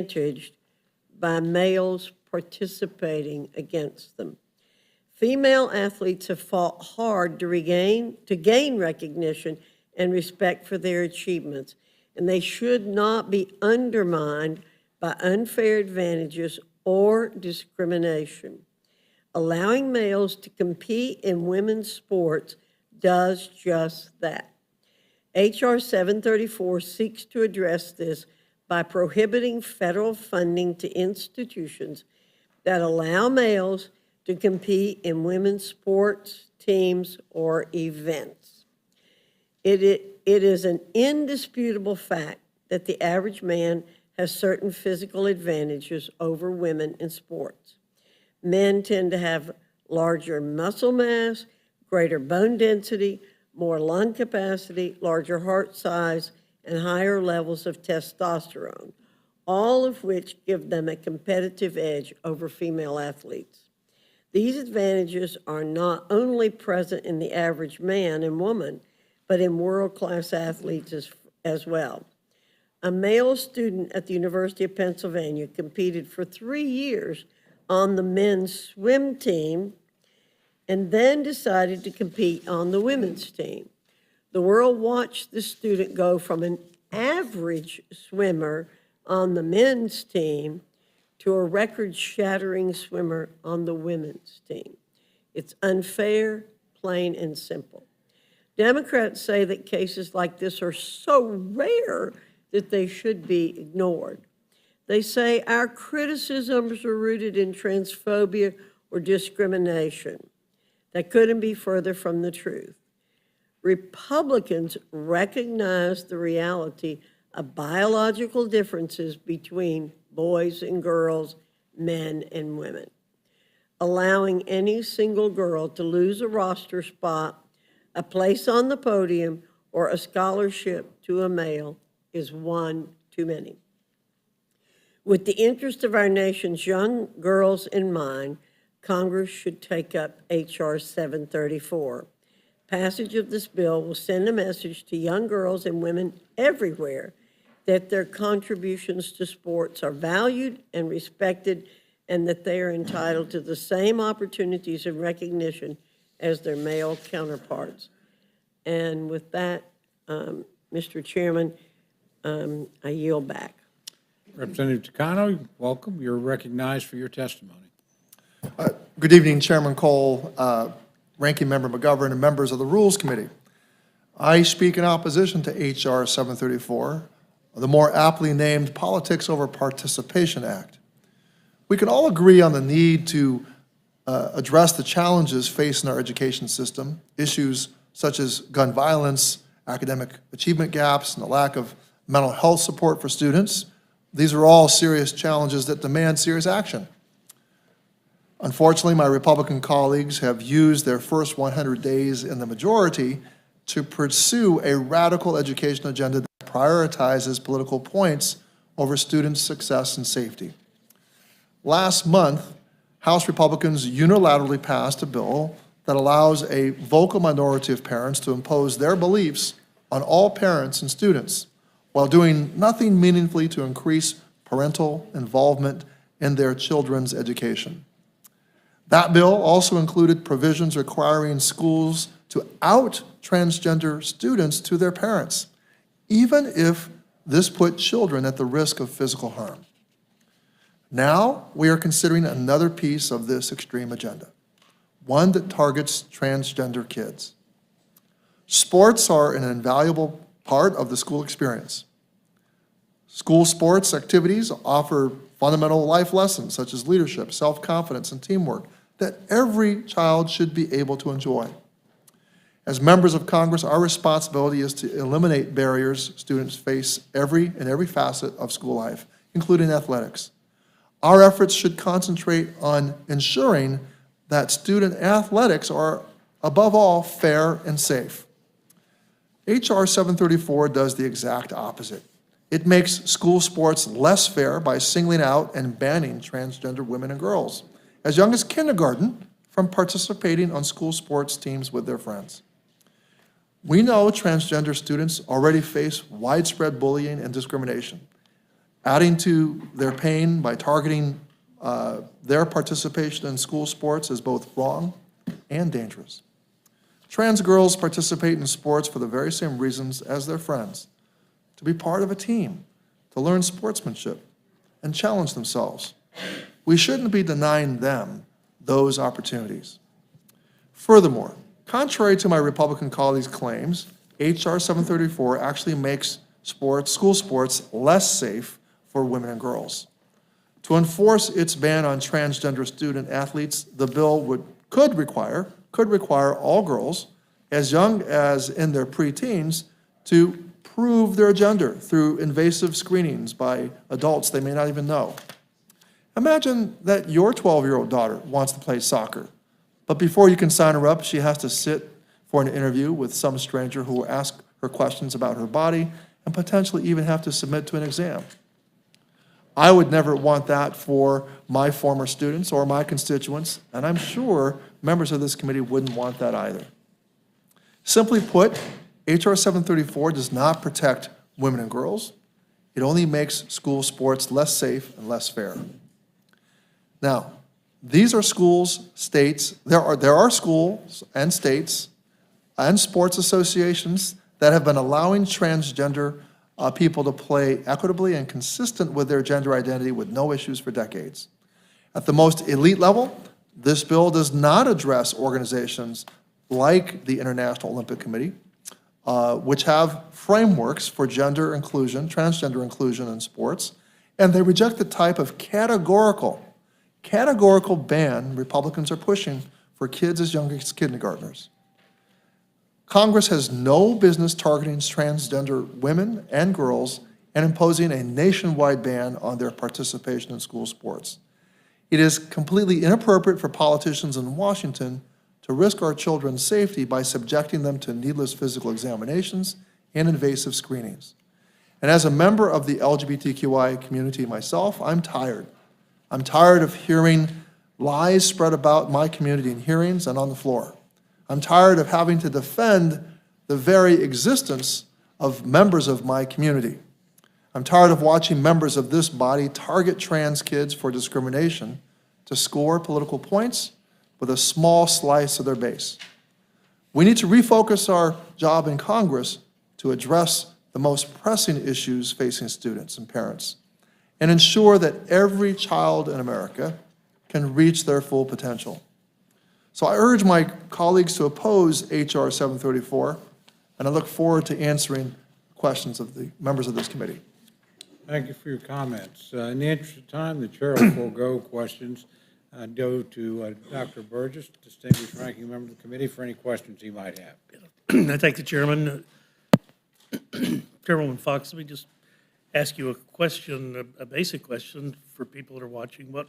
advantaged by males participating against them. Female athletes have fought hard to gain recognition and respect for their achievements, and they should not be undermined by unfair advantages or discrimination. Allowing males to compete in women's sports does just that. H.R. 734 seeks to address this by prohibiting federal funding to institutions that allow males to compete in women's sports, teams, or events. It is an indisputable fact that the average man has certain physical advantages over women in sports. Men tend to have larger muscle mass, greater bone density, more lung capacity, larger heart size, and higher levels of testosterone, all of which give them a competitive edge over female athletes. These advantages are not only present in the average man and woman, but in world-class athletes as well. A male student at the University of Pennsylvania competed for 3 years on the men's swim team and then decided to compete on the women's team. The world watched the student go from an average swimmer on the men's team to a record-shattering swimmer on the women's team. It's unfair, plain and simple. Democrats say that cases like this are so rare that they should be ignored. They say our criticisms are rooted in transphobia or discrimination. That couldn't be further from the truth. Republicans recognize the reality of biological differences between boys and girls, men and women. Allowing any single girl to lose a roster spot, a place on the podium, or a scholarship to a male is one too many. With the interest of our nation's young girls in mind, Congress should take up H.R. 734. Passage of this bill will send a message to young girls and women everywhere that their contributions to sports are valued and respected and that they are entitled to the same opportunities and recognition as their male counterparts. And with that, Mr. Chairman, I yield back. Representative Takano, welcome. You're recognized for your testimony. Good evening, Chairman Cole, Ranking Member McGovern, and members of the Rules Committee. I speak in opposition to H.R. 734, the more aptly named Politics Over Participation Act. We can all agree on the need to address the challenges facing our education system, issues such as gun violence, academic achievement gaps, and the lack of mental health support for students. These are all serious challenges that demand serious action. Unfortunately, my Republican colleagues have used their first 100 days in the majority to pursue a radical education agenda that prioritizes political points over students' success and safety. Last month, House Republicans unilaterally passed a bill that allows a vocal minority of parents to impose their beliefs on all parents and students, while doing nothing meaningfully to increase parental involvement in their children's education. That bill also included provisions requiring schools to out transgender students to their parents, even if this put children at the risk of physical harm. Now we are considering another piece of this extreme agenda, one that targets transgender kids. Sports are an invaluable part of the school experience. School sports activities offer fundamental life lessons such as leadership, self-confidence, and teamwork that every child should be able to enjoy. As members of Congress, our responsibility is to eliminate barriers students face in every facet of school life, including athletics. Our efforts should concentrate on ensuring that student athletics are, above all, fair and safe. H.R. 734 does the exact opposite. It makes school sports less fair by singling out and banning transgender women and girls, as young as kindergarten, from participating on school sports teams with their friends. We know transgender students already face widespread bullying and discrimination. Adding to their pain by targeting their participation in school sports is both wrong and dangerous. Trans girls participate in sports for the very same reasons as their friends, to be part of a team, to learn sportsmanship, and challenge themselves. We shouldn't be denying them those opportunities. Furthermore, contrary to my Republican colleagues' claims, H.R. 734 actually makes school sports less safe for women and girls. To enforce its ban on transgender student athletes, the bill could require all girls as young as in their preteens to prove their gender through invasive screenings by adults they may not even know. Imagine that your 12-year-old daughter wants to play soccer, but before you can sign her up, she has to sit for an interview with some stranger who will ask her questions about her body and potentially even have to submit to an exam. I would never want that for my former students or my constituents, and I'm sure members of this committee wouldn't want that either. Simply put, H.R. 734 does not protect women and girls. It only makes school sports less safe and less fair. Now, these are schools, states, there are schools and states and sports associations that have been allowing transgender people to play equitably and consistent with their gender identity with no issues for decades. At the most elite level, this bill does not address organizations like the International Olympic Committee, which have frameworks for gender inclusion, transgender inclusion in sports, and they reject the type of categorical ban Republicans are pushing for kids as young as kindergartners. Congress has no business targeting transgender women and girls and imposing a nationwide ban on their participation in school sports. It is completely inappropriate for politicians in Washington to risk our children's safety by subjecting them to needless physical examinations and invasive screenings. And as a member of the LGBTQI community myself, I'm tired. I'm tired of hearing lies spread about my community in hearings and on the floor. I'm tired of having to defend the very existence of members of my community. I'm tired of watching members of this body target trans kids for discrimination to score political points with a small slice of their base. We need to refocus our job in Congress to address the most pressing issues facing students and parents and ensure that every child in America can reach their full potential. So I urge my colleagues to oppose H.R. 734, and I look forward to answering questions of the members of this committee. Thank you for your comments. In the interest of time, the chair will forego questions. Go to Dr. Burgess, distinguished ranking member of the committee, for any questions he might have. I thank the chairman. Chairwoman Fox, let me just ask you a question, a basic question for people that are watching. What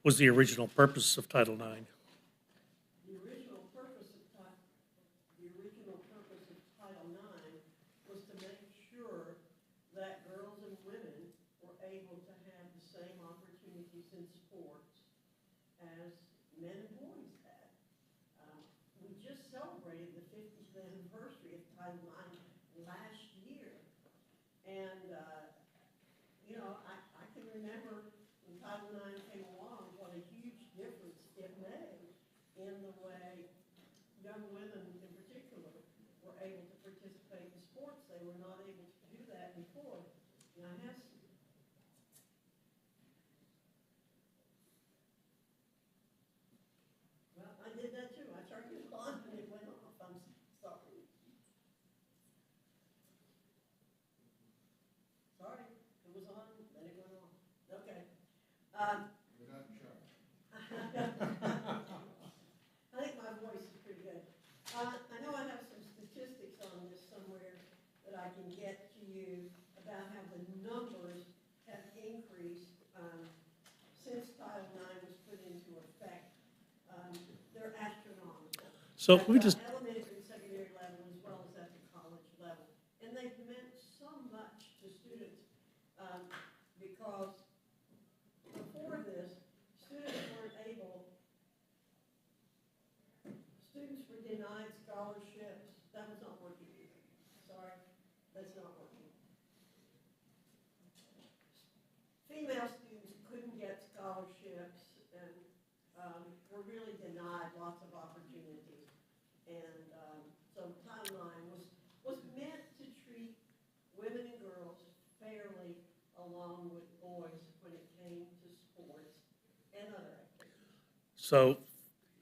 was the original purpose of Title IX? The original purpose of Title IX was to make sure that girls and women were able to have the same opportunities in sports as men and boys had. We just celebrated the 50th anniversary of Title IX last year. And, you know, I can remember when Title IX came along, what a huge difference it made in the way young women in particular were able to participate in sports. They were not able to do that before. And I have Well, I did that too. I turned it on and it went off. I'm sorry. Sorry, it was on, then it went off. Okay. You're not in charge. I think my voice is pretty good. I know I have some statistics on this somewhere that I can get to you about how the numbers have increased since Title IX was put into effect. They're astronomical. So At let me the just, elementary and secondary level as well as at the college level. And they've meant so much to students because before this, students were denied scholarships. That was not working. Sorry, that's not working. And so Title IX was meant to treat women and girls fairly along with boys when it came to sports and other activities. So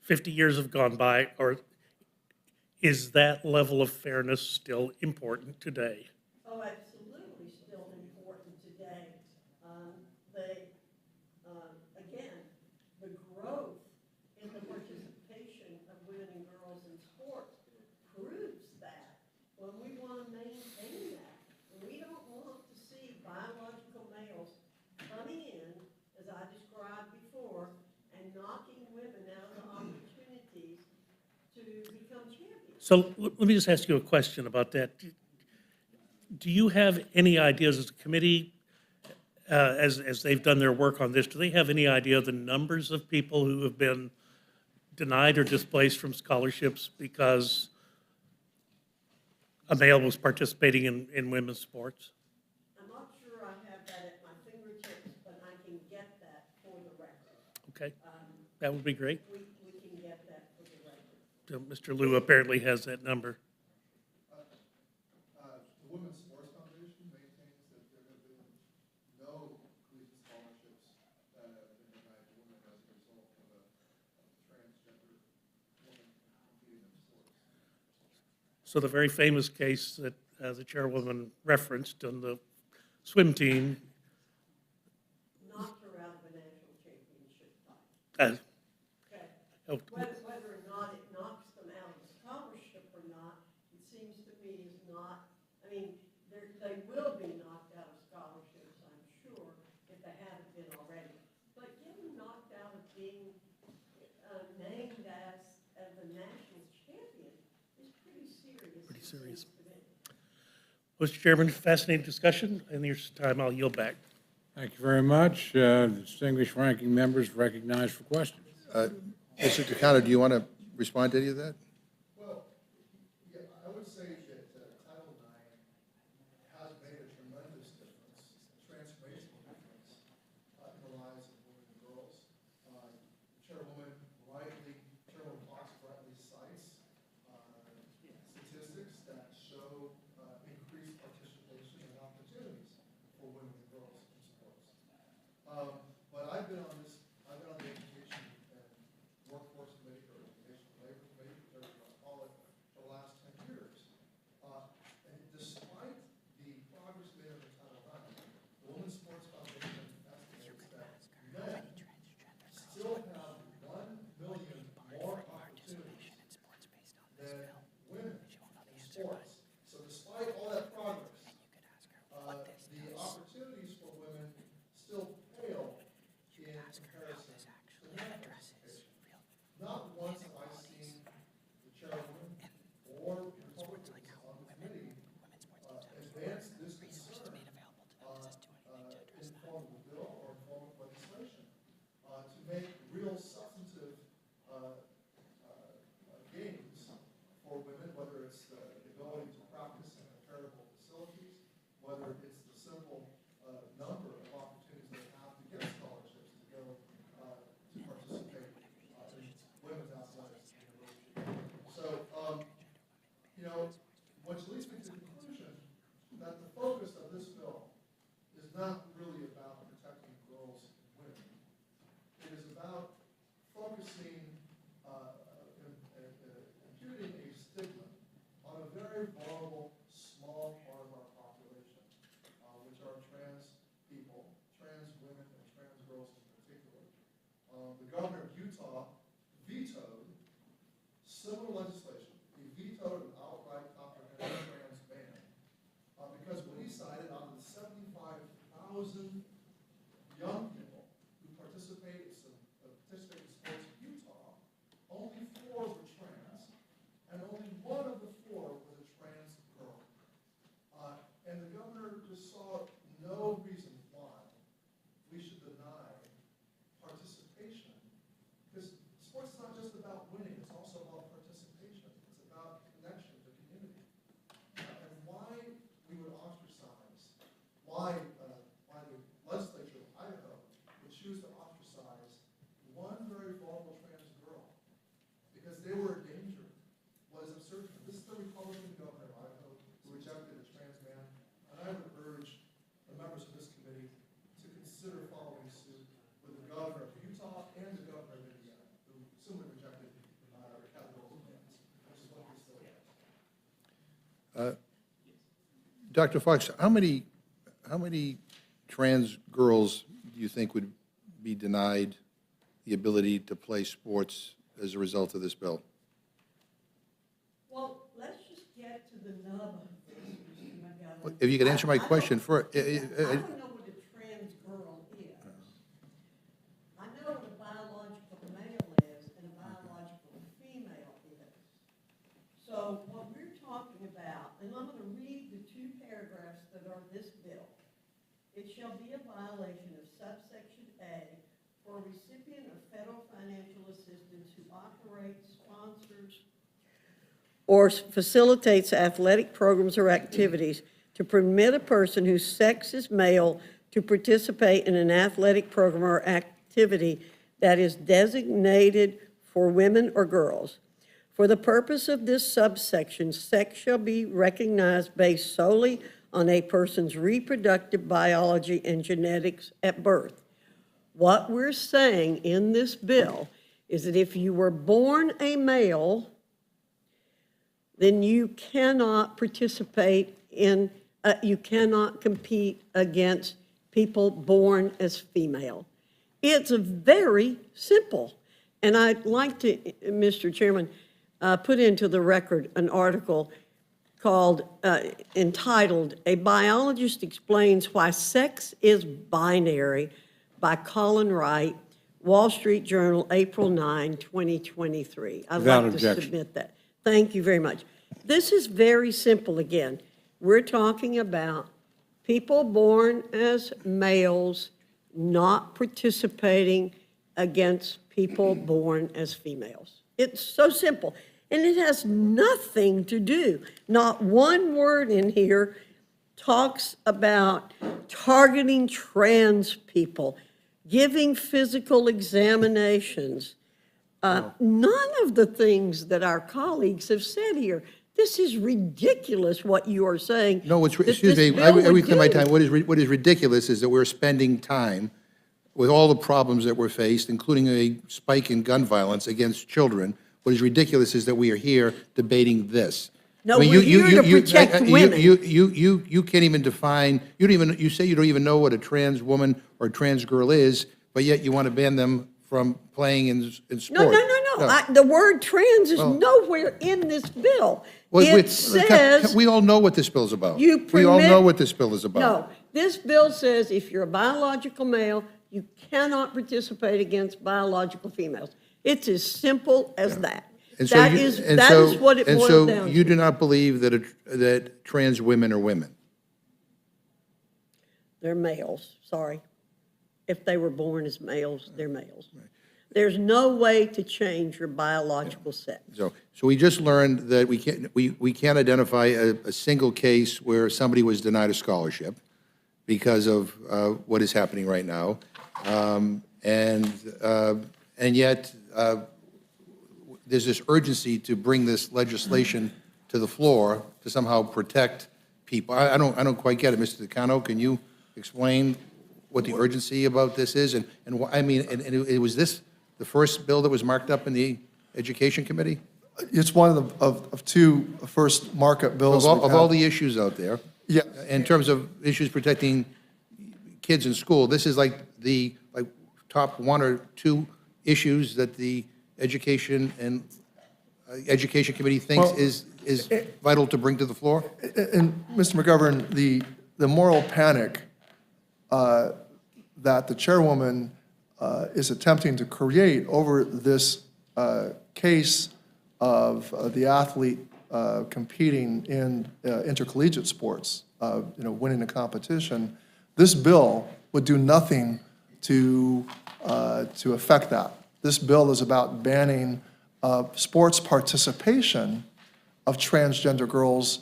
50 years have gone by, or is that level of fairness still important today? Oh, absolutely, still important today. They, again, the growth in the participation of women and girls in sports proves that. When we want to maintain that, and we don't want to see biological males coming in, as I described before, and knocking women out of the opportunities to become champions. So let me just ask you a question about that. Do you have any ideas as a committee, as they've done their work on this, do they have any idea of the numbers of people who have been denied or displaced from scholarships because a male was participating in women's sports? I'm not sure I have that at my fingertips, but I can get that for the record. Okay, that would be great. We can get that for the record. So Mr. Liu apparently has that number. The Women's Sports Foundation maintains that there have been no collegiate scholarships that have been denied to women as a result of a transgender woman competing in sports. So the very famous case that the chairwoman referenced on the swim team, Knocked her out of a national championship fight. uh, Okay. oh, Whether or not it knocks them out of the scholarship or not, it seems to me is not, I mean, they will be knocked out of scholarships, I'm sure, if they haven't been already. But getting knocked out of being named as a national champion is pretty serious. Pretty it serious. seems to me. Mr. Chairman, fascinating discussion. In the interest of time, I'll yield back. Thank you very much. Distinguished ranking members recognized for questions. Mr. Takano, do you want to respond to any of that? Well, yeah, I would say that Title IX has made a tremendous difference, transformational difference in the lives of women and girls. Chairwoman Fox rightly cites statistics that show increased participation and opportunities for women and girls in sports. But I've been on the education and workforce committee, or education and labor committee, whatever you want to call it, for the last 10 years. And despite the progress made under Title IX, the Women's Sports Foundation estimates that men still have 1 million more opportunities than women in sports. So despite all that progress, the opportunities for women still pale in comparison to male participation. Not once have I seen the chairwoman or Republicans on the committee advance this concern in form of a bill or in form of legislation to make real substantive gains for women, whether it's the ability to practice in comparable facilities, whether it's the simple number of opportunities they have to get scholarships to go to participate in women's athletics. So, which leads me to the conclusion that the focus of this bill is not really about protecting girls and women. It is about focusing, imputing a stigma on a very vulnerable, small part of our population, which are trans people, trans women, and trans girls in particular. The governor of Utah vetoed similar legislation. He vetoed an outright comprehensive trans ban because when he cited out of the 75,000 young people who participate in sports in Utah, only 4 were trans, and only 1 of the 4 was a trans girl. And the governor just saw no reason why we should deny participation, because sports is not just about winning, it's also about participation. It's about connection to community. And why we would ostracize, why the legislature of Idaho would choose to ostracize one very vulnerable trans girl because they were endangered was Dr. Fox, how many trans girls do you think would be denied the ability to play sports as a result of this bill? Well, let's just get to the nub of this, Mr. McGovern. If you could answer my question for, I don't know what a trans girl is. I know what a biological male is and a biological female is. So what we're talking about, and I'm going to read the two paragraphs that are this bill. It shall be a violation of subsection A for a recipient of federal financial assistance who operates, sponsors, or facilitates athletic programs or activities to permit a person whose sex is male to participate in an athletic program or activity that is designated for women or girls. For the purpose of this subsection, sex shall be recognized based solely on a person's reproductive biology and genetics at birth. What we're saying in this bill is that if you were born a male, then you cannot participate in, you cannot compete against people born as female. It's very simple. And I'd like to, Mr. Chairman, put into the record an article called, entitled, "A Biologist Explains Why Sex is Binary" by Colin Wright, Wall Street Journal, April 9, 2023. I'd Without like to objection. submit that. Thank you very much. This is very simple again. We're talking about people born as males not participating against people born as females. It's so simple. And it has nothing to do, not one word in here talks about targeting trans people, giving physical examinations. None of the things that our colleagues have said here. This is ridiculous what you are saying. No, that excuse this me, bill I would reclaim my do. time. What is ridiculous is that we're spending time with all the problems that we're faced, including a spike in gun violence against children. What is ridiculous is that we are here debating this. No, I mean, we're here to protect women. You can't even define, you say you don't even know what a trans woman or a trans girl is, but yet you want to ban them from playing in sport. No. The word trans is nowhere in this bill. It says. We all know what this bill's about. You We all permit- know what this bill is about. No, this bill says if you're a biological male, you cannot participate against biological females. It's as simple as that. And so That you- is and that so- is what it and boils so down you to. do not believe that trans women are women? They're males, sorry. If they were born as males, they're males. There's no way to change your biological sex. So we just learned that we can't identify a single case where somebody was denied a scholarship because of what is happening right now. And yet, there's this urgency to bring this legislation to the floor to somehow protect people. I don't quite get it. Mr. DeCano, can you explain what the urgency about this is? And why, I mean, and it was this the first bill that was marked up in the Education Committee? It's one of two first markup bills. Of we've all had. the issues out there, Yeah. in terms of issues protecting kids in school, this is like the top one or two issues that the Education Education Committee thinks Well, is vital to bring to the floor? And Mr. McGovern, the moral panic that the chairwoman is attempting to create over this case of the athlete competing in intercollegiate sports, winning a competition, this bill would do nothing to affect that. This bill is about banning sports participation of transgender girls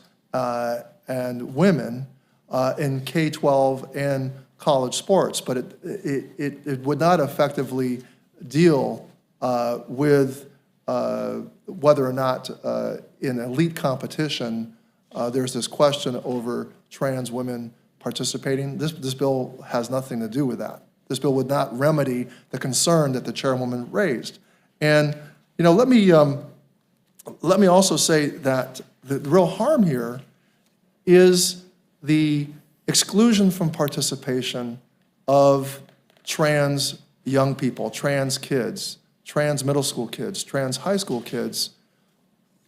and women in K-12 and college sports, but it would not effectively deal with whether or not in elite competition there's this question over trans women participating. This bill has nothing to do with that. This bill would not remedy the concern that the chairwoman raised. And, let me also say that the real harm here is the exclusion from participation of trans young people, trans kids, trans middle school kids, trans high school kids,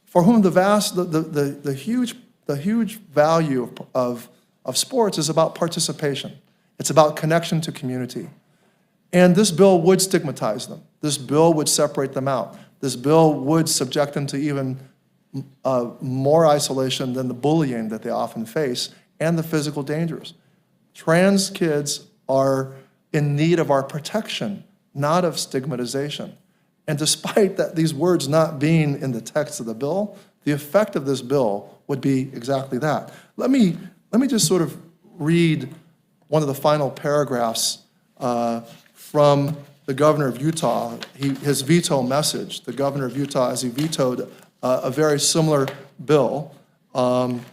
for whom the huge value of sports is about participation. It's about connection to community. And this bill would stigmatize them. This bill would separate them out. This bill would subject them to even more isolation than the bullying that they often face and the physical dangers. Trans kids are in need of our protection, not of stigmatization. And despite these words not being in the text of the bill, the effect of this bill would be exactly that. Let me just sort of read one of the final paragraphs from the governor of Utah, his veto message. The governor of Utah, as he vetoed a very similar bill, and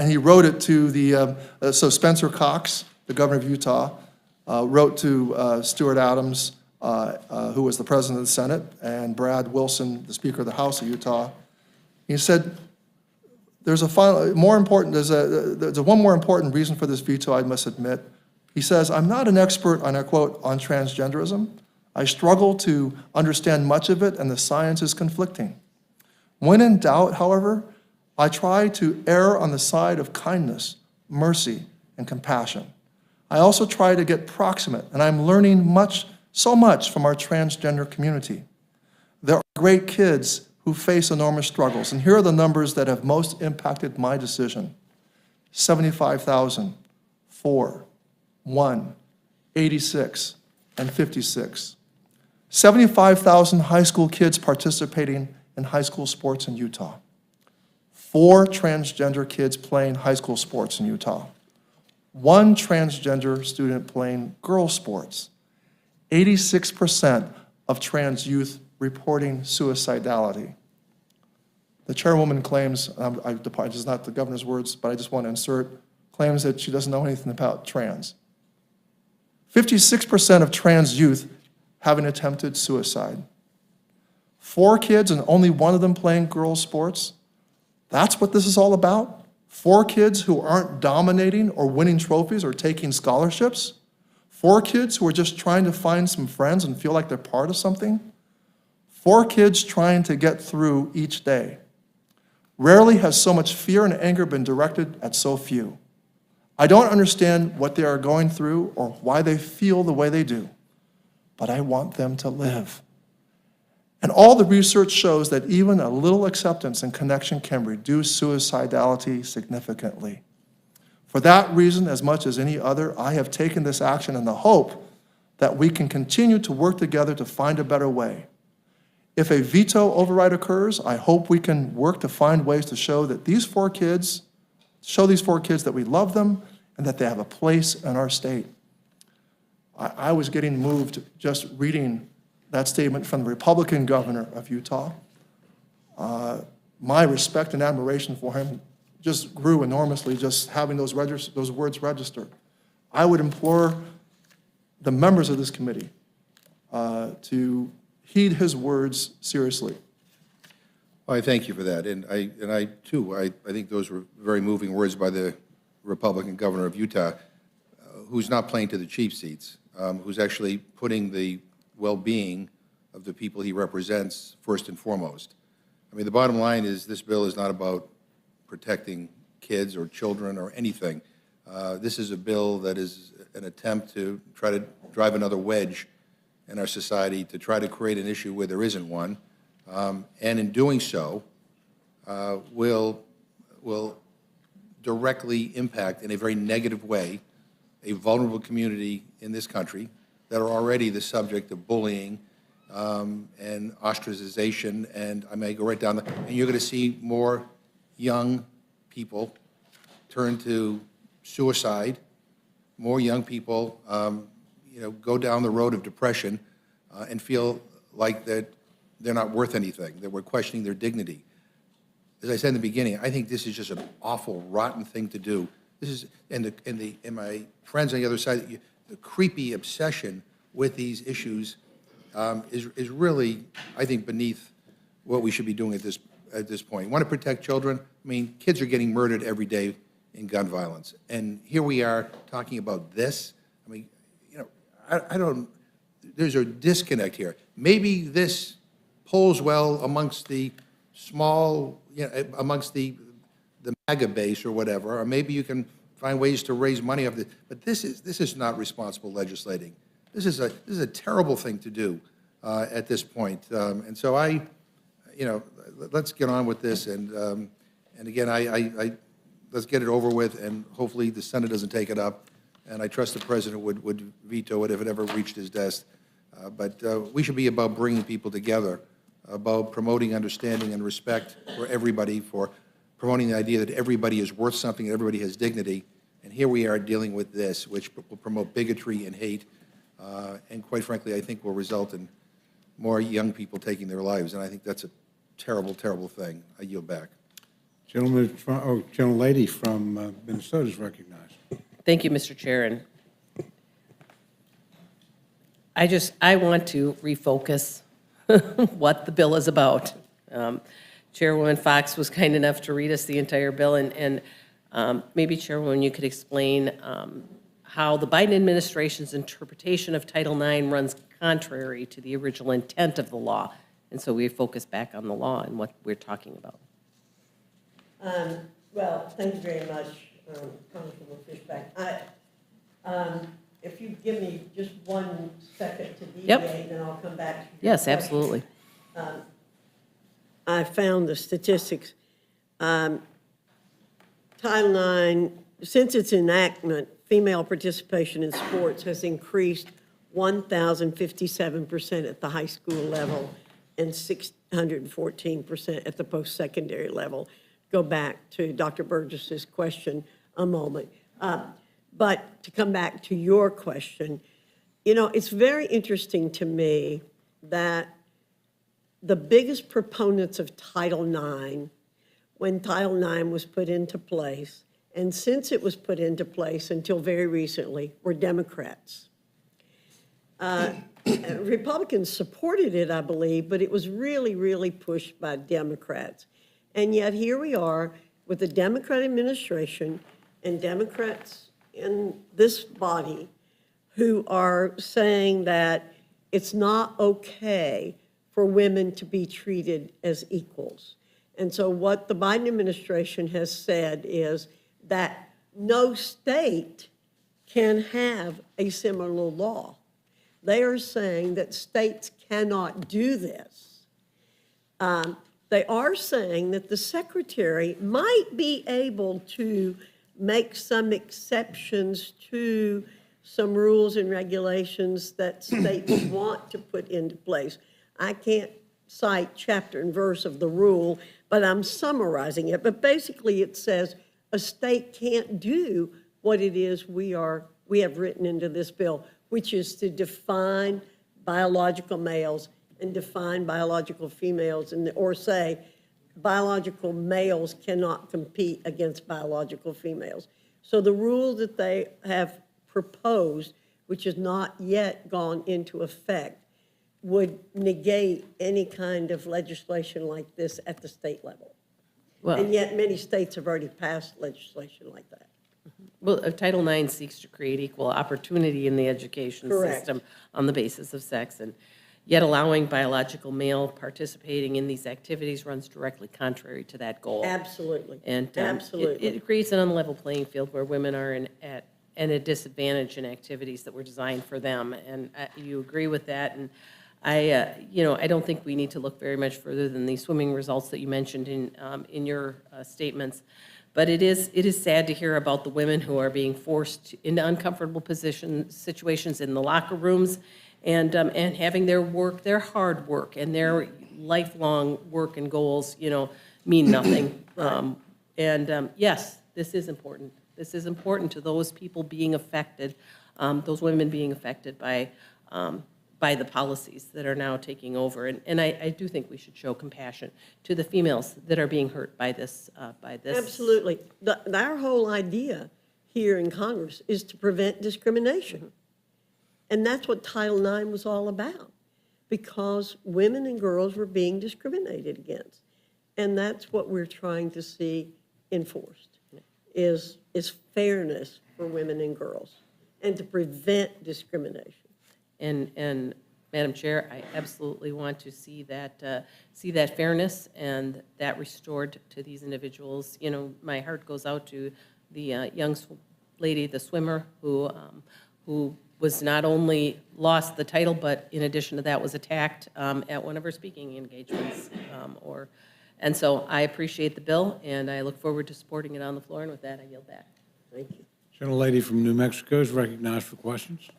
he wrote it to so Spencer Cox, the governor of Utah, wrote to Stuart Adams, who was the president of the Senate, and Brad Wilson, the Speaker of the House of Utah. He said, there's one more important reason for this veto, I must admit. He says, I'm not an expert on, I quote, on transgenderism. I struggle to understand much of it, and the science is conflicting. When in doubt, however, I try to err on the side of kindness, mercy, and compassion. I also try to get proximate, and I'm learning so much from our transgender community. There are great kids who face enormous struggles, and here are the numbers that have most impacted my decision. 75,000, 4, 1, 86, and 56. 75,000 high school kids participating in high school sports in Utah. 4 transgender kids playing high school sports in Utah. 1 transgender student playing girls' sports. 86% of trans youth reporting suicidality. The chairwoman claims, this is not the governor's words, but I just want to insert, claims that she doesn't know anything about trans. 56% of trans youth having attempted suicide. 4 kids and only 1 of them playing girls' sports. That's what this is all about? 4 kids who aren't dominating or winning trophies or taking scholarships? 4 kids who are just trying to find some friends and feel like they're part of something? 4 kids trying to get through each day. Rarely has so much fear and anger been directed at so few. I don't understand what they are going through or why they feel the way they do, but I want them to live. And all the research shows that even a little acceptance and connection can reduce suicidality significantly. For that reason, as much as any other, I have taken this action in the hope that we can continue to work together to find a better way. If a veto override occurs, I hope we can work to find ways to show these 4 kids that we love them and that they have a place in our state. I was getting moved just reading that statement from the Republican governor of Utah. My respect and admiration for him just grew enormously just having those words registered. I would implore the members of this committee to heed his words seriously. Well, I thank you for that, and I too, I think those were very moving words by the Republican governor of Utah, who's not playing to the cheap seats, who's actually putting the well-being of the people he represents first and foremost. I mean, the bottom line is this bill is not about protecting kids or children or anything. This is a bill that is an attempt to try to drive another wedge in our society, to try to create an issue where there isn't one. And in doing so, will directly impact in a very negative way a vulnerable community in this country that are already the subject of bullying and ostracization, and I may go right down and you're going to see more young people turn to suicide, more young people go down the road of depression and feel like that they're not worth anything, that we're questioning their dignity. As I said in the beginning, I think this is just an awful, rotten thing to do. This is, and my friends on the other side, creepy obsession with these issues is really, I think, beneath what we should be doing at this point. Want to protect children? I mean, kids are getting murdered every day in gun violence. And here we are talking about this. I mean, you know, I don't, there's a disconnect here. Maybe this polls well amongst the small, you know, amongst the MAGA base or whatever, or maybe you can find ways to raise money of the, but this is not responsible legislating. This is a terrible thing to do at this point. And so you know, let's get on with this, and again, let's get it over with, and hopefully the Senate doesn't take it up, and I trust the President would veto it if it ever reached his desk. But we should be about bringing people together, about promoting understanding and respect for everybody, for promoting the idea that everybody is worth something, and everybody has dignity. And here we are dealing with this, which will promote bigotry and hate, and quite frankly, I think will result in more young people taking their lives, and I think that's a terrible, terrible thing. I yield back. Gentlelady from Minnesota is recognized. Thank you, Mr. Chair. And I want to refocus what the bill is about. Chairwoman Fox was kind enough to read us the entire bill, and maybe, Chairwoman, you could explain how the Biden administration's interpretation of Title IX runs contrary to the original intent of the law. And so we focus back on the law and what we're talking about. Well, thank you very much, Congresswoman Fishback. If you give me just 1 second to deviate, Yep. then I'll come back to your Yes, question. absolutely. I found the statistics. Title IX, since its enactment, female participation in sports has increased 1,057% at the high school level and 614% at the post-secondary level. Go back to Dr. Burgess's question a moment. But to come back to your question, you know, it's very interesting to me that the biggest proponents of Title IX, when Title IX was put into place, and since it was put into place until very recently, were Democrats. Republicans supported it, I believe, but it was really, really pushed by Democrats. And yet here we are with the Democrat administration and Democrats in this body who are saying that it's not okay for women to be treated as equals. And so what the Biden administration has said is that no state can have a similar law. They are saying that states cannot do this. They are saying that the secretary might be able to make some exceptions to some rules and regulations that states want to put into place. I can't cite chapter and verse of the rule, but I'm summarizing it. But basically it says a state can't do what it is we have written into this bill, which is to define biological males and define biological females, or say biological males cannot compete against biological females. So the rule that they have proposed, which has not yet gone into effect, would negate any kind of legislation like this at the state level. Well, And yet many states have already passed legislation like that. Title IX seeks to create equal opportunity in the education Correct. system on the basis of sex, and yet allowing biological male participating in these activities runs directly contrary to that goal. Absolutely. And Absolutely. it creates an unlevel playing field where women are at a disadvantage in activities that were designed for them. And you agree with that. And I don't think we need to look very much further than the swimming results that you mentioned in your statements. But it is sad to hear about the women who are being forced into uncomfortable situations in the locker rooms, and having their hard work and their lifelong work and goals, mean nothing. Yes, this is important. This is important to those people being affected, those women being affected by the policies that are now taking over. And I do think we should show compassion to the females that are being hurt by this. Absolutely. Our whole idea here in Congress is to prevent discrimination. And that's what Title IX was all about, because women and girls were being discriminated against. And that's what we're trying to see enforced, is fairness for women and girls, and to prevent discrimination. And Madam Chair, I absolutely want to see that fairness and that restored to these individuals. You know, my heart goes out to the young lady, the swimmer, who was not only lost the title, but in addition to that was attacked at one of her speaking engagements. And so I appreciate the bill, and I look forward to supporting it on the floor, and with that, I yield back. Thank you. Gentlelady from New Mexico is recognized for questions.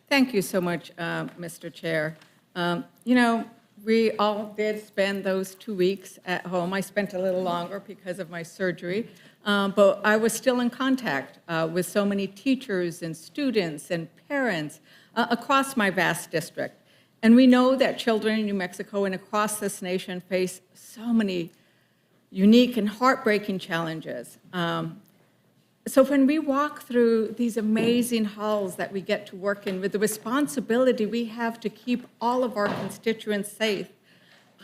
Thank you so much, Mr. Chair. You know, we all did spend those 2 weeks at home. I spent a little longer because of my surgery, but I was still in contact with so many teachers and students and parents across my vast district. And we know that children in New Mexico and across this nation face so many unique and heartbreaking challenges. So when we walk through these amazing halls that we get to work in with the responsibility we have to keep all of our constituents safe,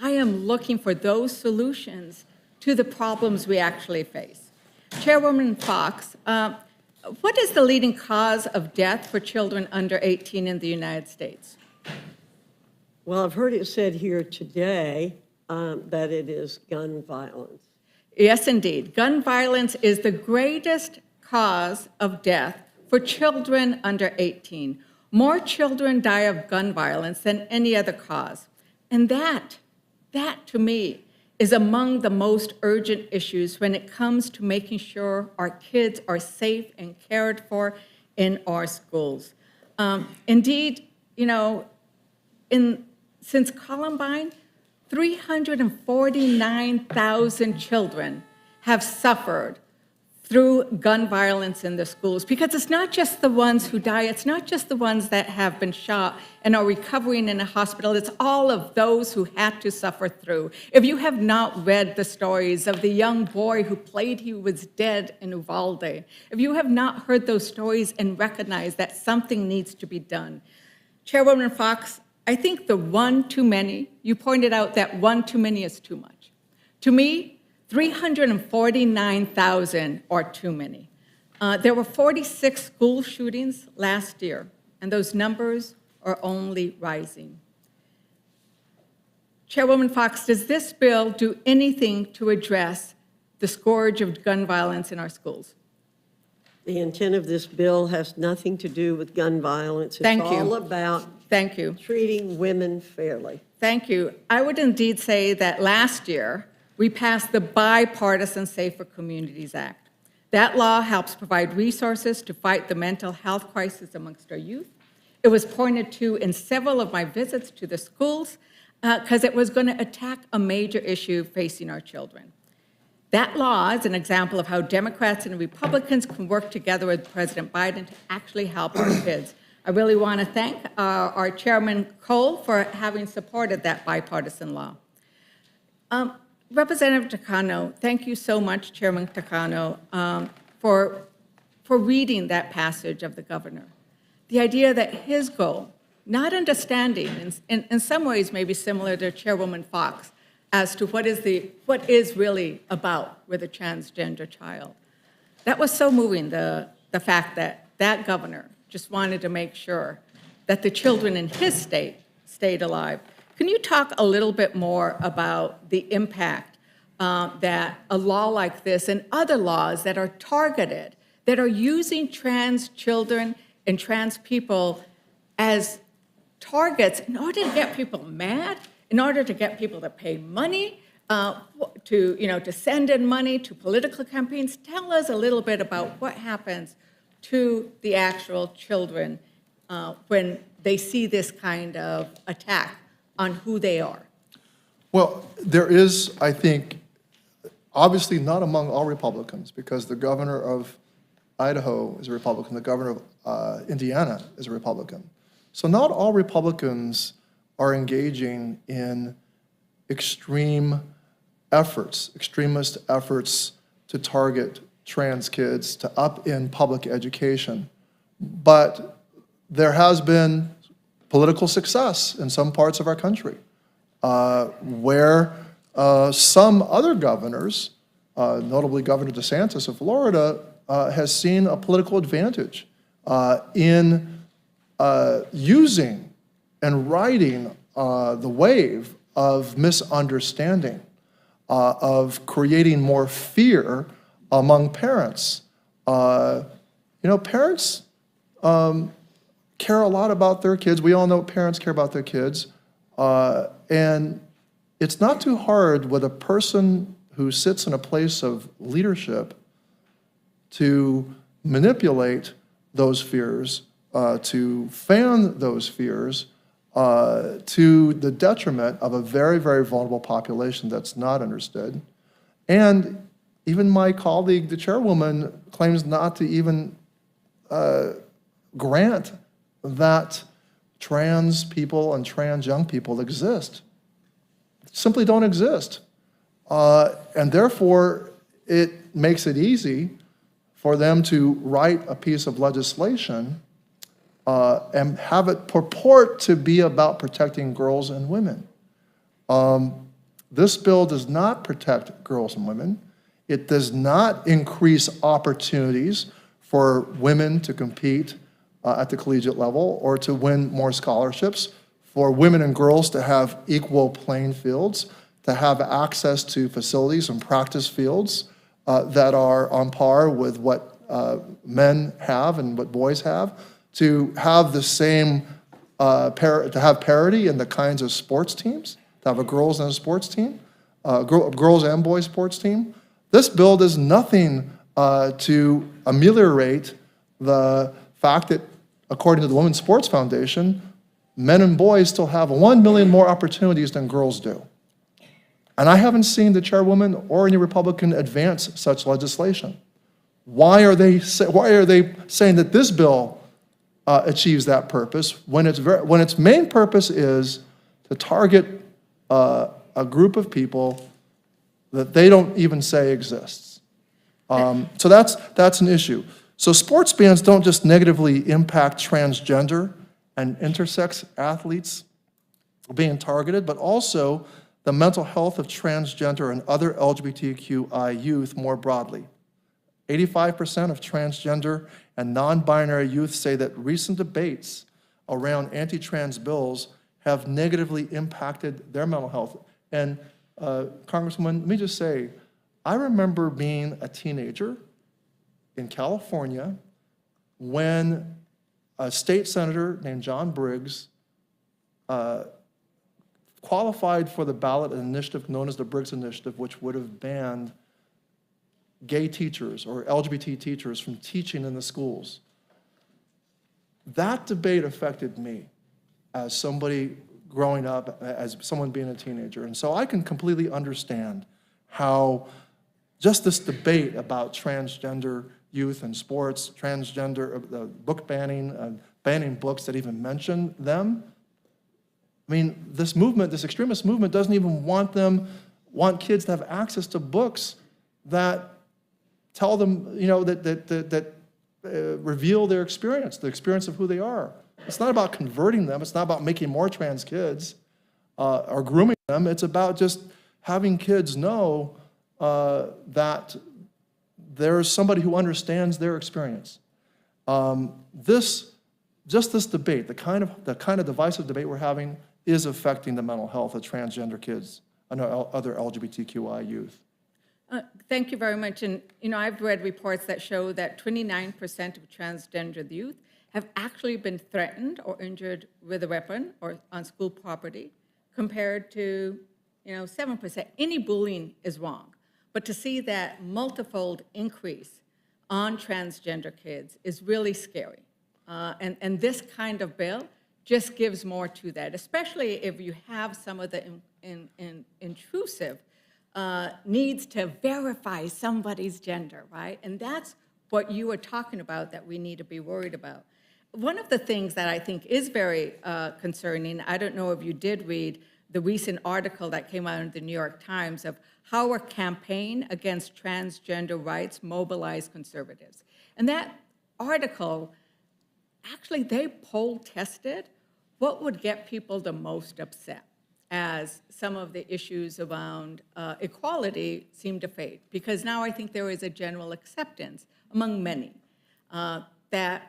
I am looking for those solutions to the problems we actually face. Chairwoman Fox, what is the leading cause of death for children under 18 in the United States? Well, I've heard it said here today that it is gun violence. Yes, indeed. Gun violence is the greatest cause of death for children under 18. More children die of gun violence than any other cause. And that to me is among the most urgent issues when it comes to making sure our kids are safe and cared for in our schools. Indeed, you know, since Columbine, 349,000 children have suffered through gun violence in the schools, because it's not just the ones who die, it's not just the ones that have been shot and are recovering in a hospital, it's all of those who had to suffer through. If you have not read the stories of the young boy who played he was dead in Uvalde, if you have not heard those stories and recognized that something needs to be done. Chairwoman Fox, I think the one too many, you pointed out that one too many is too much. To me, 349,000 are too many. There were 46 school shootings last year, and those numbers are only rising. Chairwoman Fox, does this bill do anything to address the scourge of gun violence in our schools? The intent of this bill has nothing to do with gun violence. Thank you. It's all about Thank you. treating women fairly. Thank you. I would indeed say that last year, we passed the Bipartisan Safer Communities Act. That law helps provide resources to fight the mental health crisis amongst our youth. It was pointed to in several of my visits to the schools because it was going to attack a major issue facing our children. That law is an example of how Democrats and Republicans can work together with President Biden to actually help our kids. I really want to thank our Chairman Cole for having supported that bipartisan law. Representative Takano, thank you so much, Chairman Takano, for reading that passage of the governor. The idea that his goal, not understanding, in some ways maybe similar to Chairwoman Fox, as to what is really about with a transgender child. That was so moving, the fact that that governor just wanted to make sure that the children in his state stayed alive. Can you talk a little bit more about the impact that a law like this and other laws that are targeted, that are using trans children and trans people as targets in order to get people mad, in order to get people to pay money, to send in money to political campaigns? Tell us a little bit about what happens to the actual children when they see this kind of attack on who they are. Well, there is, I think, obviously not among all Republicans, because the governor of Idaho is a Republican, the governor of Indiana is a Republican. So not all Republicans are engaging in extreme efforts, extremist efforts to target trans kids, to up in public education. But there has been political success in some parts of our country, where some other governors, notably Governor DeSantis of Florida, has seen a political advantage in using and riding the wave of misunderstanding, of creating more fear among parents. Parents care a lot about their kids. We all know parents care about their kids. And it's not too hard with a person who sits in a place of leadership to manipulate those fears, to fan those fears, to the detriment of a very, very vulnerable population that's not understood. And even my colleague, the chairwoman, claims not to even grant that trans people and trans young people exist. Simply don't exist. And therefore, it makes it easy for them to write a piece of legislation and have it purport to be about protecting girls and women. This bill does not protect girls and women. It does not increase opportunities for women to compete at the collegiate level or to win more scholarships, for women and girls to have equal playing fields, to have access to facilities and practice fields that are on par with what men have and what boys have, to have the same, to have parity in the kinds of sports teams, to have a girls and a sports team, girls and boys sports team. This bill does nothing to ameliorate the fact that, according to the Women's Sports Foundation, men and boys still have 1 million more opportunities than girls do. And I haven't seen the chairwoman or any Republican advance such legislation. Why are they saying that this bill achieves that purpose when its main purpose is to target a group of people that they don't even say exists? So that's an issue. So sports bans don't just negatively impact transgender and intersex athletes being targeted, but also the mental health of transgender and other LGBTQI youth more broadly. 85% of transgender and non-binary youth say that recent debates around anti-trans bills have negatively impacted their mental health. And Congresswoman, let me just say, I remember being a teenager in California when a state senator named John Briggs qualified for the ballot initiative known as the Briggs Initiative, which would have banned gay teachers or LGBT teachers from teaching in the schools. That debate affected me as somebody growing up, as someone being a teenager. And so I can completely understand how just this debate about transgender youth and sports, transgender book banning, banning books that even mention them. I mean, this movement, this extremist movement, doesn't even want kids to have access to books that tell them, that reveal their experience, the experience of who they are. It's not about converting them. It's not about making more trans kids or grooming them. It's about just having kids know that there's somebody who understands their experience. This debate, the kind of divisive debate we're having, is affecting the mental health of transgender kids and other LGBTQI youth. Thank you very much. And, I've read reports that show that 29% of transgender youth have actually been threatened or injured with a weapon or on school property, compared to, 7%. Any bullying is wrong. But to see that multifold increase on transgender kids is really scary. And this kind of bill just gives more to that, especially if you have some of the intrusive needs to verify somebody's gender, right? And that's what you were talking about that we need to be worried about. One of the things that I think is very concerning, I don't know if you did read the recent article that came out in the New York Times of how a campaign against transgender rights mobilized conservatives. And that article, actually, they poll tested what would get people the most upset as some of the issues around equality seem to fade? Because now I think there is a general acceptance among many that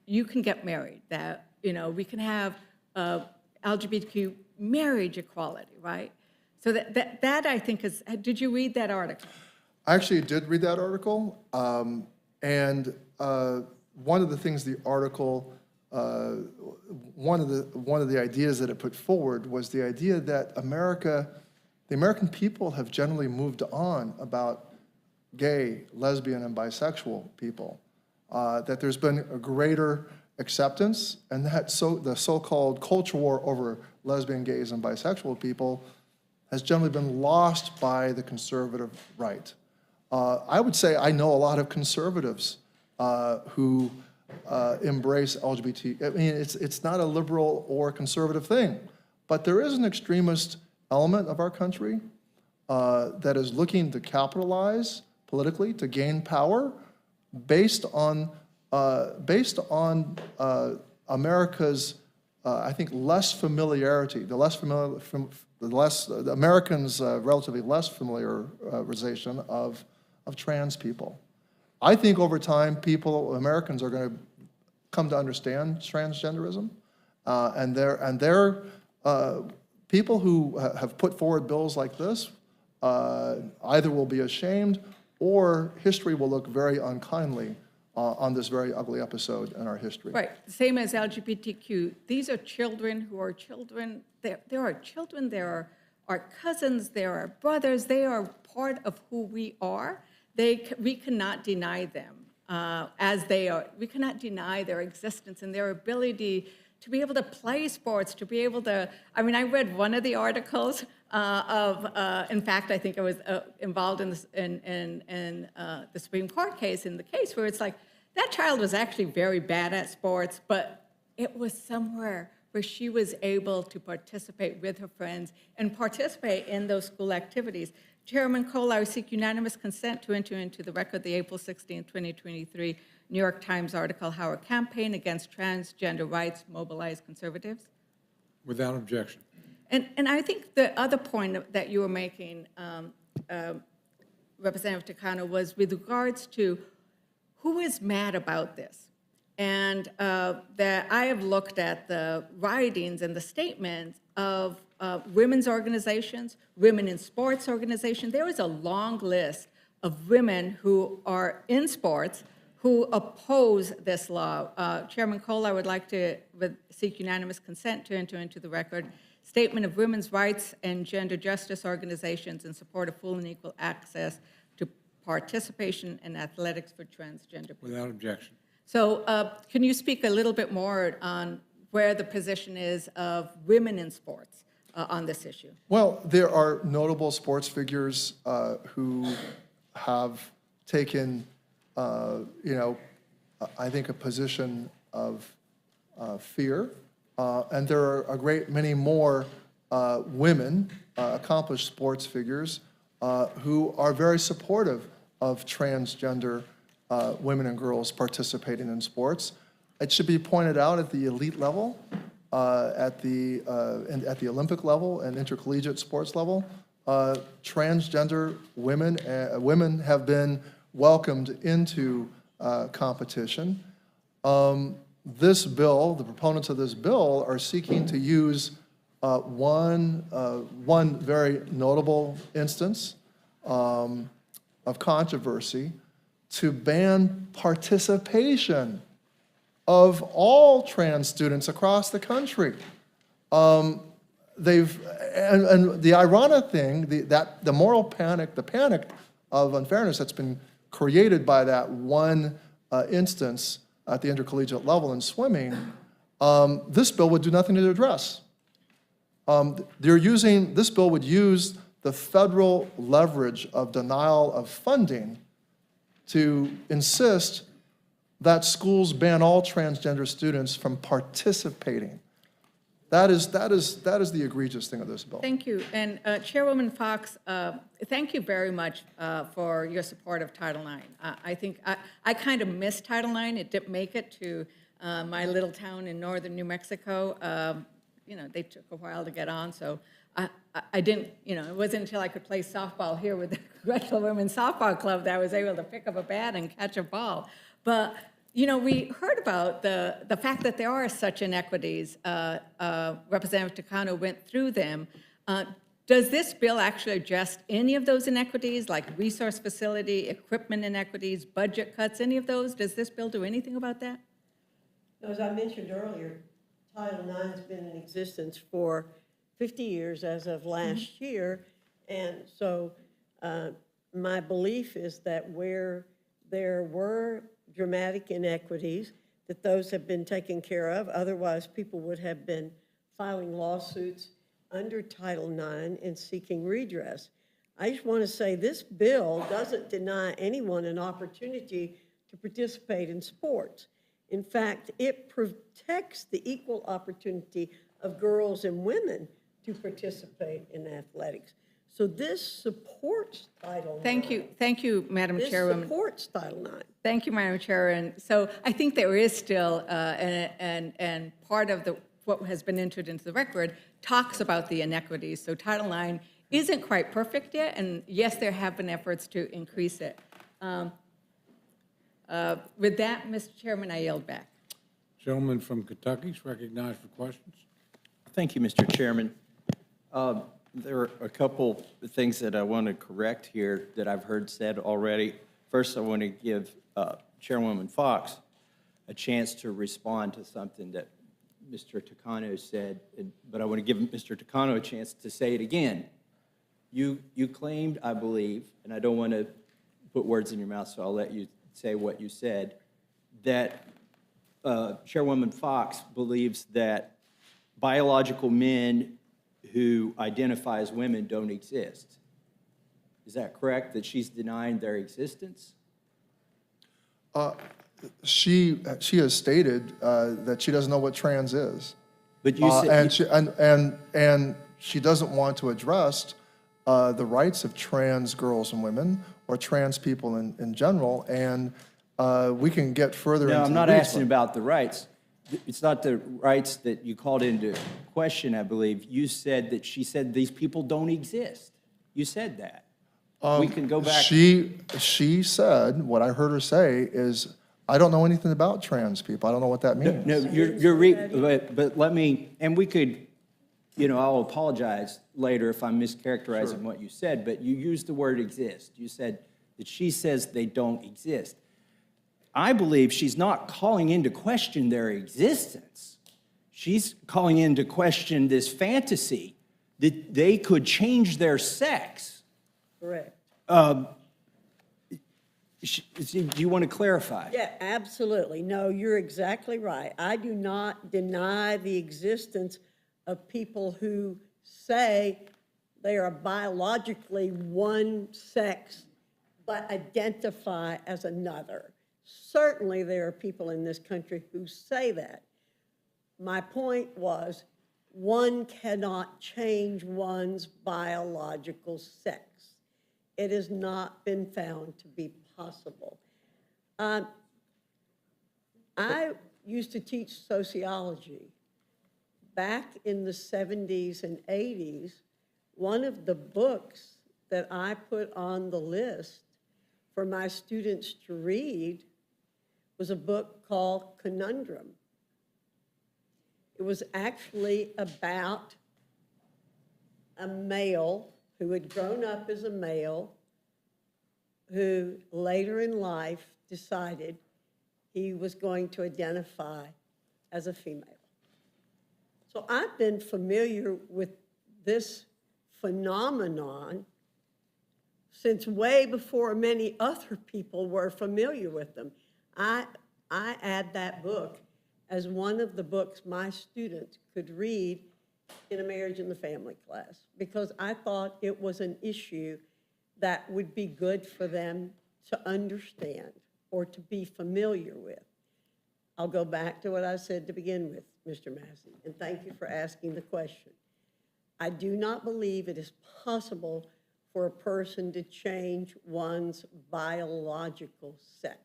you can get married, that we can have LGBTQ marriage equality, right? So that I think is, did you read that article? I actually did read that article, and one of the things the article, one of the ideas that it put forward was the idea that the American people have generally moved on about gay, lesbian, and bisexual people. That there's been a greater acceptance, and that the so-called culture war over lesbian, gays, and bisexual people has generally been lost by the conservative right. I would say I know a lot of conservatives who embrace LGBT. I mean, it's not a liberal or conservative thing, but there is an extremist element of our country that is looking to capitalize politically, to gain power, based on America's, I think, less familiarity, the Americans' relatively less familiarization of trans people. I think over time, Americans are going to come to understand transgenderism, and they're people who have put forward bills like this either will be ashamed or history will look very unkindly on this very ugly episode in our history. Right, same as LGBTQ. These are children who are children. There are children, there are cousins, there are brothers. They are part of who we are. We cannot deny them as they are. We cannot deny their existence and their ability to be able to play sports, to be able to, I mean, I read one of the articles in fact, I think I was involved in the Supreme Court case, in the case where it's like, that child was actually very bad at sports, but it was somewhere where she was able to participate with her friends and participate in those school activities. Chairman Cole, I seek unanimous consent to enter into the record the April 16, 2023 New York Times article, How a Campaign Against Transgender Rights Mobilized Conservatives. Without objection. And I think the other point that you were making, Representative Takano, was with regards to who is mad about this. And that I have looked at the writings and the statements of women's organizations, women in sports organizations. There is a long list of women who are in sports who oppose this law. Chairman Cole, I would like to seek unanimous consent to enter into the record statement of women's rights and gender justice organizations in support of full and equal access to participation in athletics for transgender people. Without objection. So can you speak a little bit more on where the position is of women in sports on this issue? Well, there are notable sports figures who have taken, I think, a position of fear. And there are a great many more women, accomplished sports figures, who are very supportive of transgender women and girls participating in sports. It should be pointed out at the elite level, at the Olympic level and intercollegiate sports level, transgender women have been welcomed into competition. This bill, the proponents of this bill, are seeking to use one very notable instance of controversy to ban participation of all trans students across the country. And the ironic thing, the moral panic, the panic of unfairness that's been created by that one instance at the intercollegiate level in swimming, this bill would do nothing to address. This bill would use the federal leverage of denial of funding to insist that schools ban all transgender students from participating. That is the egregious thing of this bill. Thank you. And Chairwoman Fox, thank you very much for your support of Title IX. I think I kind of missed Title IX. It didn't make it to my little town in northern New Mexico, they took a while to get on, so I didn't, it wasn't until I could play softball here with the Congressional Women's Softball Club that I was able to pick up a bat and catch a ball. But, we heard about the fact that there are such inequities. Representative Takano went through them. Does this bill actually address any of those inequities, like resource facility, equipment inequities, budget cuts, any of those? Does this bill do anything about that? As I mentioned earlier, Title IX has been in existence for 50 years as of last year. And so my belief is that where there were dramatic inequities, that those have been taken care of. Otherwise, people would have been filing lawsuits under Title IX and seeking redress. I just want to say this bill doesn't deny anyone an opportunity to participate in sports. In fact, it protects the equal opportunity of girls and women to participate in athletics. So this supports Title IX. Thank you, Madam Chairwoman. This supports Title IX. Thank you, Madam Chair. And so I think there is still, and part of what has been entered into the record talks about the inequities. So Title IX isn't quite perfect yet, and yes, there have been efforts to increase it. With that, Mr. Chairman, I yield back. Gentleman from Kentucky is recognized for questions. Thank you, Mr. Chairman. There are a couple of things that I want to correct here that I've heard said already. First, I want to give Chairwoman Fox a chance to respond to something that Mr. Takano said, but I want to give Mr. Takano a chance to say it again. You claimed, I believe, and I don't want to put words in your mouth, so I'll let you say what you said, that Chairwoman Fox believes that biological men who identify as women don't exist. Is that correct, that she's denying their existence? She has stated that she doesn't know what trans is. But you said... And she doesn't want to address the rights of trans girls and women or trans people in general, and we can get further into No, I'm not the asking about the rights. It's not the rights that you called into question, I believe. You said that she said these people don't exist. You said that. We can go back. She said, what I heard her say is, I don't know anything about trans people. I don't know what that means. No, but let me, and we could, I'll apologize later if I'm mischaracterizing what you said, but you used the word exist. You said that she says they don't exist. I believe she's not calling into question their existence. She's calling into question this fantasy that they could change their sex. Correct. Do you want to clarify? Yeah, absolutely. No, you're exactly right. I do not deny the existence of people who say they are biologically one sex but identify as another. Certainly there are people in this country who say that. My point was, one cannot change one's biological sex. It has not been found to be possible. I used to teach sociology. Back in the 70s and 80s, one of the books that I put on the list for my students to read was a book called Conundrum. It was actually about a male who had grown up as a male who later in life decided he was going to identify as a female. So I've been familiar with this phenomenon since way before many other people were familiar with them. I add that book as one of the books my students could read in a marriage and the family class because I thought it was an issue that would be good for them to understand or to be familiar with. I'll go back to what I said to begin with, Mr. Massey, and thank you for asking the question. I do not believe it is possible for a person to change one's biological sex.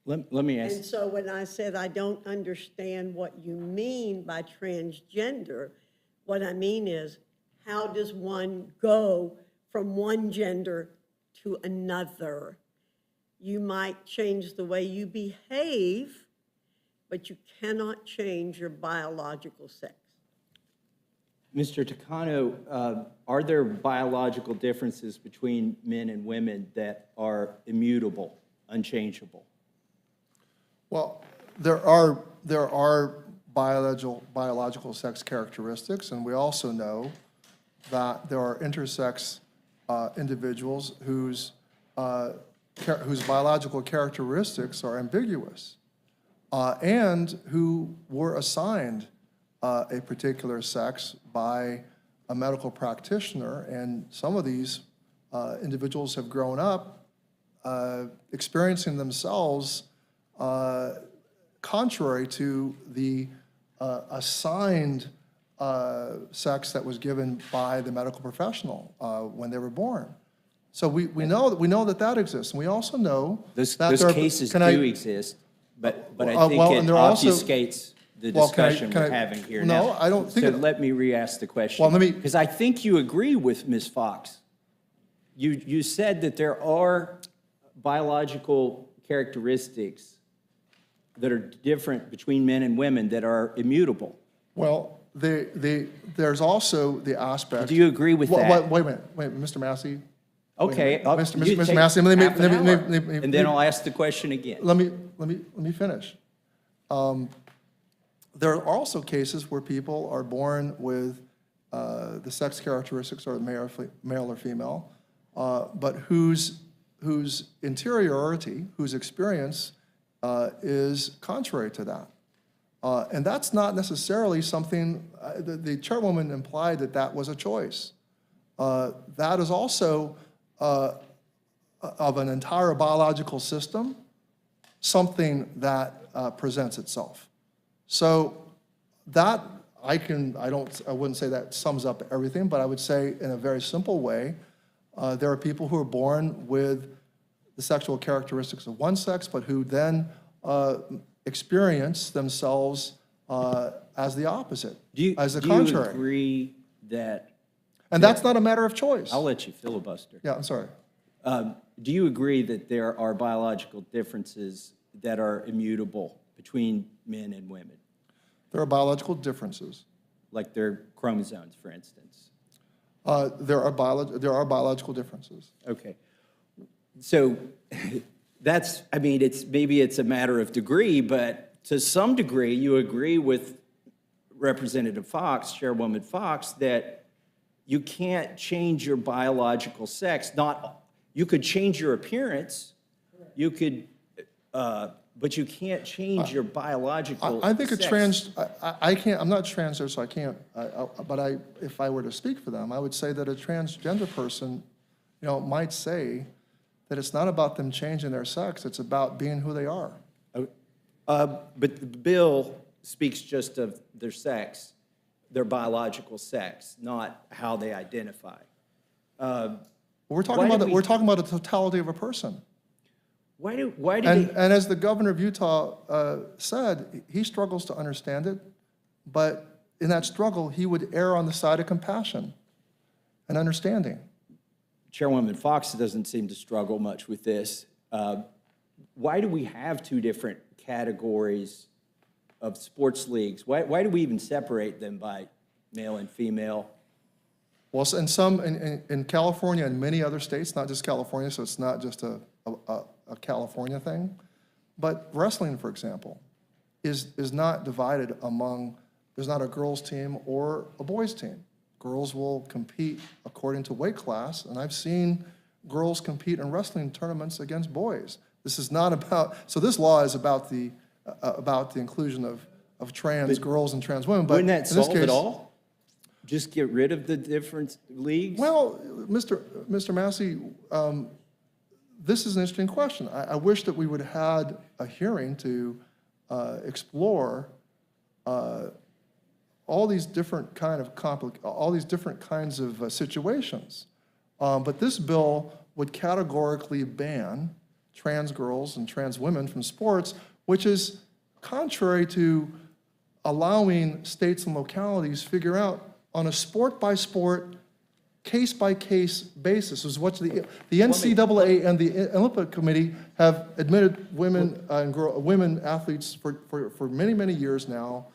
Let me ask, And so when I said I don't understand what you mean by transgender, what I mean is, how does one go from one gender to another? You might change the way you behave, but you cannot change your biological sex. Mr. Takano, are there biological differences between men and women that are immutable, unchangeable? Well, there are biological sex characteristics, and we also know that there are intersex individuals whose biological characteristics are ambiguous, and who were assigned a particular sex by a medical practitioner, and some of these individuals have grown up experiencing themselves contrary to the assigned sex that was given by the medical professional when they were born. So we know that exists, and we also know Those that there are- cases can I- do exist, but I well, think and it there are also- obfuscates the Well, can I- discussion can we're I- having here no, now. I don't think So it- let me re-ask the question. Well, let me- Because I think you agree with Ms. Fox. You said that there are biological characteristics that are different between men and women that are immutable. Well, there's also the aspect. Do you agree with Wait- that? Wait a minute, Mr. Massey. Okay. Mr. Massey, let me- And then I'll ask the question again. Let me finish. There are also cases where people are born with the sex characteristics are male or female, but whose interiority, whose experience is contrary to that. And that's not necessarily something, the chairwoman implied that was a choice. That is also of an entire biological system, something that presents itself. So that I wouldn't say that sums up everything, but I would say in a very simple way, there are people who are born with the sexual characteristics of one sex, but who then experience themselves as the opposite, as the contrary. Do you agree that, And that's not a matter of choice. I'll let you filibuster. Yeah, I'm sorry. Do you agree that there are biological differences that are immutable between men and women? There are biological differences. Like their chromosomes, for instance? There are biological differences. Okay. So maybe it's a matter of degree, but to some degree, you agree with Representative Fox, Chairwoman Fox, that you can't change your biological sex. You could change your appearance, you could, but you can't change your biological I think sex. I can't, I'm not transgender, so I can't, but if I were to speak for them, I would say that a transgender person, might say that it's not about them changing their sex, it's about being who they are. But the bill speaks just of their sex, their biological sex, not how they identify. We're talking about the totality of a person. Why do And they? as the governor of Utah said, he struggles to understand it, but in that struggle, he would err on the side of compassion and understanding. Chairwoman Fox doesn't seem to struggle much with this. Why do we have two different categories of sports leagues? Why do we even separate them by male and female? Well, in California and many other states, not just California, so it's not just a California thing, but wrestling, for example, is not divided among, there's not a girls' team or a boys' team. Girls will compete according to weight class, and I've seen girls compete in wrestling tournaments against boys. This is not about, so this law is about the inclusion of trans girls and trans women, but in Wouldn't that this solve it case, all? Just get rid of the different leagues? well, Mr. Massey, this is an interesting question. I wish that we would have had a hearing to explore all these different kinds of situations. But this bill would categorically ban trans girls and trans women from sports, which is contrary to allowing states and localities figure out on a sport-by-sport, case-by-case basis, is what the NCAA and the Olympic Committee have admitted women and women athletes for many, many years now.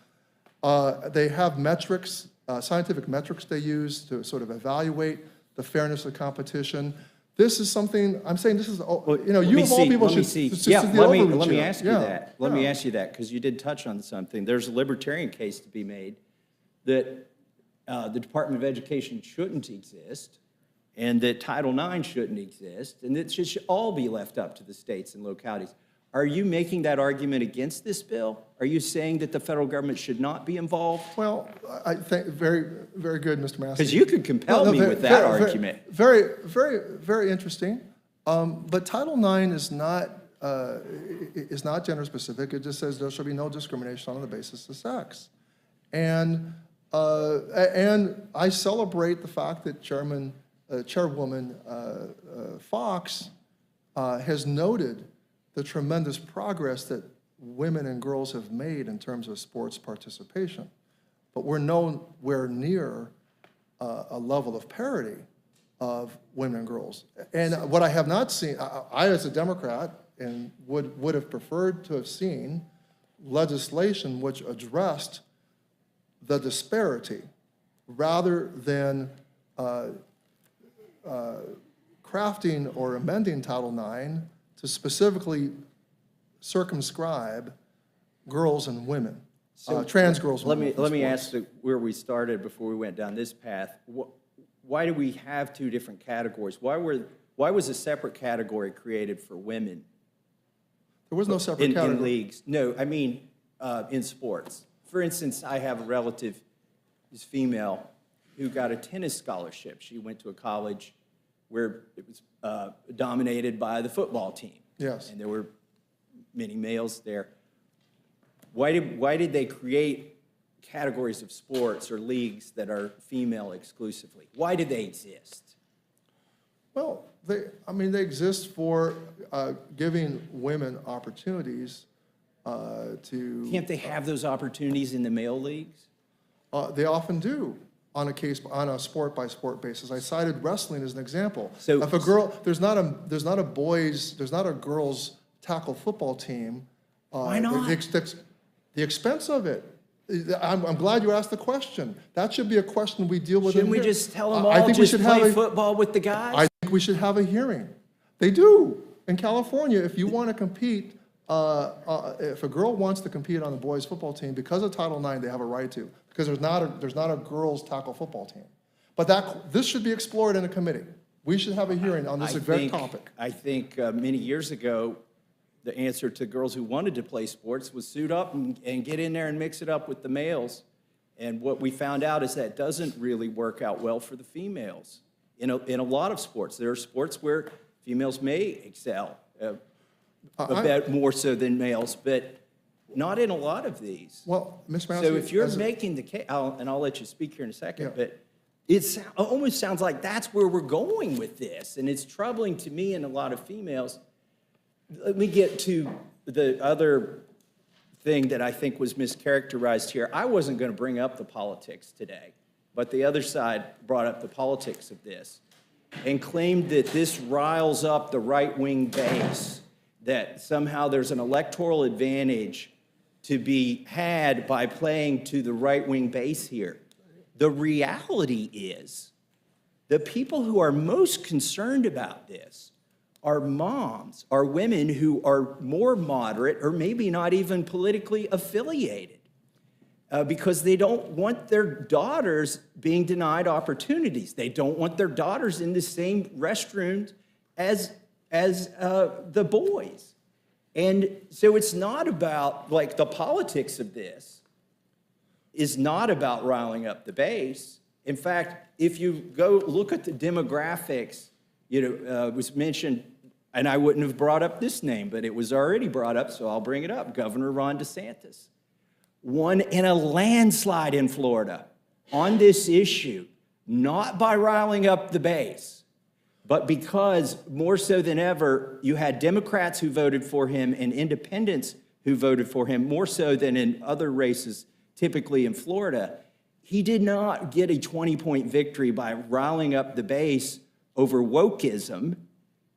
They have metrics, scientific metrics they use to sort of evaluate the fairness of competition. This is something, I'm saying this is, you know, you of all people should. Yeah, let me ask you that. Let me ask you that, because you did touch on something. There's a libertarian case to be made that the Department of Education shouldn't exist, and that Title IX shouldn't exist, and it should all be left up to the states and localities. Are you making that argument against this bill? Are you saying that the federal government should not be involved? Well, I think, very, very good, Mr. Massey. Because you could compel me with that argument. Very, very, very interesting. But Title IX is not gender specific. It just says there shall be no discrimination on the basis of sex. And I celebrate the fact that Chairwoman Fox has noted the tremendous progress that women and girls have made in terms of sports participation. But we're nowhere near a level of parity of women and girls. And what I have not seen, I as a Democrat, and would have preferred to have seen legislation which addressed the disparity rather than crafting or amending Title IX to specifically circumscribe girls and women, trans girls. Let me ask where we started before we went down this path. Why do we have two different categories? Why was a separate category created for women? There was no separate category. In leagues. No, I mean in sports. For instance, I have a relative who's female who got a tennis scholarship. She went to a college where it was dominated by the football team. Yes. And there were many males there. Why did they create categories of sports or leagues that are female exclusively? Why do they exist? Well, they exist for giving women opportunities to. Can't they have those opportunities in the male leagues? They often do on a sport by sport basis. I cited wrestling as an example. So if a girl, there's not a girls tackle football team. Why not? The expense of it. I'm glad you asked the question. That should be a question we deal with. Shouldn't we just tell them all just play football with the guys? I think we should have a hearing. They do. In California, if you want to compete, if a girl wants to compete on the boys' football team, because of Title IX, they have a right to, because there's not a girls' tackle football team. But this should be explored in a committee. We should have a hearing on this exact topic. I think many years ago, the answer to girls who wanted to play sports was suit up and get in there and mix it up with the males. And what we found out is that doesn't really work out well for the females. In a lot of sports, there are sports where females may excel a bit more so than males, but not in a lot of these. Well, Mr. Massey, so if you're making the case, and I'll let you speak here in a second, but it almost sounds like that's where we're going with this, and it's troubling to me and a lot of females. Let me get to the other thing that I think was mischaracterized here. I wasn't going to bring up the politics today, but the other side brought up the politics of this and claimed that this riles up the right-wing base, that somehow there's an electoral advantage to be had by playing to the right-wing base here. The reality is the people who are most concerned about this are moms, are women who are more moderate or maybe not even politically affiliated because they don't want their daughters being denied opportunities. They don't want their daughters in the same restrooms as the boys. And so it's not about, like, the politics of this is not about riling up the base. In fact, if you go look at the demographics, it was mentioned, and I wouldn't have brought up this name, but it was already brought up, so I'll bring it up. Governor Ron DeSantis won in a landslide in Florida on this issue, not by riling up the base, But because more so than ever, you had Democrats who voted for him and independents who voted for him, more so than in other races, typically in Florida, he did not get a 20-point victory by riling up the base over wokeism.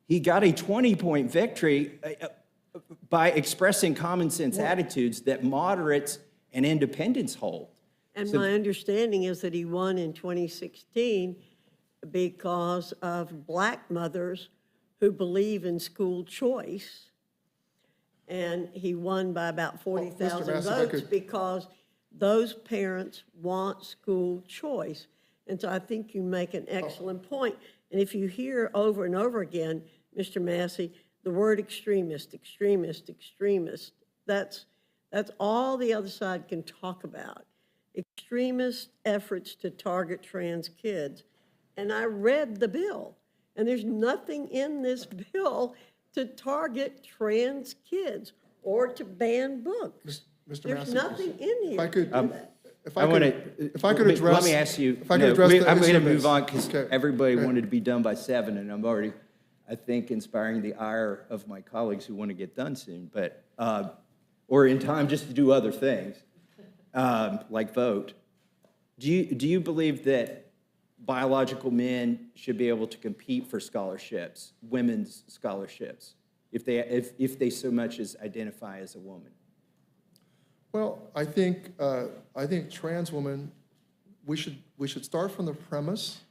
He got a 20-point victory by expressing common sense attitudes that moderates and independents hold. And my understanding is that he won in 2016 because of Black mothers who believe in school choice. And he won by about 40,000 Massey, if I votes could- because those parents want school choice. And so I think you make an excellent point. And if you hear over and over again, Mr. Massey, the word extremist, extremist, extremist, that's all the other side can talk about. Extremist efforts to target trans kids. And I read the bill, and there's nothing in this bill to target trans kids or to ban books. Mr. There's Massey, if here. if I could, if I I want could, if I could address. Let me ask you. If I could address the I'm going to issue of move on because Okay. everybody Okay. wanted to be done by 7, and I'm already, I think, inspiring the ire of my colleagues who want to get done soon, but or in time just to do other things, like vote. Do you believe that biological men should be able to compete for scholarships, women's scholarships, if they so much as identify as a woman? Well, I think trans women, we should start from the premise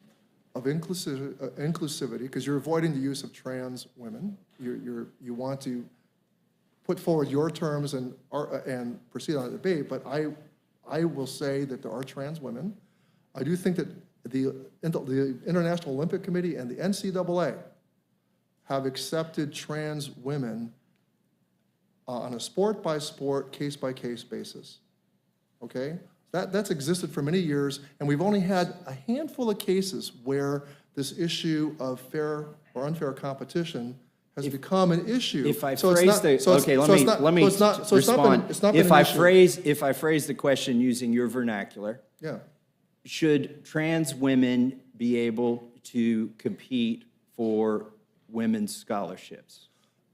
of inclusivity, because you're avoiding the use of trans women. You want to put forward your terms and proceed on a debate, but I will say that there are trans women. I do think that the International Olympic Committee and the NCAA have accepted trans women on a sport-by-sport, case-by-case basis, okay? That's existed for many years, and we've only had a handful of cases where this issue of fair or unfair competition has become an issue. If I So it's phrase not- the, so it's- okay, so it's not- let me so it's not- so it's not been- respond. it's not been If an I issue. phrase the question using your vernacular, Yeah. should trans women be able to compete for women's scholarships?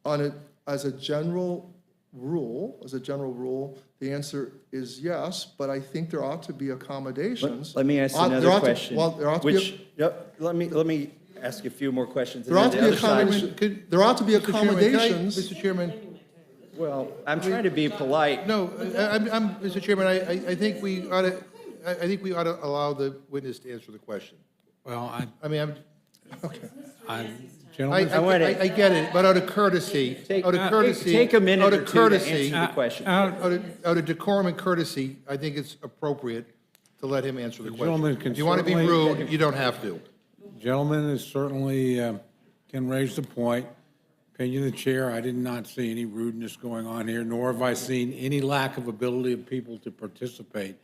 As a general rule, the answer is yes, but I think there ought to be accommodations. Let me ask There another ought to- question. Well, there ought to be, Which, yep, let me ask a few more questions. and there ought then to the be other side- accommodations, there ought to be accommodations. Mr. Chairman, Well, I'm trying to be polite. no, Mr. Chairman, I think we ought to allow the witness to answer the question. Well, I gentlemen, get it, but out of courtesy, Take out a minute of or two to courtesy, answer the question. out of decorum and courtesy, I think it's appropriate to let him answer the gentleman question. can If you want to be certainly- rude, you don't have to. gentlemen is certainly can raise the point. Opinion of the chair, I did not see any rudeness going on here, nor have I seen any lack of ability of people to participate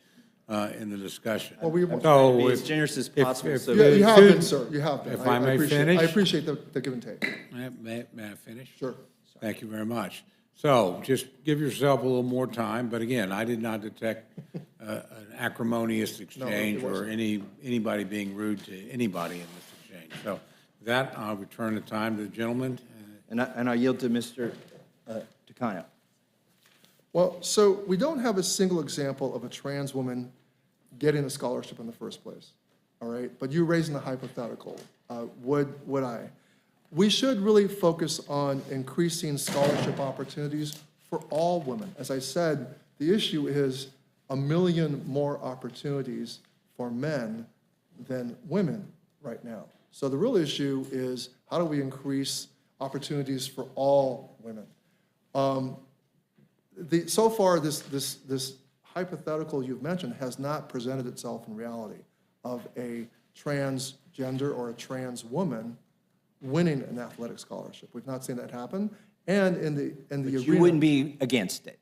in the discussion. Well, we- So Be as if- generous as if- possible, if- so You have Could- been, sir, you have been. If I may appreciate- finish? I appreciate the give and take. May I finish? Sure. Thank you very much. So just give yourself a little more time, but again, I did not detect an acrimonious exchange or anybody being rude to anybody in this exchange. So with that, I'll return the time to the gentleman. And I yield to Mr. Takano. Well, so we don't have a single example of a trans woman getting a scholarship in the first place, all right? But you're raising a hypothetical. Would I? We should really focus on increasing scholarship opportunities for all women. As I said, the issue is 1 million more opportunities for men than women right now. So the real issue is how do we increase opportunities for all women? So far, this hypothetical you've mentioned has not presented itself in reality of a transgender or a trans woman winning an athletic scholarship. We've not seen that happen. And in the You arena, wouldn't be against it.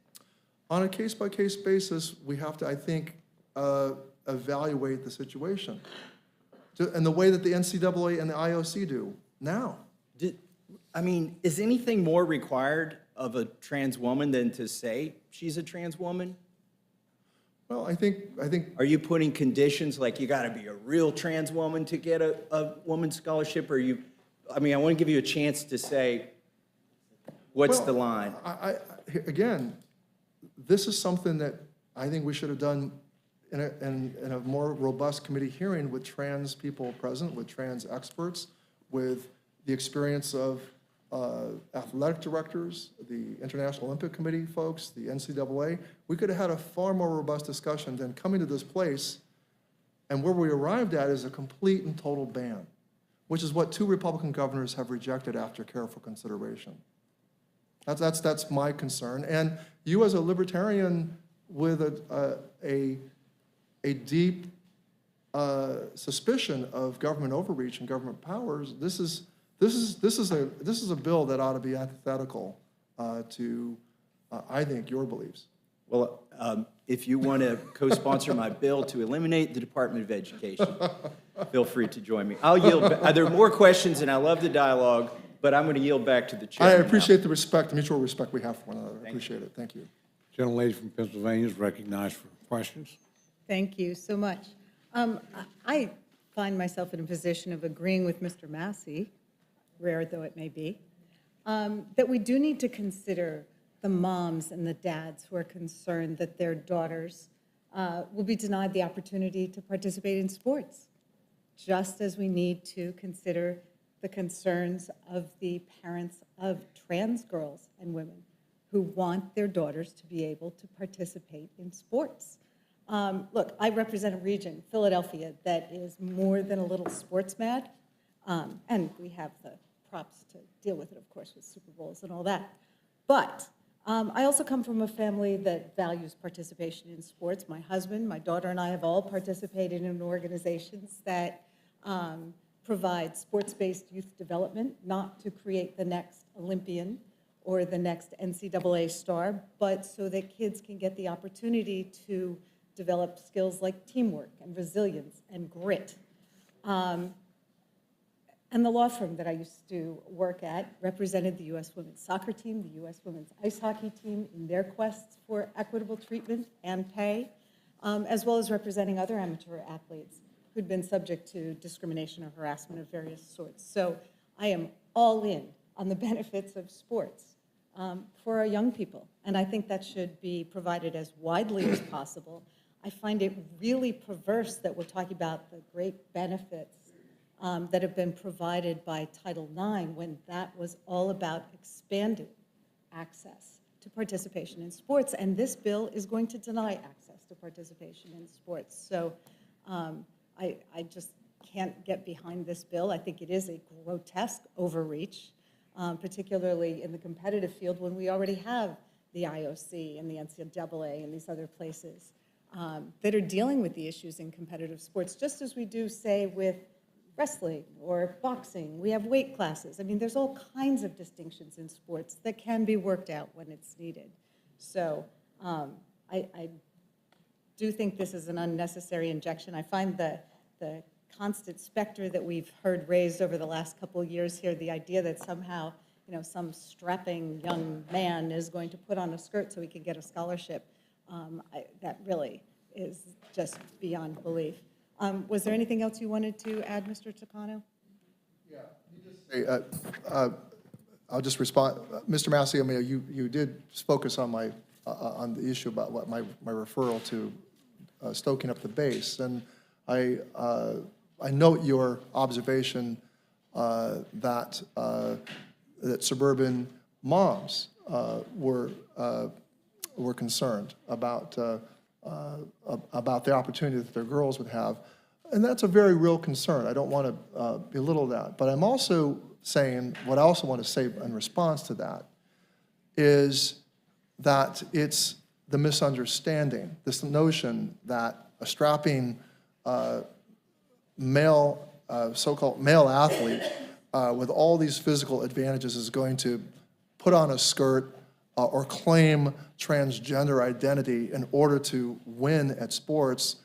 on a case-by-case basis, we have to, I think, evaluate the situation in the way that the NCAA and the IOC do now. Is anything more required of a trans woman than to say she's a trans woman? Well, I think Are you putting conditions like you got to be a real trans woman to get a woman's scholarship? Or are you I mean, I want to give you a chance to say, what's the line? Again, this is something that I think we should have done in a more robust committee hearing with trans people present, with trans experts, with the experience of athletic directors, the International Olympic Committee folks, the NCAA. We could have had a far more robust discussion than coming to this place, and where we arrived at is a complete and total ban, which is what 2 Republican governors have rejected after careful consideration. That's my concern. And you, as a libertarian with a deep suspicion of government overreach and government powers, this is a bill that ought to be antithetical to, I think, your beliefs. Well, if you want to co-sponsor my bill to eliminate the Department of Education, feel free to join me. I'll yield. There are more questions, and I love the dialogue, but I'm going to yield back to the I chairman now. appreciate the respect, the mutual respect we have for one another. I appreciate it. Thank you. Gentlelady from Pennsylvania is recognized for questions. Thank you so much. I find myself in a position of agreeing with Mr. Massey, rare though it may be, that we do need to consider the moms and the dads who are concerned that their daughters will be denied the opportunity to participate in sports, just as we need to consider the concerns of the parents of trans girls and women who want their daughters to be able to participate in sports. Look, I represent a region, Philadelphia, that is more than a little sports mad, and we have the props to deal with it, of course, with Super Bowls and all that. But I also come from a family that values participation in sports. My husband, my daughter, and I have all participated in organizations that provide sports-based youth development, not to create the next Olympian or the next NCAA star, but so that kids can get the opportunity to develop skills like teamwork and resilience and grit. And the law firm that I used to work at represented the U.S. women's soccer team, the U.S. women's ice hockey team in their quests for equitable treatment and pay, as well as representing other amateur athletes who'd been subject to discrimination or harassment of various sorts. So I am all in on the benefits of sports for our young people, and I think that should be provided as widely as possible. I find it really perverse that we're talking about the great benefits that have been provided by Title IX when that was all about expanding access to participation in sports, and this bill is going to deny access to participation in sports. So I just can't get behind this bill. I think it is a grotesque overreach, particularly in the competitive field when we already have the IOC and the NCAA and these other places that are dealing with the issues in competitive sports, just as we do, say, with wrestling or boxing. We have weight classes. I mean, there's all kinds of distinctions in sports that can be worked out when it's needed. So I do think this is an unnecessary injection. I find the constant specter that we've heard raised over the last couple of years here, the idea that somehow, you know, some strapping young man is going to put on a skirt so he can get a scholarship, that really is just beyond belief. Was there anything else you wanted to add, Mr. Takano? Hey, I'll just respond. Mr. Massey, I mean, you did focus on on the issue about what my referral to stoking up the base, and I note your observation that suburban moms were concerned about the opportunity that their girls would have. And that's a very real concern. I don't want to belittle that. But I'm also saying, what I also want to say in response to that is that it's the misunderstanding, this notion that a strapping male, so-called male athlete with all these physical advantages is going to put on a skirt or claim transgender identity in order to win at sports.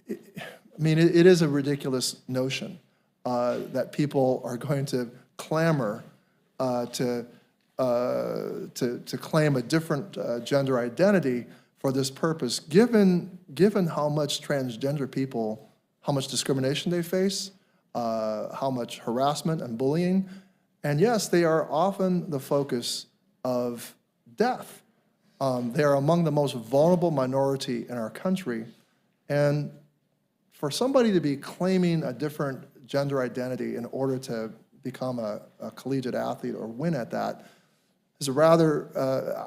I mean, it is a ridiculous notion that people are going to clamor to claim a different gender identity for this purpose, given how much transgender people, how much discrimination they face, how much harassment and bullying. And yes, they are often the focus of death. They are among the most vulnerable minority in our country. And for somebody to be claiming a different gender identity in order to become a collegiate athlete or win at that is a rather,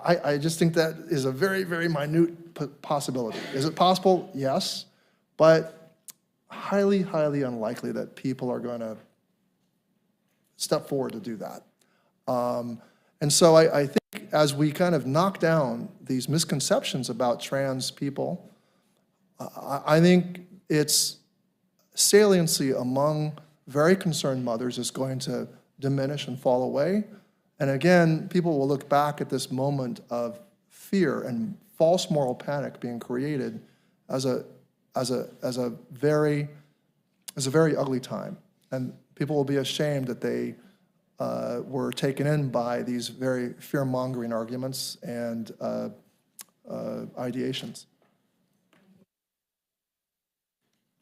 I just think that is a very, very minute possibility. Is it possible? Yes, but highly, highly unlikely that people are going to step forward to do that. And so I think as we kind of knock down these misconceptions about trans people, I think its saliency among very concerned mothers is going to diminish and fall away. And again, people will look back at this moment of fear and false moral panic being created as a very ugly time. And people will be ashamed that they were taken in by these very fear-mongering arguments and ideations.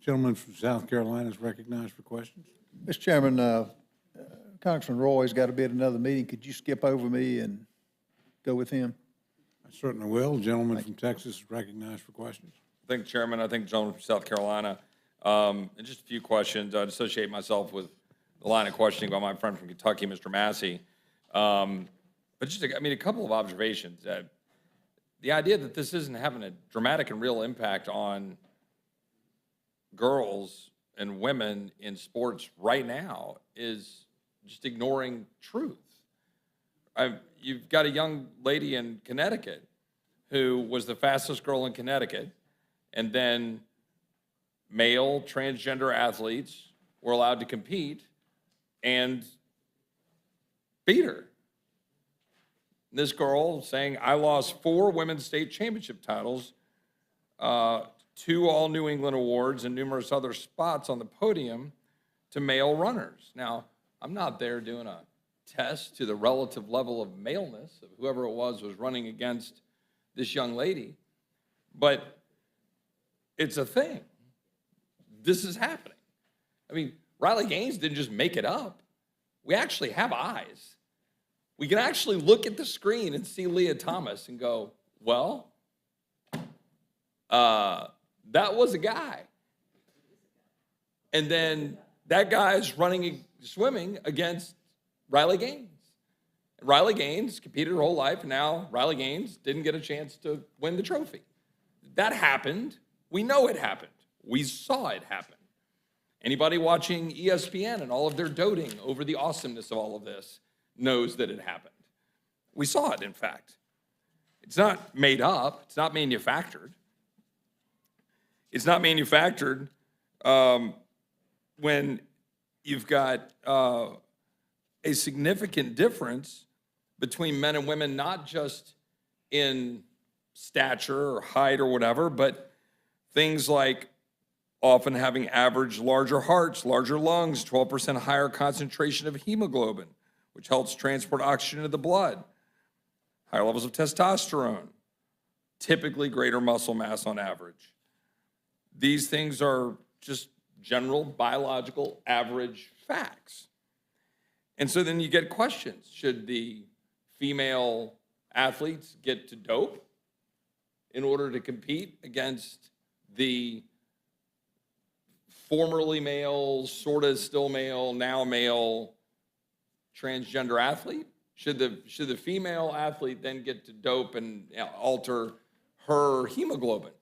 Gentleman from South Carolina is recognized for questions. Mr. Chairman, Congressman Roy's got to be at another meeting. Could you skip over me and go with him? I certainly will. Gentleman from Texas is recognized for questions. Thank you, Chairman. I think gentleman from South Carolina. And just a few questions. I'd associate myself with the line of questioning by my friend from Kentucky, Mr. Massey. But just, a couple of observations. The idea that this isn't having a dramatic and real impact on girls and women in sports right now is just ignoring truth. You've got a young lady in Connecticut who was the fastest girl in Connecticut, and then male transgender athletes were allowed to compete and beat her. This girl saying, I lost 4 women's state championship titles, 2 all New England awards, and numerous other spots on the podium to male runners. Now, I'm not there doing a test to the relative level of maleness of whoever it was running against this young lady, but it's a thing. This is happening. Riley Gaines didn't just make it up. We actually have eyes. We can actually look at the screen and see Leah Thomas and go, well, that was a guy. And then that guy's swimming against Riley Gaines. Riley Gaines competed her whole life, and now Riley Gaines didn't get a chance to win the trophy. That happened. We know it happened. We saw it happen. Anybody watching ESPN and all of their doting over the awesomeness of all of this knows that it happened. We saw it, in fact. It's not made up. It's not manufactured. It's not manufactured when you've got a significant difference between men and women, not just in stature or height or whatever, but things like often having average larger hearts, larger lungs, 12% higher concentration of hemoglobin, which helps transport oxygen to the blood, higher levels of testosterone, typically greater muscle mass on average. These things are just general biological average facts. And so then you get questions. Should the female athletes get to dope in order to compete against the formerly male, sort of still male, now male transgender athlete? Should the female athlete then get to dope and alter her hemoglobin?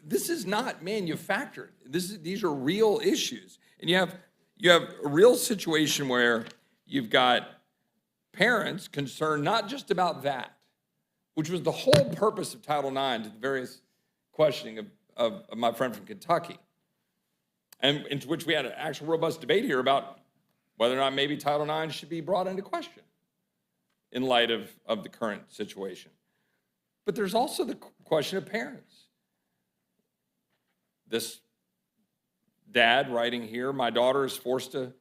This is not manufactured. These are real issues. And you have a real situation where you've got parents concerned not just about that, which was the whole purpose of Title IX, to the various questioning of my friend from Kentucky, and into which we had an actual robust debate here about whether or not maybe Title IX should be brought into question in light of the current situation. But there's also the question of parents. This dad writing here, my daughter is forced to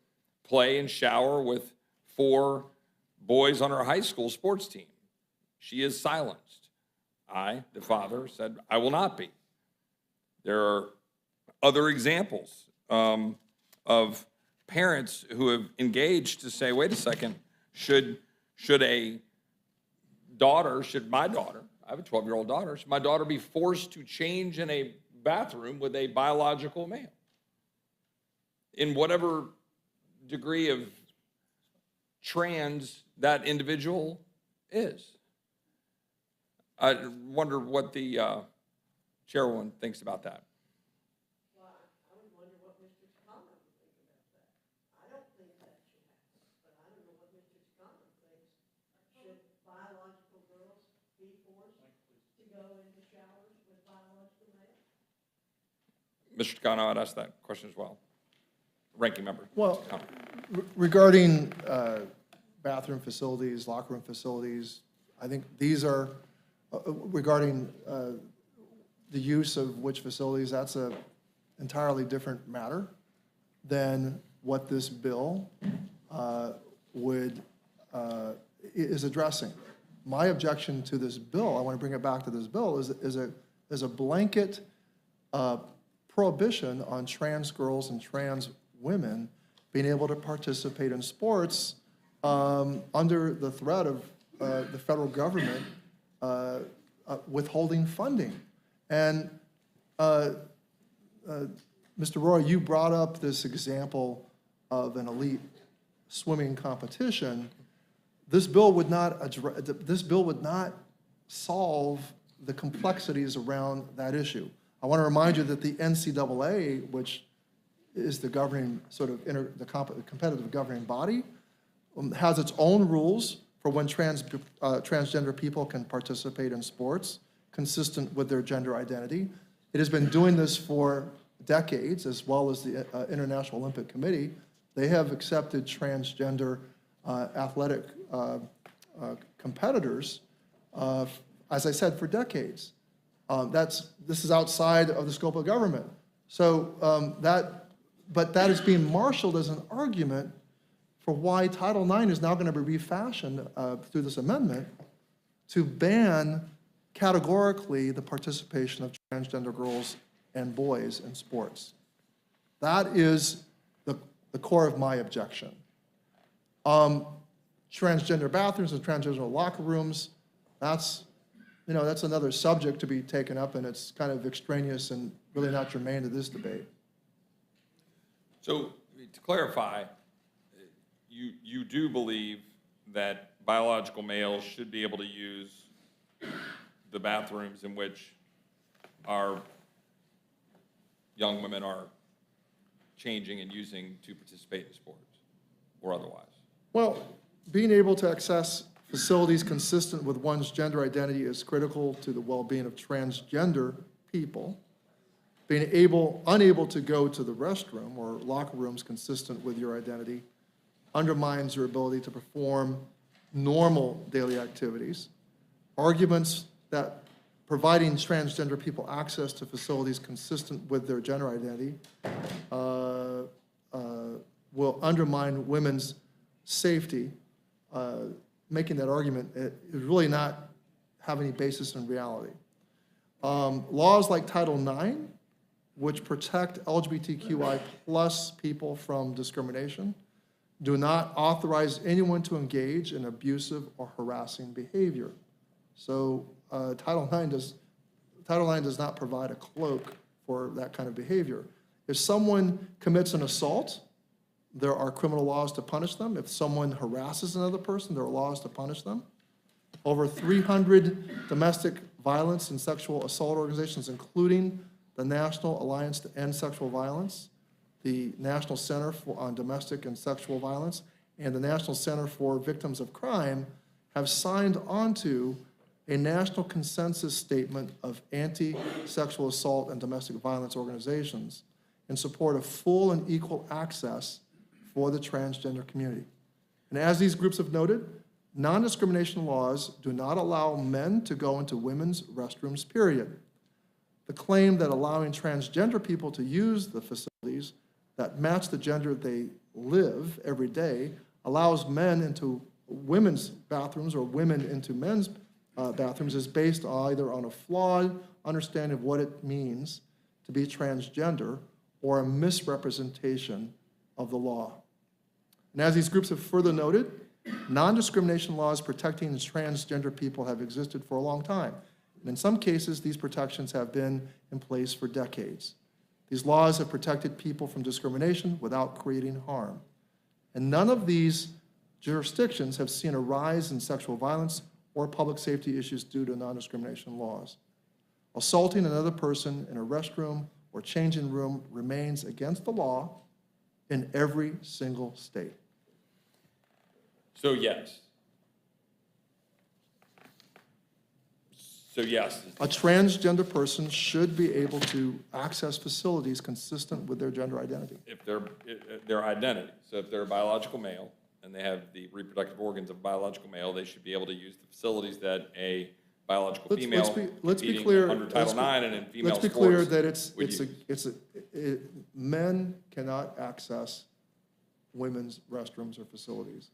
play and shower with 4 boys on her high school sports team. She is silenced. I, the father, said, I will not be. There are other examples of parents who have engaged to say, wait a second, should my daughter, I have a 12-year-old daughter, should my daughter be forced to change in a bathroom with a biological male? In whatever degree of trans that individual is. I wonder what the chairwoman thinks about that. Well, I would wonder what Mr. Takano would think about that. I don't think that should happen, but I don't know what Mr. Takano thinks. Should biological girls be forced to go into showers with biological males? Mr. Takano, I'd ask that question as well. Ranking member. Well, Takano. regarding bathroom facilities, locker room facilities, I think these are, regarding the use of which facilities, that's a entirely different matter than what this bill is addressing. My objection to this bill, I want to bring it back to this bill, is a blanket prohibition on trans girls and trans women being able to participate in sports under the threat of the federal government withholding funding. And Mr. Roy, you brought up this example of an elite swimming competition. This bill would not solve the complexities around that issue. I want to remind you that the NCAA, which is the governing sort of the competitive governing body, has its own rules for when transgender people can participate in sports consistent with their gender identity. It has been doing this for decades, as well as the International Olympic Committee. They have accepted transgender athletic competitors, as I said, for decades. This is outside of the scope of government. So but that is being marshaled as an argument for why Title IX is now going to be refashioned through this amendment to ban categorically the participation of transgender girls and boys in sports. That is the core of my objection. Transgender bathrooms and transgender locker rooms, that's another subject to be taken up, and it's kind of extraneous and really not germane to this debate. So to clarify, you do believe that biological males should be able to use the bathrooms in which our young women are changing and using to participate in sports or otherwise? Well, Being able to access facilities consistent with one's gender identity is critical to the well-being of transgender people. Being unable to go to the restroom or locker rooms consistent with your identity undermines your ability to perform normal daily activities. Arguments that providing transgender people access to facilities consistent with their gender identity will undermine women's safety. Making that argument is really not have any basis in reality. Laws like Title IX, which protect LGBTQI plus people from discrimination, do not authorize anyone to engage in abusive or harassing behavior. So Title IX does not provide a cloak for that kind of behavior. If someone commits an assault, there are criminal laws to punish them. If someone harasses another person, there are laws to punish them. Over 300 domestic violence and sexual assault organizations, including the National Alliance to End Sexual Violence, the National Center on Domestic and Sexual Violence, and the National Center for Victims of Crime, have signed onto a national consensus statement of anti-sexual assault and domestic violence organizations in support of full and equal access for the transgender community. And as these groups have noted, non-discrimination laws do not allow men to go into women's restrooms, period. The claim that allowing transgender people to use the facilities that match the gender they live every day allows men into women's bathrooms or women into men's bathrooms is based either on a flawed understanding of what it means to be transgender or a misrepresentation of the law. And as these groups have further noted, non-discrimination laws protecting transgender people have existed for a long time. And in some cases, these protections have been in place for decades. These laws have protected people from discrimination without creating harm. And none of these jurisdictions have seen a rise in sexual violence or public safety issues due to non-discrimination laws. Assaulting another person in a restroom or changing room remains against the law in every single state. So yes. So yes. A transgender person should be able to access facilities consistent with their gender identity. If their identity, so if they're a biological male and they have the reproductive organs of a biological male, they should be able to use the facilities that a biological female Let's be competing clear. under Title IX and in female Let's be clear sports that men cannot access women's restrooms or facilities.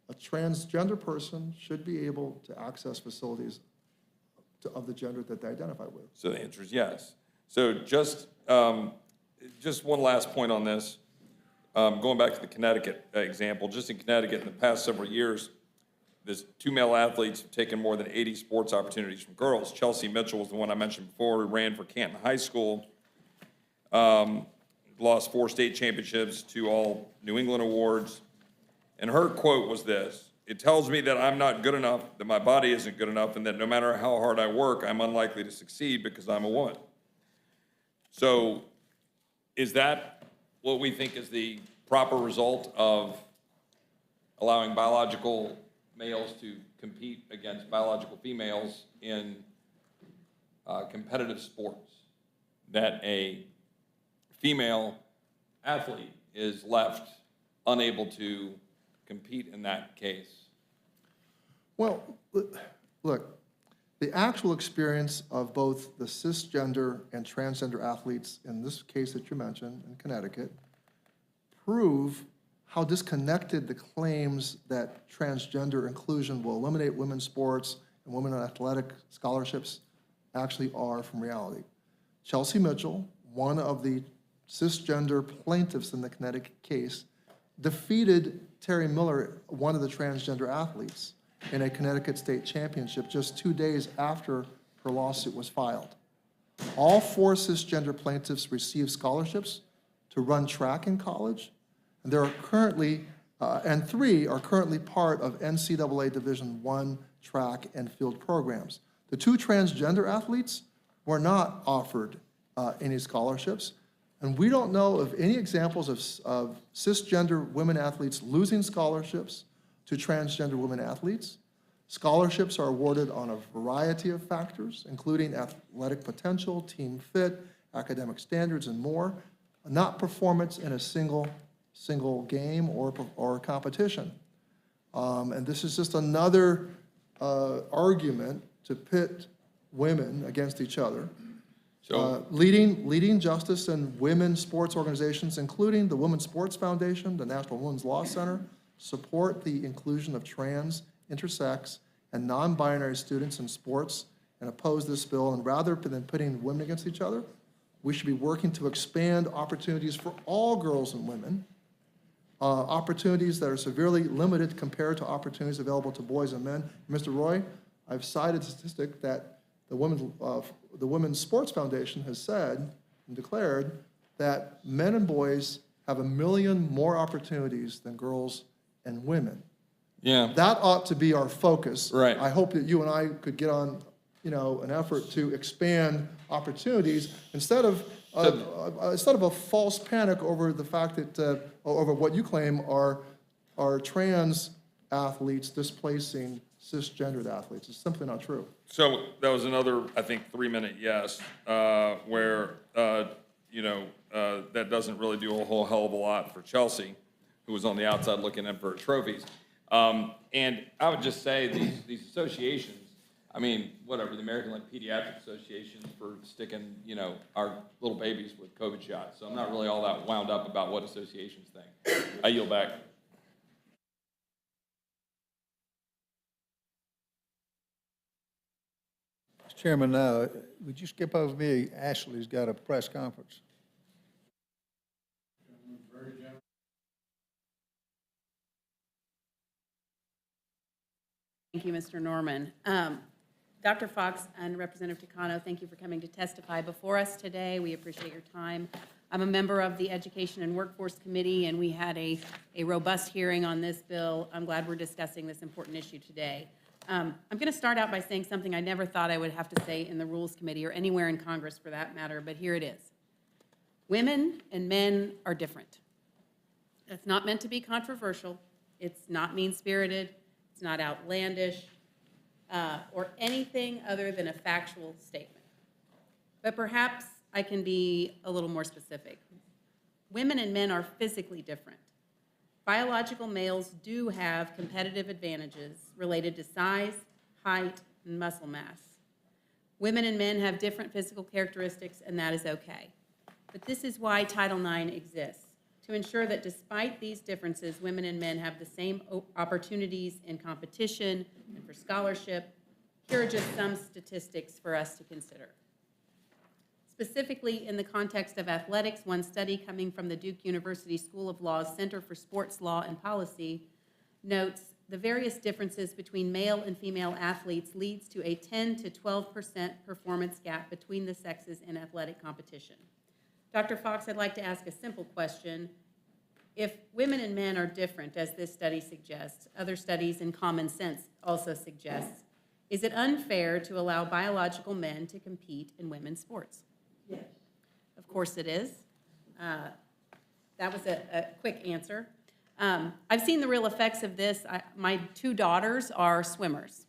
A transgender person should be able to access facilities of the gender that they identify with. So the answer is yes. So just one last point on this. Going back to the Connecticut example, just in Connecticut in the past several years, there's 2 male athletes have taken more than 80 sports opportunities from girls. Chelsea Mitchell was the one I mentioned before, who ran for Canton High School, lost 4 state championships, 2 all New England awards. And her quote was this: "It tells me that I'm not good enough, that my body isn't good enough, and that no matter how hard I work, I'm unlikely to succeed because I'm a woman." So is that what we think is the proper result of allowing biological males to compete against biological females in competitive sports? That a female athlete is left unable to compete in that case? Well, look, the actual experience of both the cisgender and transgender athletes in this case that you mentioned in Connecticut prove how disconnected the claims that transgender inclusion will eliminate women's sports and women athletic scholarships actually are from reality. Chelsea Mitchell, one of the cisgender plaintiffs in the Connecticut case, defeated Terry Miller, one of the transgender athletes, in a Connecticut state championship just 2 days after her lawsuit was filed. All 4 cisgender plaintiffs received scholarships to run track in college, and there are currently, and 3 are currently part of NCAA Division I track and field programs. The 2 transgender athletes were not offered any scholarships, and we don't know of any examples of cisgender women athletes losing scholarships to transgender women athletes. Scholarships are awarded on a variety of factors, including athletic potential, team fit, academic standards, and more, not performance in a single game or competition. And this is just another argument to pit women against each other. Leading justice and women's sports organizations, including the Women's Sports Foundation, the National Women's Law Center, support the inclusion of trans, intersex, and non-binary students in sports and oppose this bill. And rather than pitting women against each other, we should be working to expand opportunities for all girls and women, opportunities that are severely limited compared to opportunities available to boys and men. Mr. Roy, I've cited a statistic that the Women's Sports Foundation has said and declared that men and boys have 1 million more opportunities than girls and women. Yeah. That ought to be our focus. Right. I hope that you and I could get on, an effort to expand opportunities instead of a false panic over the fact that, over what you claim are trans athletes displacing cisgendered athletes. It's simply not true. So that was another, I think, 3-minute yes, where, that doesn't really do a whole hell of a lot for Chelsea, who was on the outside looking in for trophies. And I would just say these associations, I mean, whatever, the American Pediatric Association for sticking, our little babies with COVID shots. So I'm not really all that wound up about what associations think. I yield back. Chairman, would you skip over me? Ashley's got a press conference. Thank you, Mr. Norman. Dr. Fox and Representative Takano, thank you for coming to testify before us today. We appreciate your time. I'm a member of the Education and Workforce Committee, and we had a robust hearing on this bill. I'm glad we're discussing this important issue today. I'm going to start out by saying something I never thought I would have to say in the Rules Committee or anywhere in Congress for that matter, but here it is. Women and men are different. That's not meant to be controversial. It's not mean-spirited. It's not outlandish or anything other than a factual statement. But perhaps I can be a little more specific. Women and men are physically different. Biological males do have competitive advantages related to size, height, and muscle mass. Women and men have different physical characteristics, and that is okay. But this is why Title IX exists, to ensure that despite these differences, women and men have the same opportunities in competition and for scholarship. Here are just some statistics for us to consider. Specifically, in the context of athletics, one study coming from the Duke University School of Law's Center for Sports Law and Policy notes the various differences between male and female athletes leads to a 10 to 12% performance gap between the sexes in athletic competition. Dr. Fox, I'd like to ask a simple question. If women and men are different, as this study suggests, other studies in common sense also suggest, is it unfair to allow biological men to compete in women's sports? Yes. Of course it is. That was a quick answer. I've seen the real effects of this. My two daughters are swimmers.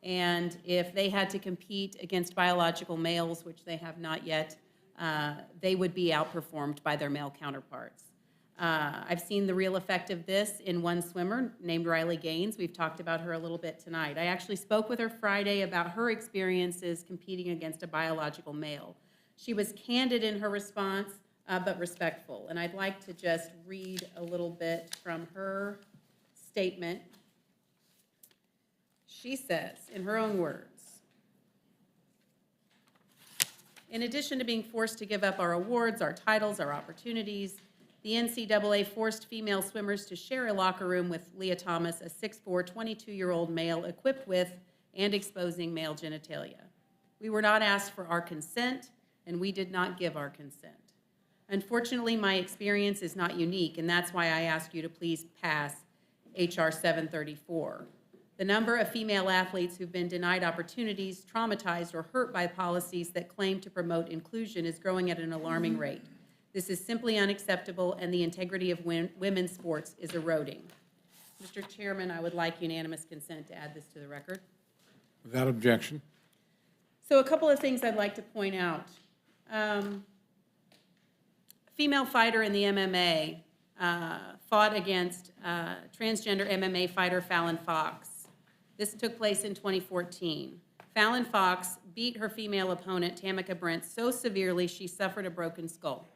And if they had to compete against biological males, which they have not yet, they would be outperformed by their male counterparts. I've seen the real effect of this in one swimmer named Riley Gaines. We've talked about her a little bit tonight. I actually spoke with her Friday about her experiences competing against a biological male. She was candid in her response, but respectful. And I'd like to just read a little bit from her statement. She says, in her own words, "In addition to being forced to give up our awards, our titles, our opportunities, the NCAA forced female swimmers to share a locker room with Leah Thomas, a 6'4", 22-year-old male equipped with and exposing male genitalia. We were not asked for our consent, and we did not give our consent. Unfortunately, my experience is not unique, and that's why I ask you to please pass H.R. 734. The number of female athletes who've been denied opportunities, traumatized, or hurt by policies that claim to promote inclusion is growing at an alarming rate. This is simply unacceptable, and the integrity of women's sports is eroding." Mr. Chairman, I would like unanimous consent to add this to the record. Without objection. So a couple of things I'd like to point out. Female fighter in the MMA fought against transgender MMA fighter Fallon Fox. This took place in 2014. Fallon Fox beat her female opponent, Tamika Brent, so severely she suffered a broken skull.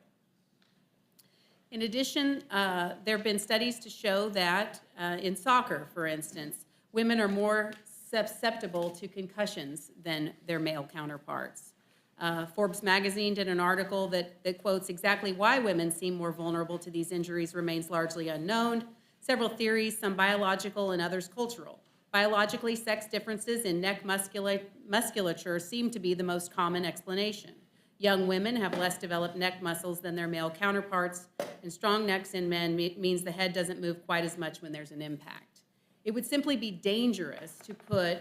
In addition, there have been studies to show that in soccer, for instance, women are more susceptible to concussions than their male counterparts. Forbes magazine did an article that quotes exactly why women seem more vulnerable to these injuries remains largely unknown. Several theories, some biological and others cultural. Biologically, sex differences in neck musculature seem to be the most common explanation. Young women have less developed neck muscles than their male counterparts, and strong necks in men means the head doesn't move quite as much when there's an impact. It would simply be dangerous to put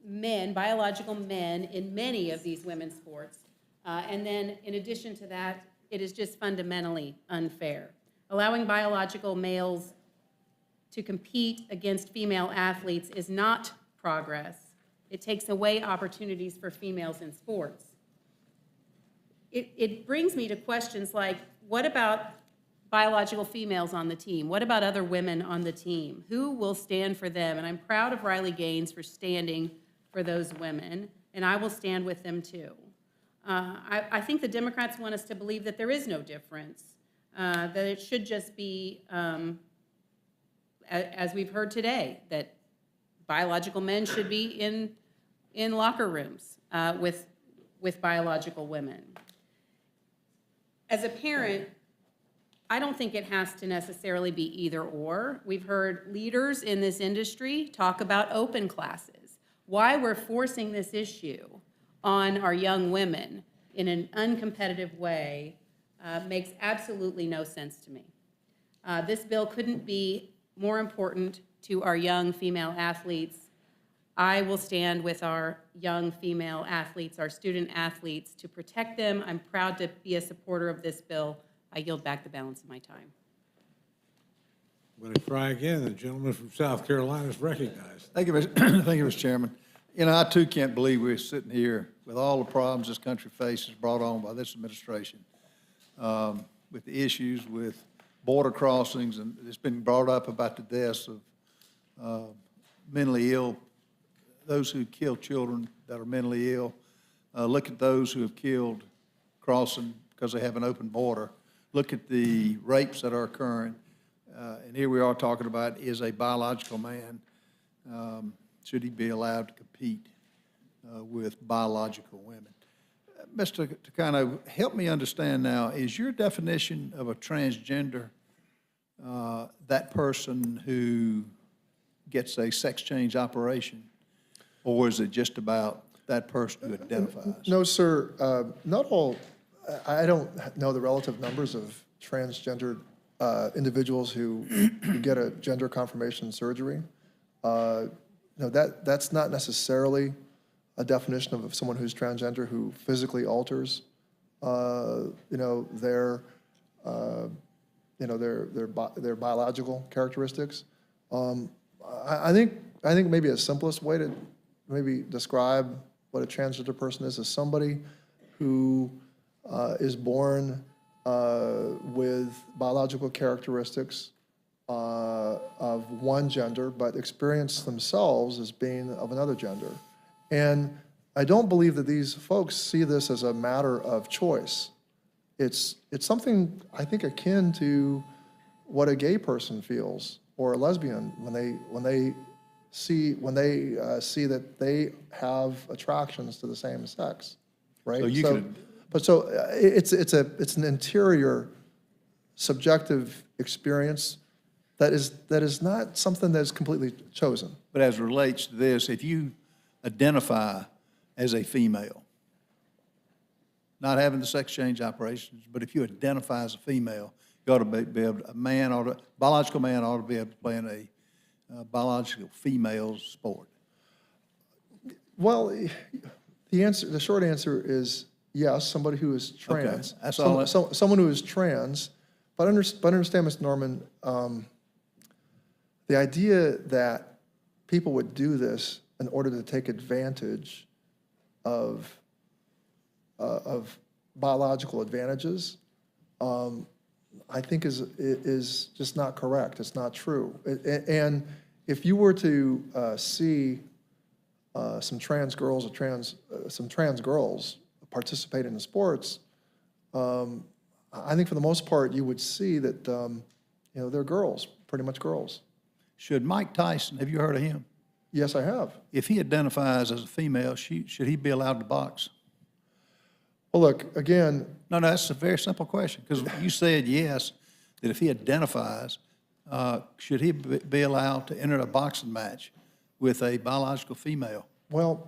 men, biological men, in many of these women's sports. And then, in addition to that, it is just fundamentally unfair. Allowing biological males to compete against female athletes is not progress. It takes away opportunities for females in sports. It brings me to questions like, what about biological females on the team? What about other women on the team? Who will stand for them? And I'm proud of Riley Gaines for standing for those women, and I will stand with them too. I think the Democrats want us to believe that there is no difference, that it should just be, as we've heard today, that biological men should be in in locker rooms with biological women. As a parent, I don't think it has to necessarily be either or. We've heard leaders in this industry talk about open classes. Why we're forcing this issue on our young women in an uncompetitive way makes absolutely no sense to me. This bill couldn't be more important to our young female athletes. I will stand with our young female athletes, our student athletes, to protect them. I'm proud to be a supporter of this bill. I yield back the balance of my time. I'm going to try again. The gentleman from South Carolina is recognized. Thank you, thank you, Mr. Chairman. You know, I too can't believe we're sitting here with all the problems this country faces brought on by this administration, with the issues with border crossings, and it's been brought up about the deaths of mentally ill, those who kill children that are mentally ill. Look at those who have killed crossing because they have an open border. Look at the rapes that are occurring. And here we are talking about, is a biological man, should he be allowed to compete with biological women? Mr. Takano, help me understand now, is your definition of a transgender that person who gets a sex change operation, or is it just about that person who identifies? No, sir. Not all, I don't know the relative numbers of transgendered individuals who get a gender confirmation surgery. No, that's not necessarily a definition of someone who's transgender who physically alters, their biological characteristics. I think maybe a simplest way to maybe describe what a transgender person is somebody who is born with biological characteristics of one gender, but experience themselves as being of another gender. And I don't believe that these folks see this as a matter of choice. It's something, I think, akin to what a gay person feels, or a lesbian, when they see that they have attractions to the same sex, right? So you could. But so it's an interior, subjective experience that is not something that is completely chosen. But as it relates to this, if you identify as a female, not having the sex change operations, but if you identify as a female, you ought to be able to, biological man ought to be able to play in a biological female sport. Well, the short answer is yes, somebody who is trans. Okay, that's all. Someone who is trans, but understand, Mr. Norman, the idea that people would do this in order to take advantage of biological advantages, I think is just not correct. It's not true. And if you were to see some trans girls participate in the sports, I think for the most part you would see that they're girls, pretty much girls. Should Mike Tyson, have you heard of him? Yes, I have. If he identifies as a female, should he be allowed to box? Well, look, again. No, that's a very simple question, because you said yes, that if he identifies, should he be allowed to enter a boxing match with a biological female? Well,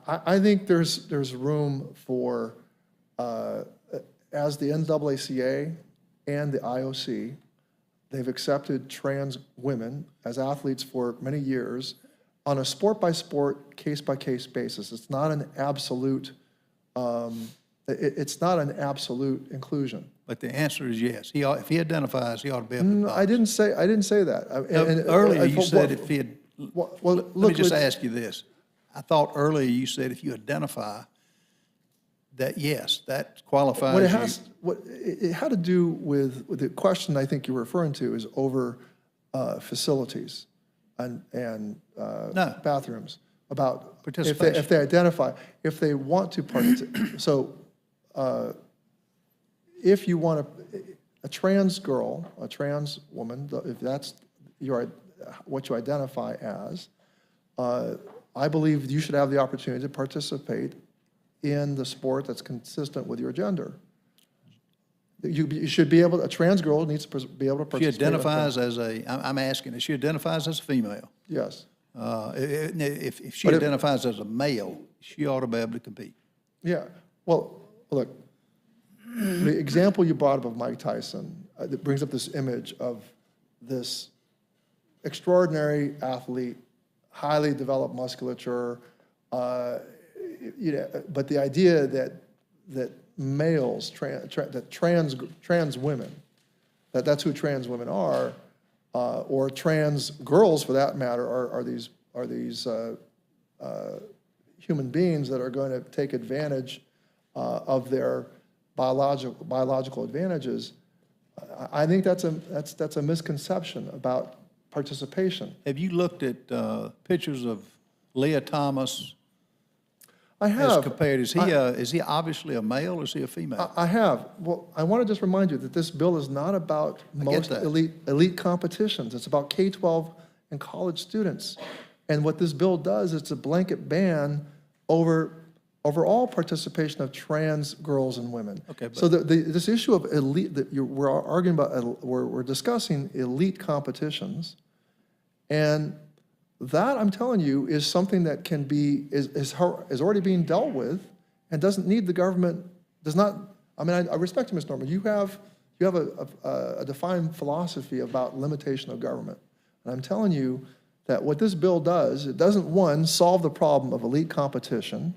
I think there's room for, as the NAACA and the IOC, they've accepted trans women as athletes for many years on a sport-by-sport, case-by-case basis. It's not an absolute. It's not an absolute inclusion. But the answer is yes. If he identifies, he ought to be able to box. I didn't say that. Earlier you said if he had. Well, let me just ask you this. I thought earlier you said if you identify, that yes, that qualifies it had to do with the question I think you're referring to is over facilities and bathrooms, about if they identify, if they want to participate. So if you want a trans girl, a trans woman, if that's what you identify as, I believe you should have the opportunity to participate in the sport that's consistent with your gender. You should be able, a trans girl needs to be able to She participate. identifies as I'm asking, if she identifies as a female, Yes. if she But if- identifies as a male, she ought to be able to compete. Yeah, well, look, the example you brought up of Mike Tyson, that brings up this image of this extraordinary athlete, highly developed musculature, but the idea that males, trans women, that's who trans women are, or trans girls for that matter, are these human beings that are going to take advantage of their biological advantages. I think that's a misconception about participation. Have you looked at pictures of Leah Thomas I as have. compared? Is he obviously a male or is he a female? I have. Well, I want to just remind you that this bill is not about most that. elite competitions. It's about K-12 and college students. And what this bill does, it's a blanket ban over all participation of trans girls and women. Okay, So this issue of elite, we're arguing about, we're discussing elite competitions, and that, I'm telling you, is something that can be, is already being dealt with and doesn't need the government, does not, I mean, I respect you, Ms. Norman. You have a defined philosophy about limitation of government. And I'm telling you that what this bill does, it doesn't, one, solve the problem of elite competition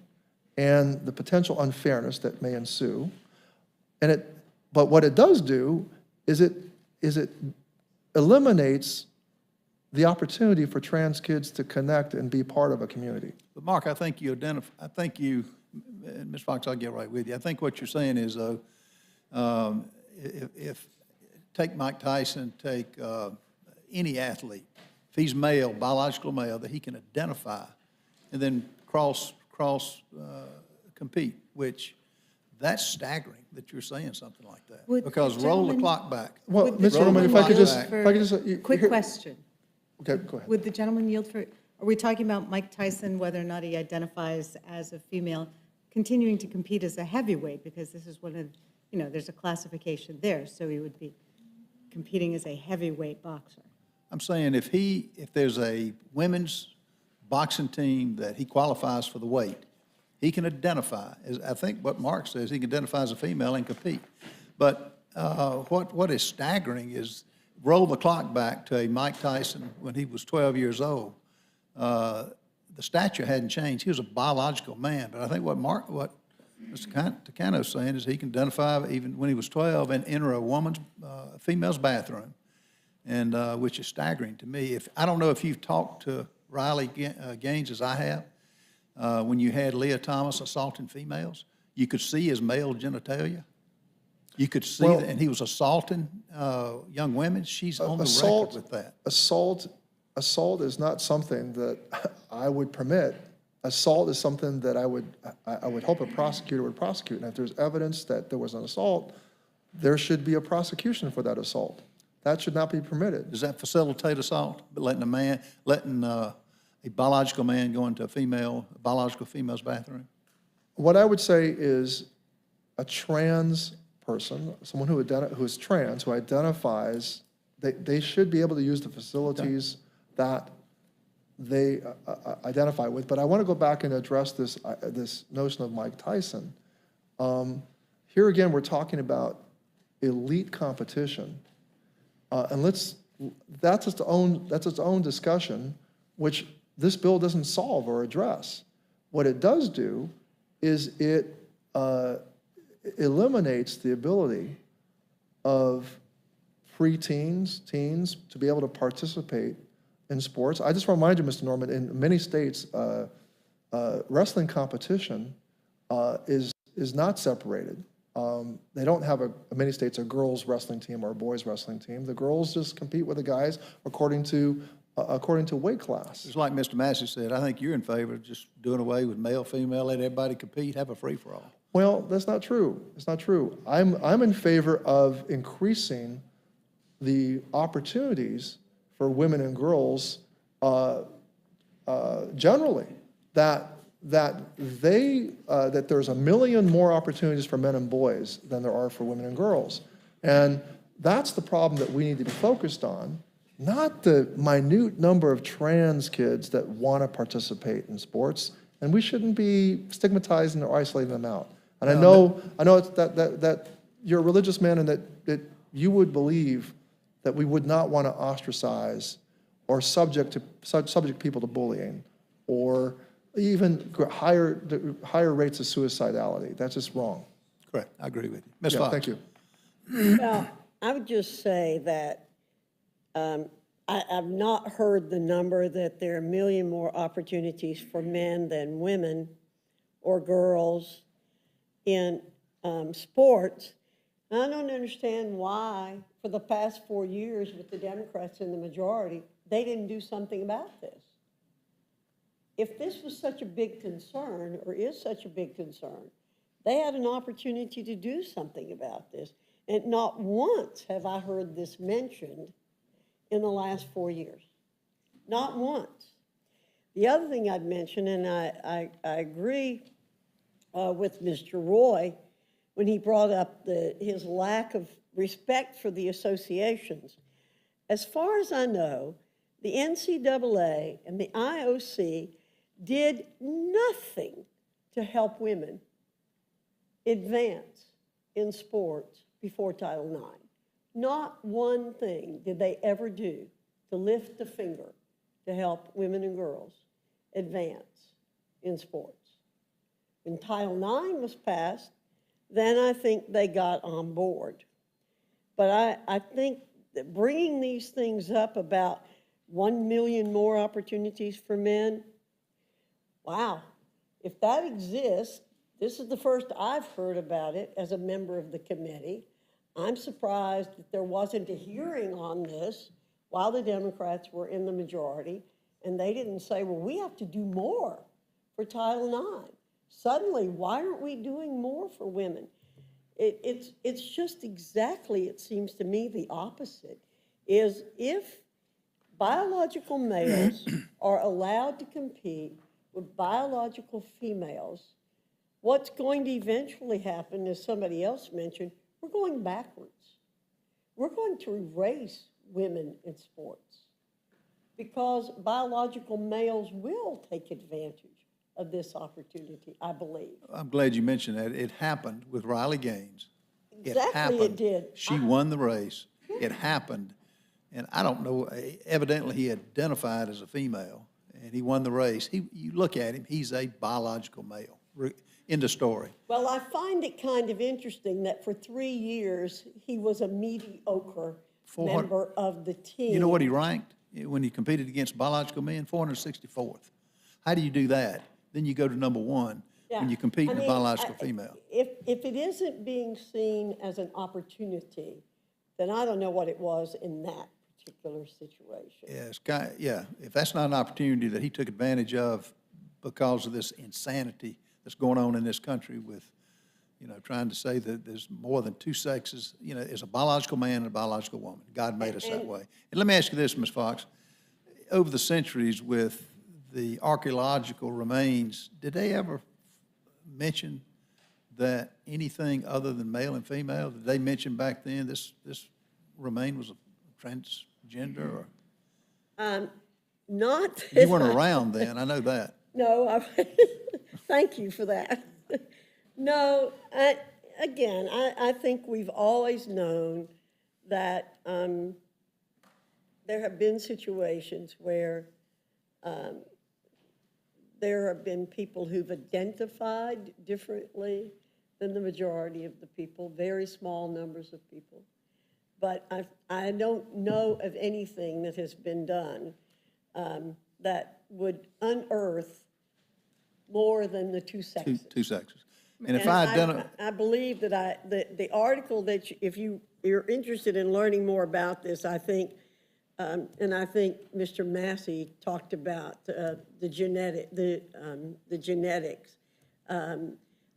and the potential unfairness that may ensue. But what it does do is it eliminates the opportunity for trans kids to connect and be part of a community. But Mark, I think you, and Ms. Fox, I'll get right with you. I think what you're saying is, if take Mike Tyson, take any athlete, if he's male, biological male, that he can identify and then cross compete, which that's staggering that you're saying something like that. Would Because the roll the gentleman- clock back. Well, Would the Mr. Norman, if I could just, gentleman Quick question. Okay, go ahead. Would the gentleman yield for, are we talking about Mike Tyson, whether or not he identifies as a female, continuing to compete as a heavyweight? Because this is one of, there's a classification there, so he would be competing as a heavyweight boxer. I'm saying if there's a women's boxing team that he qualifies for the weight, he can identify, as I think what Mark says, he can identify as a female and compete. But what is staggering is roll the clock back to a Mike Tyson when he was 12 years old. The stature hadn't changed. He was a biological man. But I think what Mr. Takano's saying is he can identify even when he was 12 and enter a female's bathroom, and which is staggering to me. I don't know if you've talked to Riley Gaines as I have. When you had Leah Thomas assaulting females, you could see his male genitalia. You could see that, and he was assaulting young women. She's on the record with that. Assault is not something that I would permit. Assault is something that I would hope a prosecutor would prosecute. And if there's evidence that there was an assault, there should be a prosecution for that assault. That should not be permitted. Does that facilitate assault? Letting a biological man go into a biological female's bathroom? What I would say is a trans person, someone who is trans, who identifies, they should be able to use the facilities that they identify with. But I want to go back and address this notion of Mike Tyson. Here again, we're talking about elite competition. And that's its own discussion, which this bill doesn't solve or address. What it does do is it eliminates the ability of preteens, teens, to be able to participate in sports. I just remind you, Mr. Norman, in many states, wrestling competition is not separated. They don't have, in many states, a girls' wrestling team or a boys' wrestling team. The girls just compete with the guys according to weight class. It's like Mr. Massey said, I think you're in favor of just doing away with male, female, let everybody compete, have a free-for-all. Well, that's not true. It's not true. I'm in favor of increasing the opportunities for women and girls generally. that that there's 1 million more opportunities for men and boys than there are for women and girls. And that's the problem that we need to be focused on, not the minute number of trans kids that want to participate in sports. And we shouldn't be stigmatizing or isolating them out. And I know it's that you're a religious man and that you would believe that we would not want to ostracize or subject people to bullying or even higher rates of suicidality. That's just wrong. Correct, I agree with you. Ms. Yeah, Fox? thank you. Well, I would just say that I've not heard the number that there are 1 million more opportunities for men than women or girls in sports. I don't understand why, for the past 4 years with the Democrats in the majority, they didn't do something about this. If this was such a big concern, or is such a big concern, they had an opportunity to do something about this. And not once have I heard this mentioned in the last 4 years. Not once. The other thing I'd mention, and I agree with Mr. Roy when he brought up his lack of respect for the associations. As far as I know, the NCAA and the IOC did nothing to help women advance in sports before Title IX. Not one thing did they ever do to lift a finger to help women and girls advance in sports. When Title IX was passed, then I think they got on board. But I think that bringing these things up about 1 million more opportunities for men, wow, if that exists, this is the first I've heard about it as a member of the committee. I'm surprised that there wasn't a hearing on this while the Democrats were in the majority, and they didn't say, well, we have to do more for Title IX. Suddenly, why aren't we doing more for women? It's just exactly, it seems to me, the opposite, is if biological males are allowed to compete with biological females, what's going to eventually happen, as somebody else mentioned, we're going backwards. We're going to erase women in sports because biological males will take advantage of this opportunity, I believe. I'm glad you mentioned that. It happened with Riley Gaines. Exactly, it did. She won the race. It happened. And I don't know, evidently he identified as a female, and he won the race. You look at him, he's a biological male. End of story. Well, I find it kind of interesting that for 3 years, he was a mediocre member of the team. You know what he ranked when he competed against biological men? 464th. How do you do that? Then you go to number 1 when you compete in a biological female. If it isn't being seen as an opportunity, then I don't know what it was in that particular situation. Yeah, if that's not an opportunity that he took advantage of because of this insanity that's going on in this country with, trying to say that there's more than two sexes, there's a biological man and a biological woman. God made us that way. And let me ask you this, Ms. Fox. Over the centuries with the archaeological remains, did they ever mention that anything other than male and female, did they mention back then this remain was a transgender? Or? Not. You weren't around then, I know that. No, thank you for that. No, I think we've always known that there have been situations where there have been people who've identified differently than the majority of the people, very small numbers of people. But I don't know of anything that has been done that would unearth more than the two sexes. Two sexes. And if I had done it. I believe that the article that if you're interested in learning more about this, I think, and I think Mr. Massey talked about the genetics, the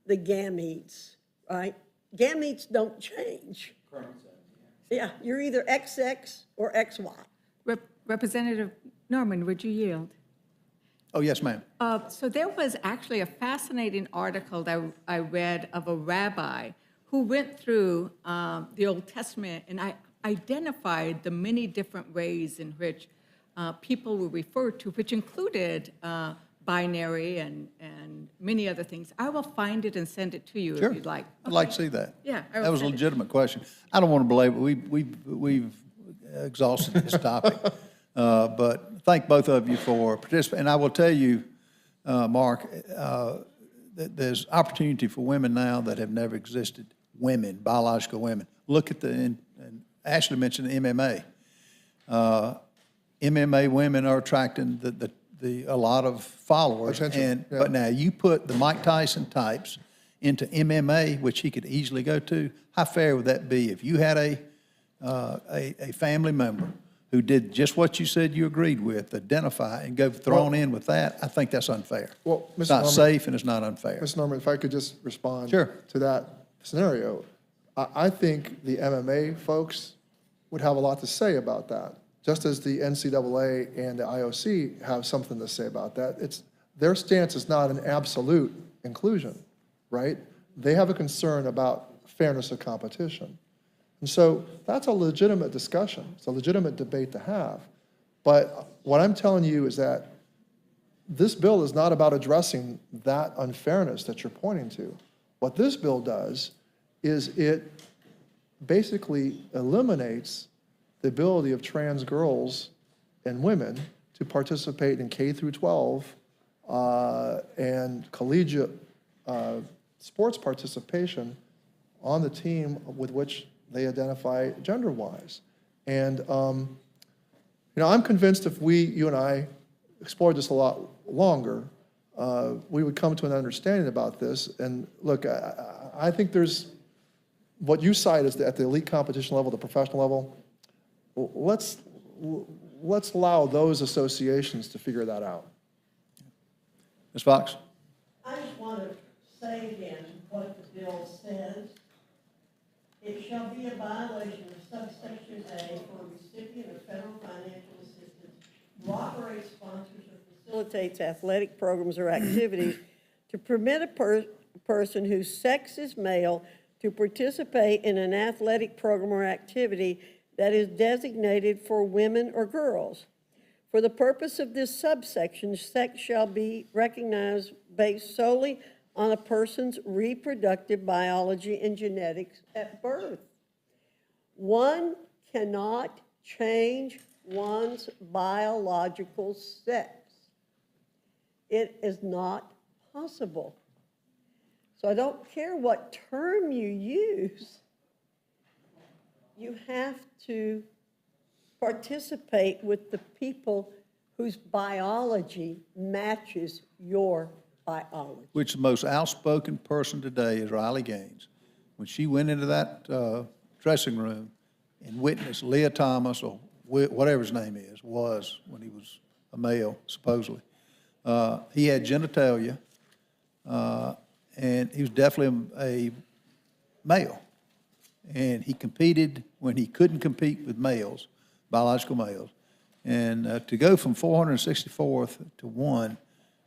gametes, right? Gametes don't change. Yeah, you're either XX or XY. Representative Norman, would you yield? Oh, yes, ma'am. So there was actually a fascinating article that I read of a rabbi who went through the Old Testament and I identified the many different ways in which people were referred to, which included binary and many other things. I will find it and send it to you Sure. if you'd like. I'd like to see that. Yeah, I will That was a send it. legitimate question. I don't want to belabor, we've exhausted this topic. But thank both of you for participating. And I will tell you, Mark, that there's opportunity for women now that have never existed, women, biological women. Look at and Ashley mentioned the MMA. MMA women are attracting a lot of followers. Attention, yeah. But now you put the Mike Tyson types into MMA, which he could easily go to. How fair would that be if you had a family member who did just what you said you agreed with, identify and go thrown in with that? I think that's unfair. Well, It's Mr. not Norman- safe and it's not unfair. Ms. Norman, if I could just respond Sure. to that scenario. I think the MMA folks would have a lot to say about that, just as the NCAA and the IOC have something to say about that. Their stance is not an absolute inclusion, right? They have a concern about fairness of competition. And so that's a legitimate discussion. It's a legitimate debate to have. But what I'm telling you is that this bill is not about addressing that unfairness that you're pointing to. What this bill does is it basically eliminates the ability of trans girls and women to participate in K through 12 and collegiate sports participation on the team with which they identify gender-wise. And, I'm convinced if you and I explored this a lot longer, we would come to an understanding about this. And look, I think there's, what you cite is at the elite competition level, the professional level, let's allow those associations to figure that out. Ms. Fox? I just want to say again what the bill says. It shall be a violation of subsection A for a recipient of federal financial assistance who operates, sponsors, or facilitates athletic programs or activities to permit a person whose sex is male to participate in an athletic program or activity that is designated for women or girls. For the purpose of this subsection, sex shall be recognized based solely on a person's reproductive biology and genetics at birth. One cannot change one's biological sex. It is not possible. So I don't care what term you use, you have to participate with the people whose biology matches your biology. Which the most outspoken person today is Riley Gaines. When she went into that dressing room and witnessed Leah Thomas, or whatever his name was when he was a male, supposedly, he had genitalia, and he was definitely a male. And he competed when he couldn't compete with males, biological males. And to go from 464th to 1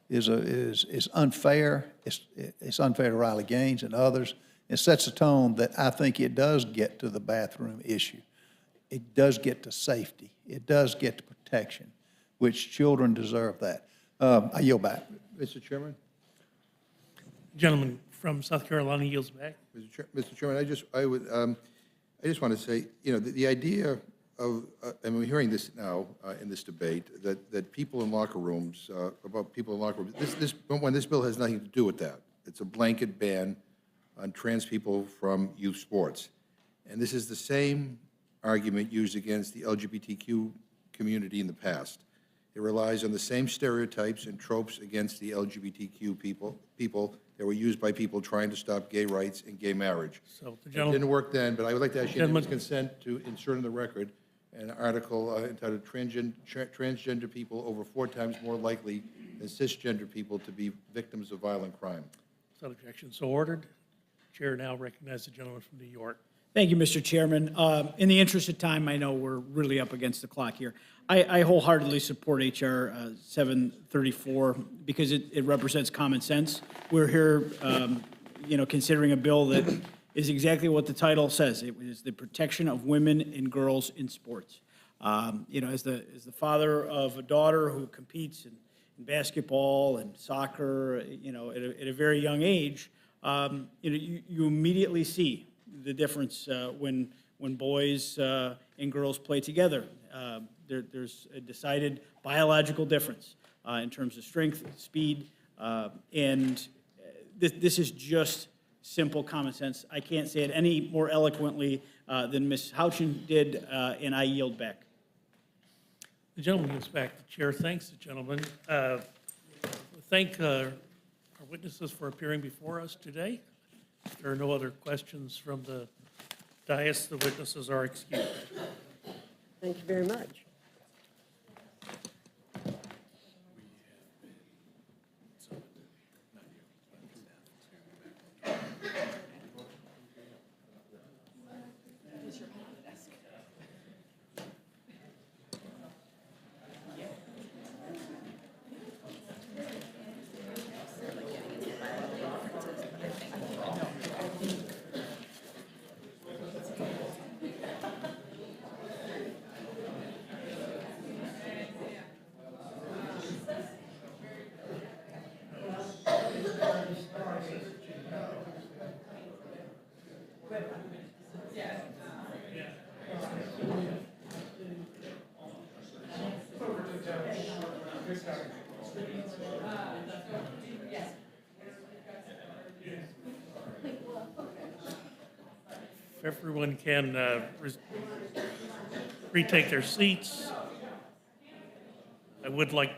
is unfair. It's unfair to Riley Gaines and others. It sets a tone that I think it does get to the bathroom issue. It does get to safety. It does get to protection, which children deserve that. I yield back. Mr. Chairman? Gentleman from South Carolina yields back. Mr. Chairman, I just want to say, the idea of, and we're hearing this now in this debate, that people in locker rooms, about people in locker rooms, this bill has nothing to do with that. It's a blanket ban on trans people from youth sports. And this is the same argument used against the LGBTQ community in the past. It relies on the same stereotypes and tropes against the LGBTQ people that were used by people trying to stop gay rights and gay marriage. So the It gentleman, didn't work then, but I would like to ask Gentleman- unanimous consent to insert in the record an article entitled Transgender People Over 4 Times More Likely Than Cisgender People to Be Victims of Violent Crime. without objection, so ordered. Chair now recognizes the gentleman from New York. Thank you, Mr. Chairman. In the interest of time, I know we're really up against the clock here. I wholeheartedly support H.R. 734 because it represents common sense. We're here, considering a bill that is exactly what the title says. It is the protection of women and girls in sports. As the father of a daughter who competes in basketball and soccer, at a very young age, you immediately see the difference when boys and girls play together. There's a decided biological difference in terms of strength, speed, and this is just simple common sense. I can't say it any more eloquently than Ms. Houchin did, and I yield back. The gentleman gets back. The chair thanks the gentleman. Thank our witnesses for appearing before us today. If there are no other questions from the dais, the witnesses are excused. Thank you very much. If everyone can retake their seats, I would like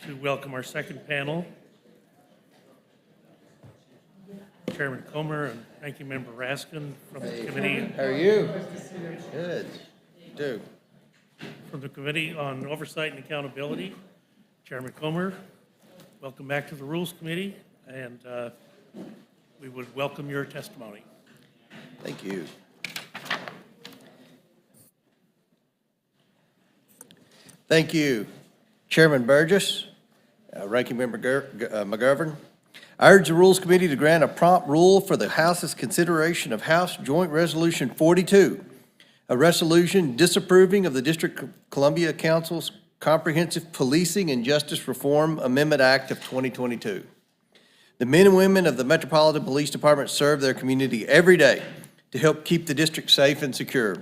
to welcome our second panel, Chairman Comer and Ranking Member Raskin from the committee. How are you? Good. Do. From the Committee on Oversight and Accountability, Chairman Comer, welcome back to the Rules Committee, and we would welcome your testimony. Thank you. Thank you, Chairman Burgess, Ranking Member McGovern. I urge the Rules Committee to grant a prompt rule for the House's consideration of House Joint Resolution 42, a resolution disapproving of the District of Columbia Council's Comprehensive Policing and Justice Reform Amendment Act of 2022. The men and women of the Metropolitan Police Department serve their community every day to help keep the district safe and secure.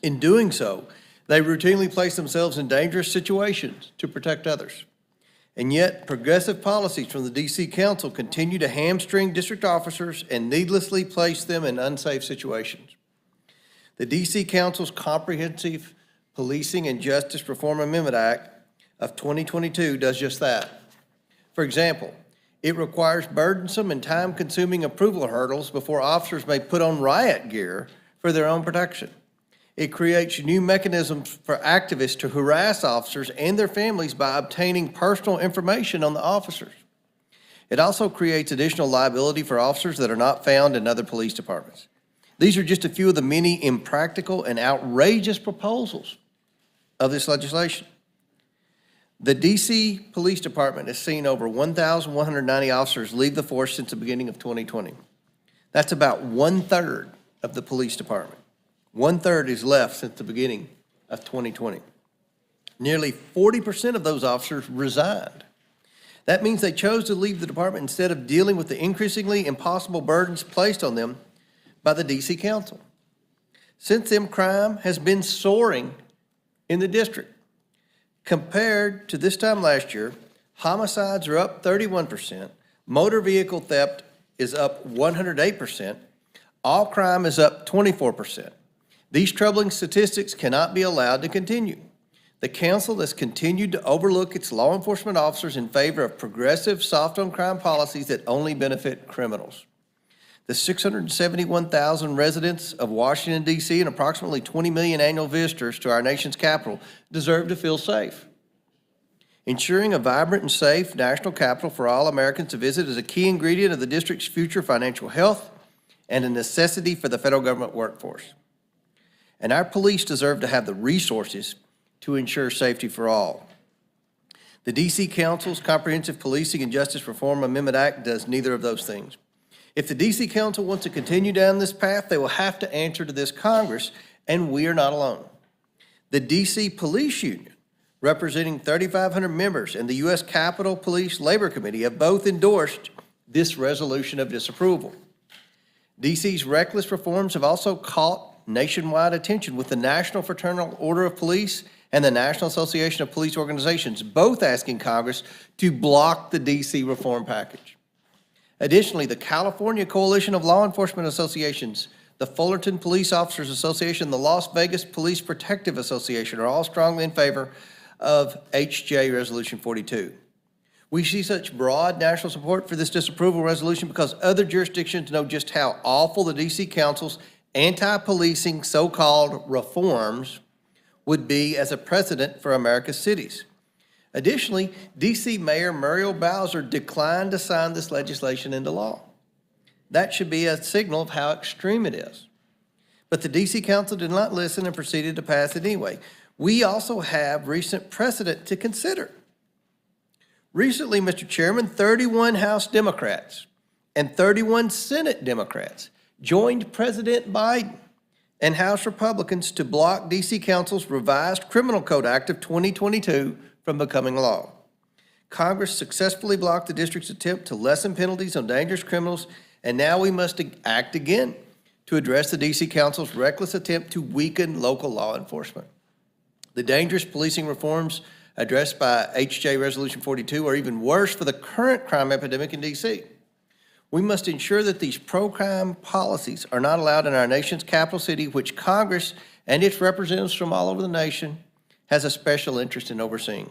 In doing so, they routinely place themselves in dangerous situations to protect others. And yet, progressive policies from the D.C. Council continue to hamstring district officers and needlessly place them in unsafe situations. The D.C. Council's Comprehensive Policing and Justice Reform Amendment Act of 2022 does just that. For example, it requires burdensome and time-consuming approval hurdles before officers may put on riot gear for their own protection. It creates new mechanisms for activists to harass officers and their families by obtaining personal information on the officers. It also creates additional liability for officers that are not found in other police departments. These are just a few of the many impractical and outrageous proposals of this legislation. The D.C. Police Department has seen over 1,190 officers leave the force since the beginning of 2020. That's about 1/3 of the police department. 1/3 is left since the beginning of 2020. Nearly 40% of those officers resigned. That means they chose to leave the department instead of dealing with the increasingly impossible burdens placed on them by the D.C. Council. Since then, crime has been soaring in the district. Compared to this time last year, homicides are up 31%, motor vehicle theft is up 108%, all crime is up 24%. These troubling statistics cannot be allowed to continue. The council has continued to overlook its law enforcement officers in favor of progressive, soft-on-crime policies that only benefit criminals. The 671,000 residents of Washington, D.C., and approximately 20 million annual visitors to our nation's capital deserve to feel safe. Ensuring a vibrant and safe national capital for all Americans to visit is a key ingredient of the district's future financial health and a necessity for the federal government workforce. And our police deserve to have the resources to ensure safety for all. The D.C. Council's Comprehensive Policing and Justice Reform Amendment Act does neither of those things. If the D.C. Council wants to continue down this path, they will have to answer to this Congress, and we are not alone. The D.C. Police Union, representing 3,500 members, and the U.S. Capitol Police Labor Committee have both endorsed this resolution of disapproval. D.C.'s reckless reforms have also caught nationwide attention, with the National Fraternal Order of Police and the National Association of Police Organizations both asking Congress to block the D.C. reform package. Additionally, the California Coalition of Law Enforcement Associations, the Fullerton Police Officers Association, the Las Vegas Police Protective Association are all strongly in favor of HJ Resolution 42. We see such broad national support for this disapproval resolution because other jurisdictions know just how awful the D.C. Council's anti-policing so-called reforms would be as a precedent for America's cities. Additionally, D.C. Mayor Muriel Bowser declined to sign this legislation into law. That should be a signal of how extreme it is. But the D.C. Council did not listen and proceeded to pass it anyway. We also have recent precedent to consider. Recently, Mr. Chairman, 31 House Democrats and 31 Senate Democrats joined President Biden and House Republicans to block D.C. Council's revised Criminal Code Act of 2022 from becoming law. Congress successfully blocked the district's attempt to lessen penalties on dangerous criminals, and now we must act again to address the D.C. Council's reckless attempt to weaken local law enforcement. The dangerous policing reforms addressed by HJ Resolution 42 are even worse for the current crime epidemic in D.C. We must ensure that these pro-crime policies are not allowed in our nation's capital city, which Congress and its representatives from all over the nation has a special interest in overseeing.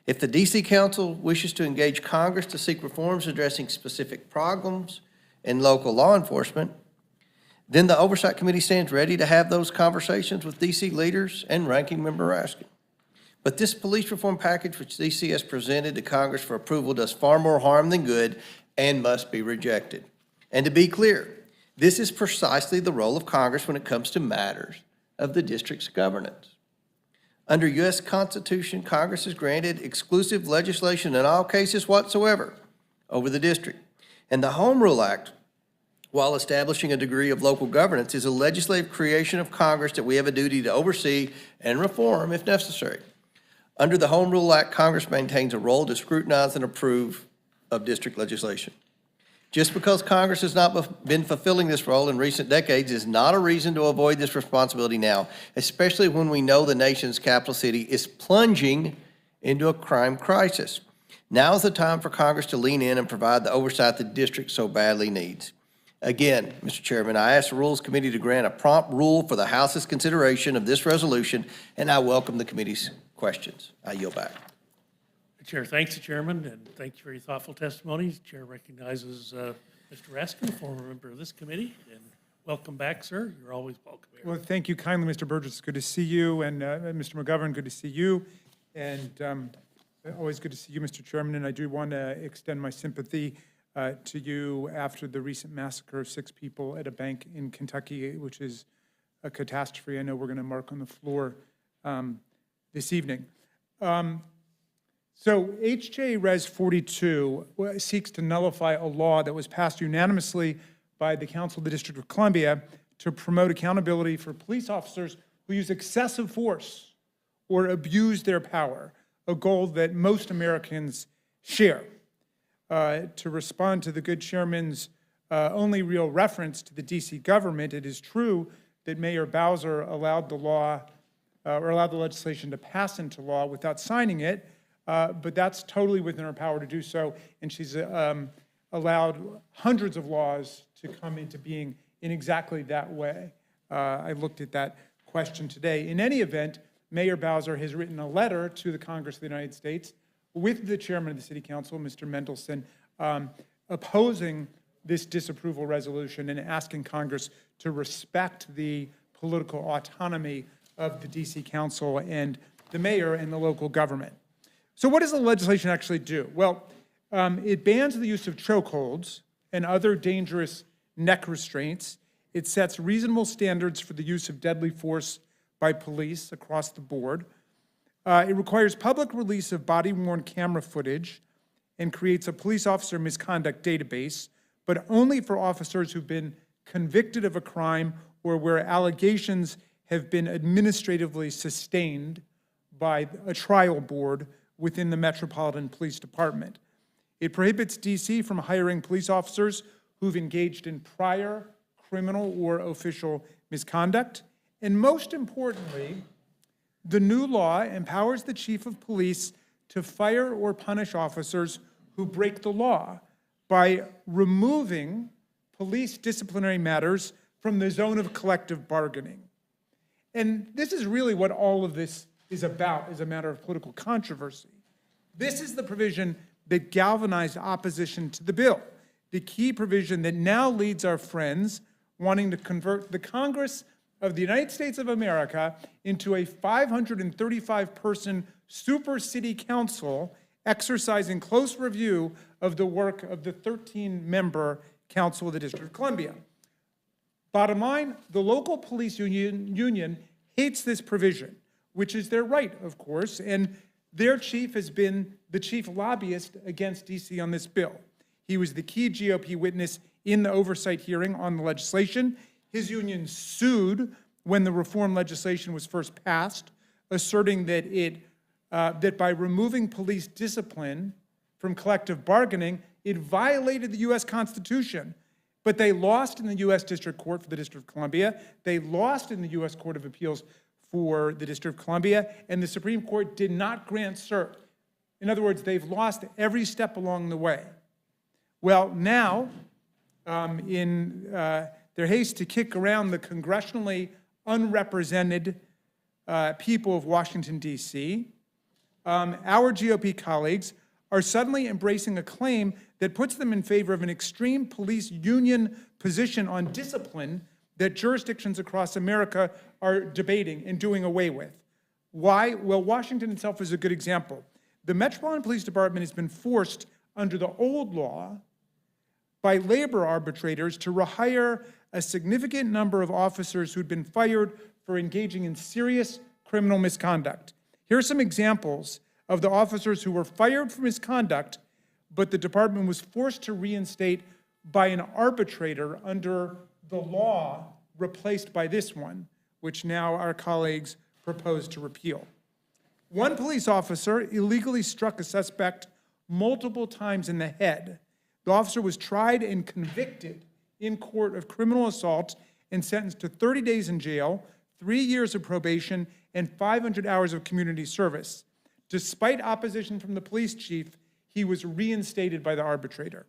If the D.C. Council wishes to engage Congress to seek reforms addressing specific problems in local law enforcement, then the Oversight Committee stands ready to have those conversations with D.C. leaders and Ranking Member Raskin. But this police reform package, which D.C. has presented to Congress for approval, does far more harm than good and must be rejected. And to be clear, this is precisely the role of Congress when it comes to matters of the district's governance. Under U.S. Constitution, Congress is granted exclusive legislation in all cases whatsoever over the district. And the Home Rule Act, while establishing a degree of local governance, is a legislative creation of Congress that we have a duty to oversee and reform if necessary. Under the Home Rule Act, Congress maintains a role to scrutinize and approve of district legislation. Just because Congress has not been fulfilling this role in recent decades is not a reason to avoid this responsibility now, especially when we know the nation's capital city is plunging into a crime crisis. Now is the time for Congress to lean in and provide the oversight the district so badly needs. Again, Mr. Chairman, I ask the Rules Committee to grant a prompt rule for the House's consideration of this resolution, and I welcome the committee's questions. I yield back. The Chair thanks the Chairman, and thank you for your thoughtful testimony. The Chair recognizes Mr. Raskin, former member of this committee, and welcome back, sir. You're always welcome here. Well, thank you kindly, Mr. Burgess. It's good to see you, and Mr. McGovern, good to see you, and always good to see you, Mr. Chairman. And I do want to extend my sympathy to you after the recent massacre of 6 people at a bank in Kentucky, which is a catastrophe. I know we're going to mark on the floor this evening. So HJ Res 42 seeks to nullify a law that was passed unanimously by the Council of the District of Columbia to promote accountability for police officers who use excessive force or abuse their power, a goal that most Americans share. To respond to the good chairman's only real reference to the D.C. government, it is true that Mayor Bowser allowed the law or allowed the legislation to pass into law without signing it, but that's totally within her power to do so, and she's allowed hundreds of laws to come into being in exactly that way. I looked at that question today. In any event, Mayor Bowser has written a letter to the Congress of the United States with the chairman of the City Council, Mr. Mendelson, opposing this disapproval resolution and asking Congress to respect the political autonomy of the D.C. Council and the mayor and the local government. So what does the legislation actually do? Well, it bans the use of chokeholds and other dangerous neck restraints. It sets reasonable standards for the use of deadly force by police across the board. It requires public release of body-worn camera footage and creates a police officer misconduct database, but only for officers who've been convicted of a crime or where allegations have been administratively sustained by a trial board within the Metropolitan Police Department. It prohibits DC from hiring police officers who've engaged in prior criminal or official misconduct. And most importantly, the new law empowers the chief of police to fire or punish officers who break the law by removing police disciplinary matters from the zone of collective bargaining. And this is really what all of this is about as a matter of political controversy. This is the provision that galvanized opposition to the bill, the key provision that now leads our friends wanting to convert the Congress of the United States of America into a 535-person super city council exercising close review of the work of the 13-member Council of the District of Columbia. Bottom line, the local police union hates this provision, which is their right, of course, and their chief has been the chief lobbyist against DC on this bill. He was the key GOP witness in the oversight hearing on the legislation. His union sued when the reform legislation was first passed, asserting that that by removing police discipline from collective bargaining, it violated the U.S. Constitution. But they lost in the U.S. District Court for the District of Columbia. They lost in the U.S. Court of Appeals for the District of Columbia, and the Supreme Court did not grant cert. In other words, they've lost every step along the way. Well, now, in their haste to kick around the congressionally unrepresented people of Washington, D.C., our GOP colleagues are suddenly embracing a claim that puts them in favor of an extreme police union position on discipline that jurisdictions across America are debating and doing away with. Why? Well, Washington itself is a good example. The Metropolitan Police Department has been forced under the old law by labor arbitrators to rehire a significant number of officers who'd been fired for engaging in serious criminal misconduct. Here are some examples of the officers who were fired for misconduct, but the department was forced to reinstate by an arbitrator under the law replaced by this one, which now our colleagues propose to repeal. One police officer illegally struck a suspect multiple times in the head. The officer was tried and convicted in court of criminal assault and sentenced to 30 days in jail, 3 years of probation, and 500 hours of community service. Despite opposition from the police chief, he was reinstated by the arbitrator.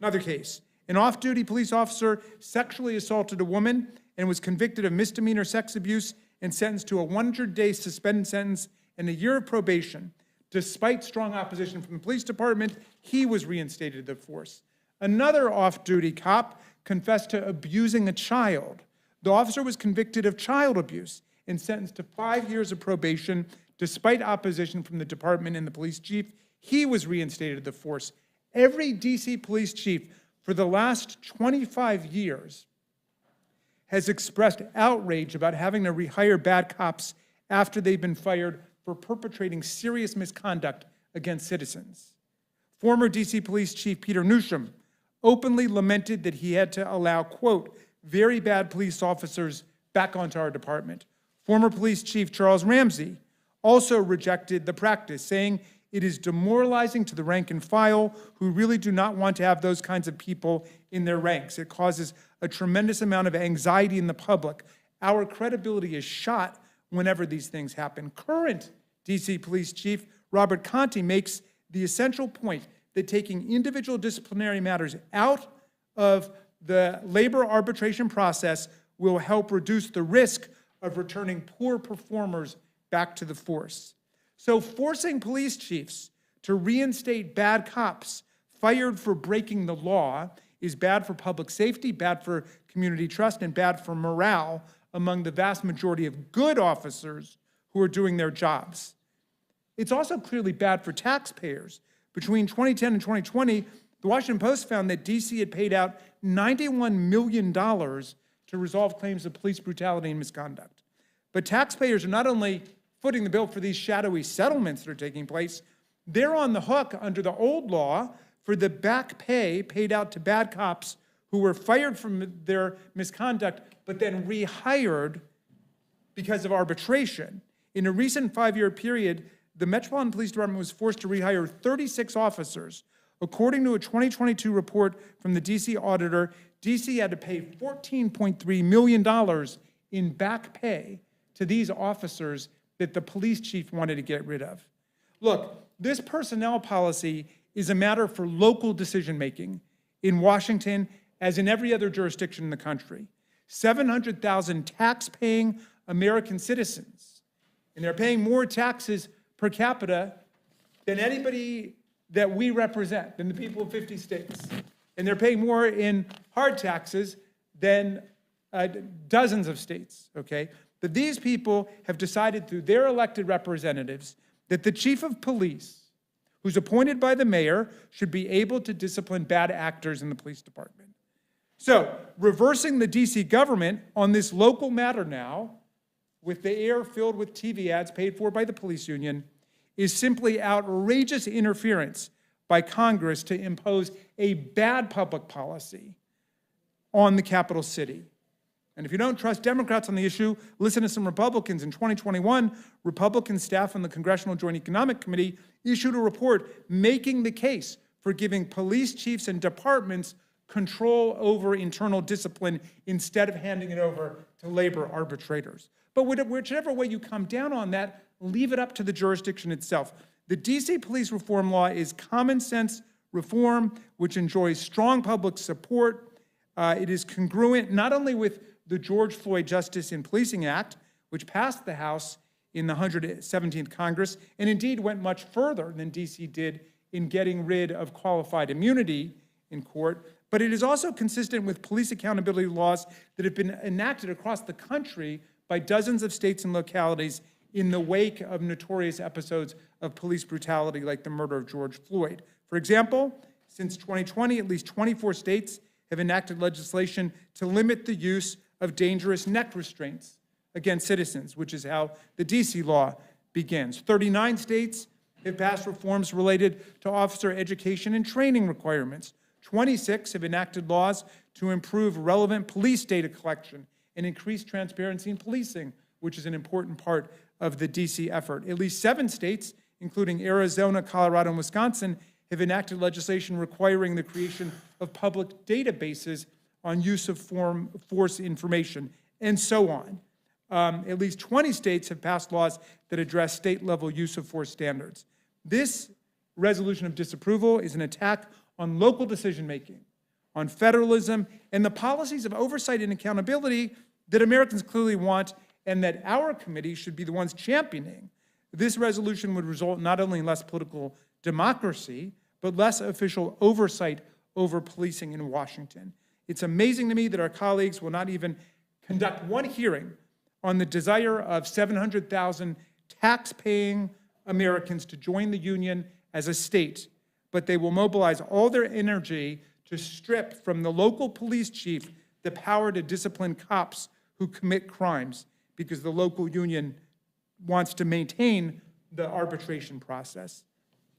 Another case, an off-duty police officer sexually assaulted a woman and was convicted of misdemeanor sex abuse and sentenced to a 100-day suspended sentence and a year of probation. Despite strong opposition from the police department, he was reinstated to the force. Another off-duty cop confessed to abusing a child. The officer was convicted of child abuse and sentenced to 5 years of probation. Despite opposition from the department and the police chief, he was reinstated to the force. Every DC police chief for the last 25 years has expressed outrage about having to rehire bad cops after they've been fired for perpetrating serious misconduct against citizens. Former DC Police Chief Peter Newsham openly lamented that he had to allow, quote, very bad police officers back onto our department. Former Police Chief Charles Ramsey also rejected the practice, saying it is demoralizing to the rank and file who really do not want to have those kinds of people in their ranks. It causes a tremendous amount of anxiety in the public. Our credibility is shot whenever these things happen. Current DC Police Chief Robert Conte makes the essential point that taking individual disciplinary matters out of the labor arbitration process will help reduce the risk of returning poor performers back to the force. So forcing police chiefs to reinstate bad cops fired for breaking the law is bad for public safety, bad for community trust, and bad for morale among the vast majority of good officers who are doing their jobs. It's also clearly bad for taxpayers. Between 2010 and 2020, The Washington Post found that D.C. had paid out $91 million to resolve claims of police brutality and misconduct. But taxpayers are not only footing the bill for these shadowy settlements that are taking place, they're on the hook under the old law for the back pay paid out to bad cops who were fired from their misconduct, but then rehired because of arbitration. In a recent 5-year period, the Metropolitan Police Department was forced to rehire 36 officers. According to a 2022 report from the DC auditor, DC had to pay $14.3 million in back pay to these officers that the police chief wanted to get rid of. Look, this personnel policy is a matter for local decision-making in Washington as in every other jurisdiction in the country. 700,000 tax-paying American citizens, and they're paying more taxes per capita than anybody that we represent, than the people of 50 states. And they're paying more in hard taxes than dozens of states, okay? But these people have decided through their elected representatives that the chief of police, who's appointed by the mayor, should be able to discipline bad actors in the police department. So, reversing the DC government on this local matter now, with the air filled with TV ads paid for by the police union, is simply outrageous interference by Congress to impose a bad public policy on the capital city. And if you don't trust Democrats on the issue, listen to some Republicans. In 2021, Republican staff on the Congressional Joint Economic Committee issued a report making the case for giving police chiefs and departments control over internal discipline instead of handing it over to labor arbitrators. But whichever way you come down on that, leave it up to the jurisdiction itself. The DC police reform law is common sense reform, which enjoys strong public support. It is congruent not only with the George Floyd Justice in Policing Act, which passed the House in the 117th Congress, and indeed went much further than DC did in getting rid of qualified immunity in court, but it is also consistent with police accountability laws that have been enacted across the country by dozens of states and localities in the wake of notorious episodes of police brutality like the murder of George Floyd. For example, since 2020, at least 24 states have enacted legislation to limit the use of dangerous neck restraints against citizens, which is how the DC law begins. 39 states have passed reforms related to officer education and training requirements. 26 have enacted laws to improve relevant police data collection and increase transparency in policing, which is an important part of the DC effort. At least 7 states, including Arizona, Colorado, and Wisconsin, have enacted legislation requiring the creation of public databases on use of force information, and so on. At least 20 states have passed laws that address state-level use of force standards. This resolution of disapproval is an attack on local decision-making, on federalism, and the policies of oversight and accountability that Americans clearly want and that our committee should be the ones championing. This resolution would result not only in less political democracy, but less official oversight over policing in Washington. It's amazing to me that our colleagues will not even conduct one hearing on the desire of 700,000 tax-paying Americans to join the union as a state, but they will mobilize all their energy to strip from the local police chief the power to discipline cops who commit crimes because the local union wants to maintain the arbitration process.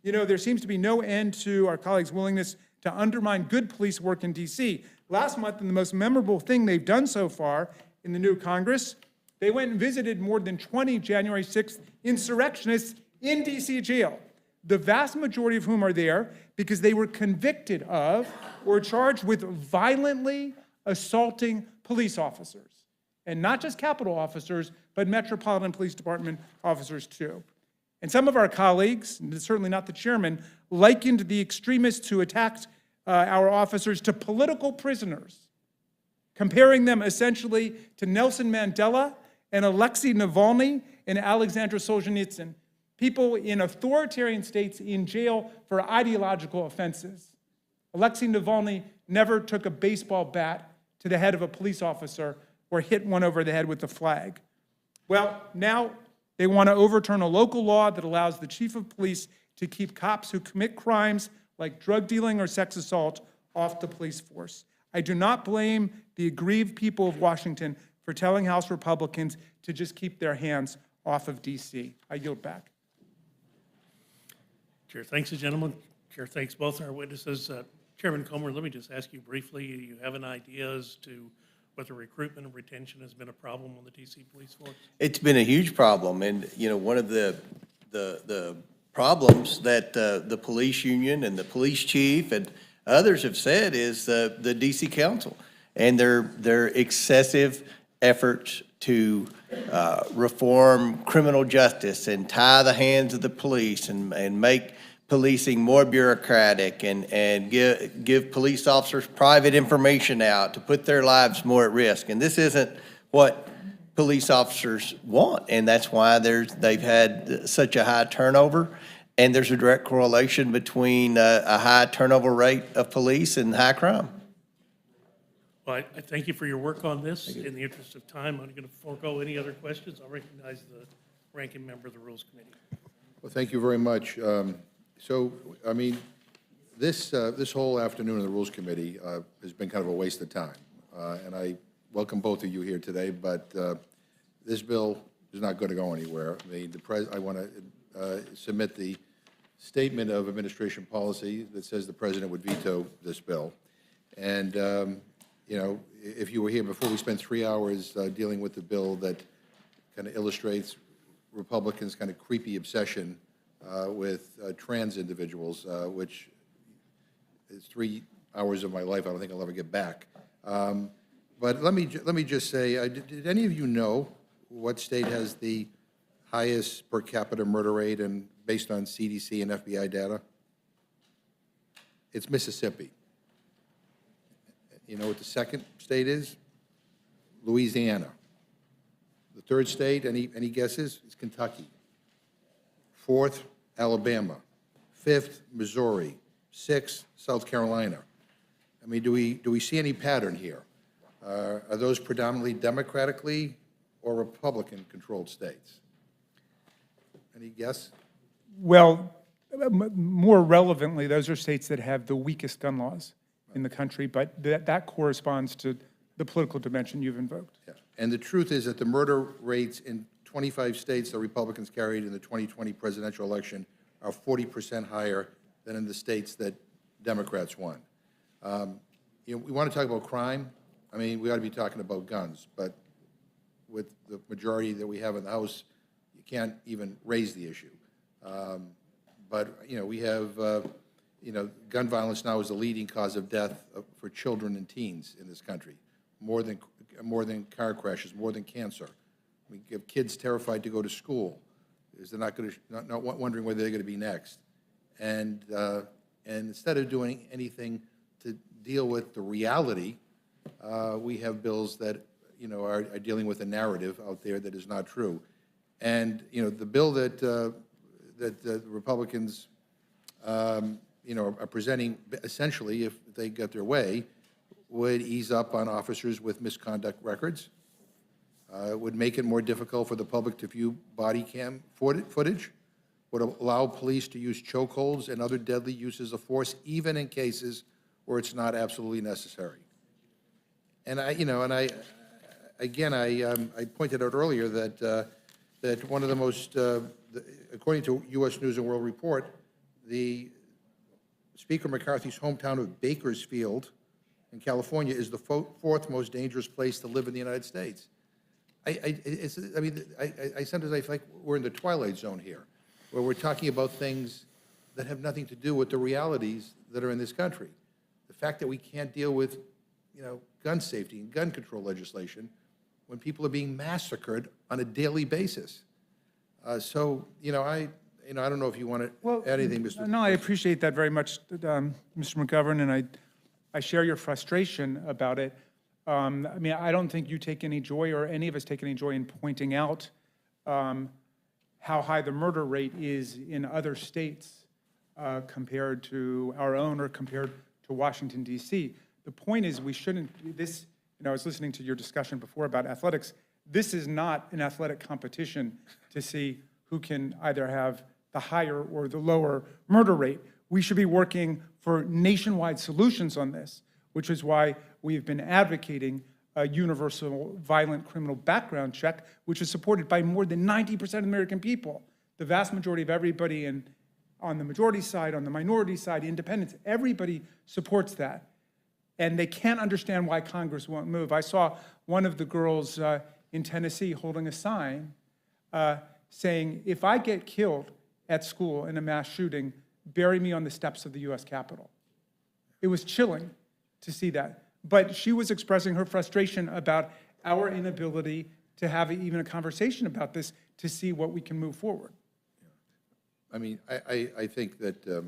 You know, there seems to be no end to our colleagues' willingness to undermine good police work in D.C. Last month, and the most memorable thing they've done so far in the new Congress, they went and visited more than 20 January 6th insurrectionists in D.C. jail, the vast majority of whom are there because they were convicted of or charged with violently assaulting police officers. And not just Capitol officers, but Metropolitan Police Department officers too. And some of our colleagues, and certainly not the chairman, likened the extremists who attacked our officers to political prisoners, comparing them essentially to Nelson Mandela and Alexei Navalny and Alexander Solzhenitsyn, people in authoritarian states in jail for ideological offenses. Alexei Navalny never took a baseball bat to the head of a police officer or hit one over the head with a flag. Well, now they want to overturn a local law that allows the chief of police to keep cops who commit crimes like drug dealing or sex assault, off the police force. I do not blame the aggrieved people of Washington for telling House Republicans to just keep their hands off of DC. I yield back. Chair thanks the gentleman. Chair thanks both our witnesses. Chairman Comer, let me just ask you briefly, do you have an idea as to whether recruitment and retention has been a problem on the DC police force? It's been a huge problem, and, you know, one of the problems that the police union and the police chief and others have said is the DC Council and their excessive efforts to reform criminal justice and tie the hands of the police and make policing more bureaucratic and give police officers private information out to put their lives more at risk. And this isn't what police officers want, and that's why they've had such a high turnover. And there's a direct correlation between a high turnover rate of police and high crime. Well, I thank you for your work on this. In the interest of time, I'm going to forego any other questions. I'll recognize the ranking member of the Rules Committee. Well, thank you very much. So, I mean, this whole afternoon of the Rules Committee has been kind of a waste of time. And I welcome both of you here today, but this bill is not going to go anywhere. I mean, I want to submit the statement of administration policy that says the president would veto this bill. And, you know, if you were here before, we spent 3 hours dealing with the bill that kind of illustrates Republicans' kind of creepy obsession with trans individuals, which is 3 hours of my life I don't think I'll ever get back. But let me just say, did any of you know what state has the highest per capita murder rate and based on CDC and FBI data? It's Mississippi. You know what the second state is? Louisiana. The third state, any guesses? It's Kentucky. Fourth, Alabama. Fifth, Missouri. Sixth, South Carolina. I mean, do we see any pattern here? Are those predominantly democratically or Republican-controlled states? Any guess? Well, more relevantly, those are states that have the weakest gun laws in the country, but that corresponds to the political dimension you've invoked. Yeah. And the truth is that the murder rates in 25 states that Republicans carried in the 2020 presidential election are 40% higher than in the states that Democrats won. You know, we want to talk about crime. I mean, we ought to be talking about guns, but with the majority that we have in the House, you can't even raise the issue. But, you know, we have, you know, gun violence now is the leading cause of death for children and teens in this country, more than car crashes, more than cancer. We have kids terrified to go to school because they're not wondering whether they're going to be next. And instead of doing anything to deal with the reality, we have bills that, you know, are dealing with a narrative out there that is not true. And, you know, the bill that the Republicans, you know, are presenting, essentially, if they get their way, would ease up on officers with misconduct records. It would make it more difficult for the public to view body cam footage, would allow police to use chokeholds and other deadly uses of force, even in cases where it's not absolutely necessary. And I pointed out earlier that that one of the most, according to U.S. News and World Report, the Speaker McCarthy's hometown of Bakersfield in California is the fourth most dangerous place to live in the United States. I sometimes I feel like we're in the twilight zone here, where we're talking about things that have nothing to do with the realities that are in this country. The fact that we can't deal with, you know, gun safety and gun control legislation when people are being massacred on a daily basis. So, you know, I don't know if you want to add anything, Mr. No, I appreciate that very much, Mr. McGovern, and I share your frustration about it. I mean, I don't think you take any joy, or any of us take any joy, in pointing out how high the murder rate is in other states compared to our own or compared to Washington, D.C. The point is, we shouldn't, this, you know, I was listening to your discussion before about athletics. This is not an athletic competition to see who can either have the higher or the lower murder rate. We should be working for nationwide solutions on this, which is why we've been advocating a universal violent criminal background check, which is supported by more than 90% of the American people. The vast majority of everybody on the majority side, on the minority side, independents, everybody supports that. And they can't understand why Congress won't move. I saw one of the girls in Tennessee holding a sign saying, if I get killed at school in a mass shooting, bury me on the steps of the US Capitol. It was chilling to see that. But she was expressing her frustration about our inability to have even a conversation about this to see what we can move forward. I mean, I think that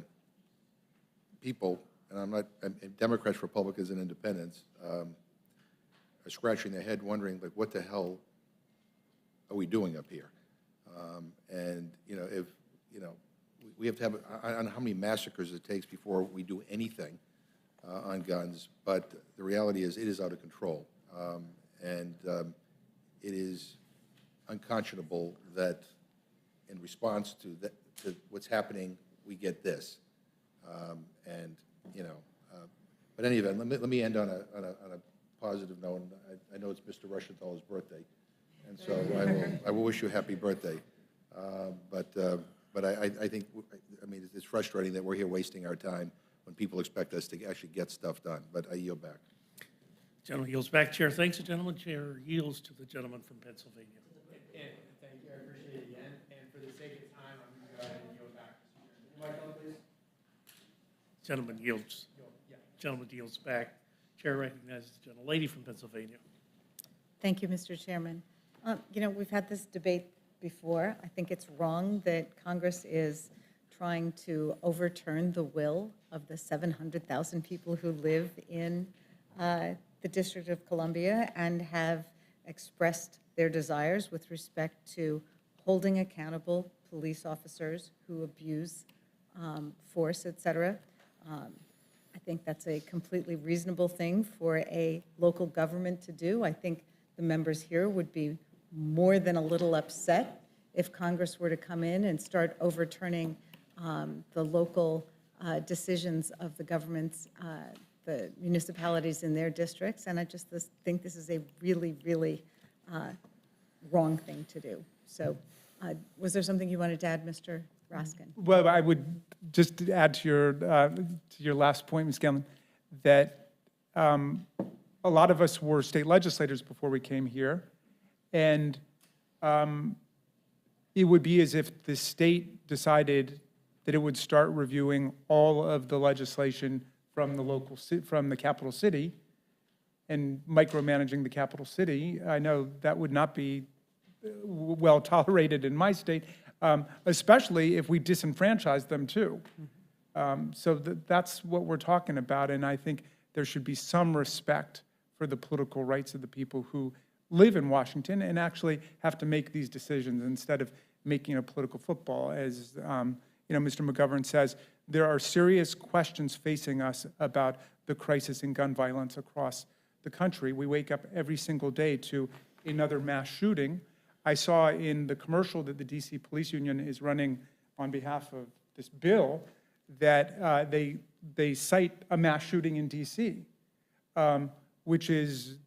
people, and I'm Democrats, Republicans, and Independents, are scratching their head wondering, like, what the hell are we doing up here? And, if, we have to have, I don't know how many massacres it takes before we do anything on guns, but the reality is it is out of control. And it is unconscionable that in response to what's happening, we get this. But in any event, let me end on a positive note. I know it's Mr. Rushenthal's birthday, and so I will wish you a happy birthday. But I think, it's frustrating that we're here wasting our time when people expect us to actually get stuff done. But I yield back. Gentleman yields back. Chair thanks the gentleman. Chair yields to the gentleman from Pennsylvania. And thank you, I appreciate it again. And for the sake of time, I'm going to go ahead and yield back. Michael, please. Gentleman yields. Gentleman yields back. Chair recognizes the gentlelady from Pennsylvania. Thank you, Mr. Chairman. We've had this debate before. I think it's wrong that Congress is trying to overturn the will of the 700,000 people who live in the District of Columbia and have expressed their desires with respect to holding accountable police officers who abuse force, et cetera. I think that's a completely reasonable thing for a local government to do. I think the members here would be more than a little upset if Congress were to come in and start overturning the local decisions of the governments, the municipalities in their districts. And I just think this is a really, really wrong thing to do. So was there something you wanted to add, Mr. Raskin? Well, I would just add to your last point, Ms. Scanlon, that a lot of us were state legislators before we came here, and it would be as if the state decided that it would start reviewing all of the legislation from the capital city and micromanaging the capital city. I know that would not be well tolerated in my state, especially if we disenfranchise them too. So that's what we're talking about, and I think there should be some respect for the political rights of the people who live in Washington and actually have to make these decisions instead of making a political football. As Mr. McGovern says, there are serious questions facing us about the crisis in gun violence across the country. We wake up every single day to another mass shooting. I saw in the commercial that the DC Police Union is running on behalf of this bill that they cite a mass shooting in DC, which is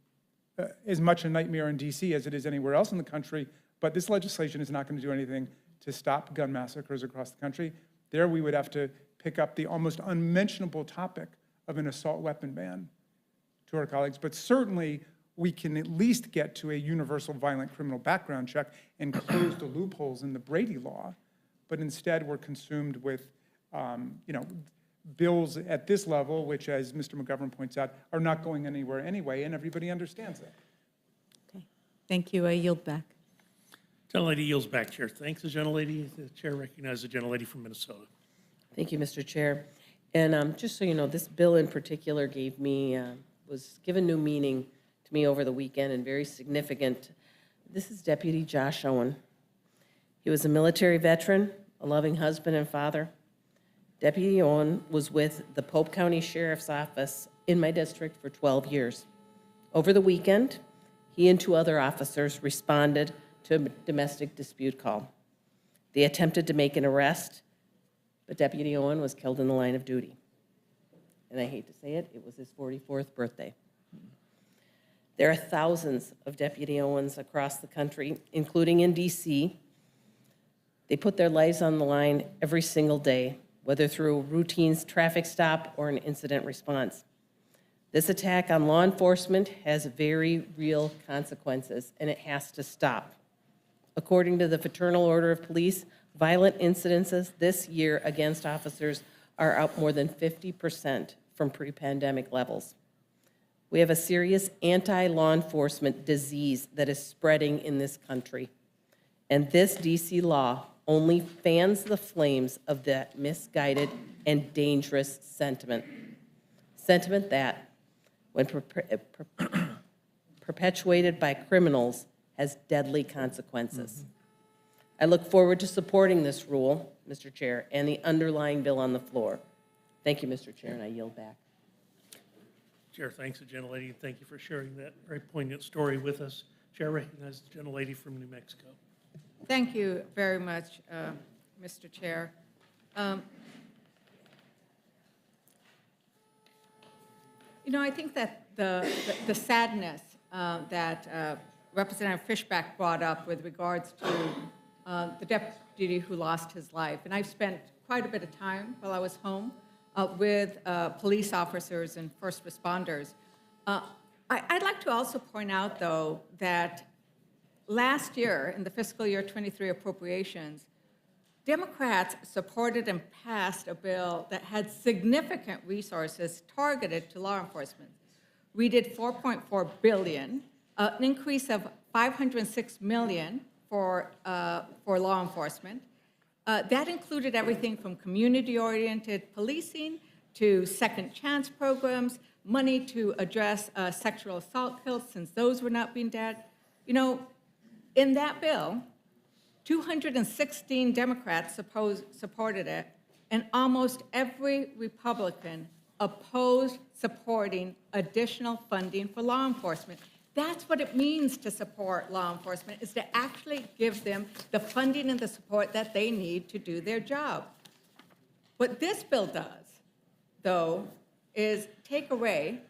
as much a nightmare in DC as it is anywhere else in the country. But this legislation is not going to do anything to stop gun massacres across the country. There we would have to pick up the almost unmentionable topic of an assault weapon ban to our colleagues. But certainly we can at least get to a universal violent criminal background check and close the loopholes in the Brady law. But instead we're consumed with bills at this level, which, as Mr. McGovern points out, are not going anywhere anyway, and everybody understands that. Okay, thank you. I yield back. Gentlelady yields back, Chair. Thanks, the gentlelady. The Chair recognizes the gentlelady from Minnesota. Thank you, Mr. Chair. And just so you know, this bill in particular was given new meaning to me over the weekend and very significant. This is Deputy Josh Owen. He was a military veteran, a loving husband and father. Deputy Owen was with the Pope County Sheriff's Office in my district for 12 years. Over the weekend, he and 2 other officers responded to a domestic dispute call. They attempted to make an arrest, But Deputy Owen was killed in the line of duty. And I hate to say it, it was his 44th birthday. There are thousands of Deputy Owens across the country, including in DC. They put their lives on the line every single day, whether through a routine traffic stop or an incident response. This attack on law enforcement has very real consequences, and it has to stop. According to the Fraternal Order of Police, violent incidences this year against officers are up more than 50% from pre-pandemic levels. We have a serious anti-law enforcement disease that is spreading in this country. And this DC law only fans the flames of that misguided and dangerous sentiment. Sentiment that, when perpetuated by criminals, has deadly consequences. I look forward to supporting this rule, Mr. Chair, and the underlying bill on the floor. Thank you, Mr. Chair, and I yield back. Chair, thanks, the gentlelady, and thank you for sharing that very poignant story with us. Chair recognizes the gentlelady from New Mexico. Thank you very much, Mr. Chair. I think that the sadness that Representative Fishback brought up with regards to the deputy who lost his life, and I've spent quite a bit of time while I was home with police officers and first responders. I'd like to also point out, though, that last year, in the fiscal year 23 appropriations, Democrats supported and passed a bill that had significant resources targeted to law enforcement. We did $4.4 billion, an increase of $506 million for law enforcement. That included everything from community-oriented policing to second chance programs, money to address sexual assault kills since those were not being dealt. In that bill, 216 Democrats supported it, and almost every Republican opposed supporting additional funding for law enforcement. That's what it means to support law enforcement, is to actually give them the funding and the support that they need to do their job. What this bill does, though, is take away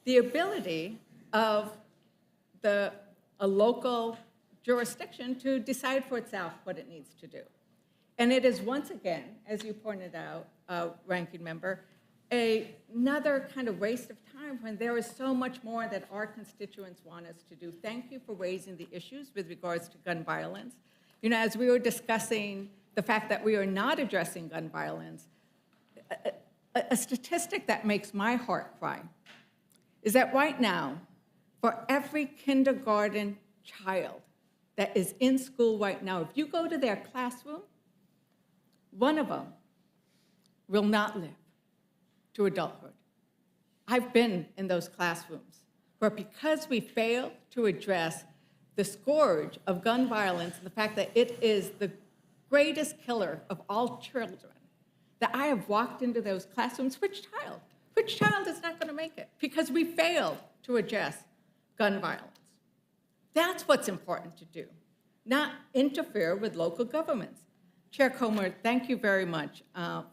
the ability of a local jurisdiction to decide for itself what it needs to do. And it is once again, as you pointed out, Ranking Member, another kind of waste of time when there is so much more that our constituents want us to do. Thank you for raising the issues with regards to gun violence. As we were discussing the fact that we are not addressing gun violence, a statistic that makes my heart cry is that right now, for every kindergarten child that is in school right now, if you go to their classroom, one of them will not live to adulthood. I've been in those classrooms where, because we failed to address the scourge of gun violence and the fact that it is the greatest killer of all children, that I have walked into those classrooms. Which child is not going to make it? Because we failed to address gun violence. That's what's important to do, not interfere with local governments. Chair Comer, thank you very much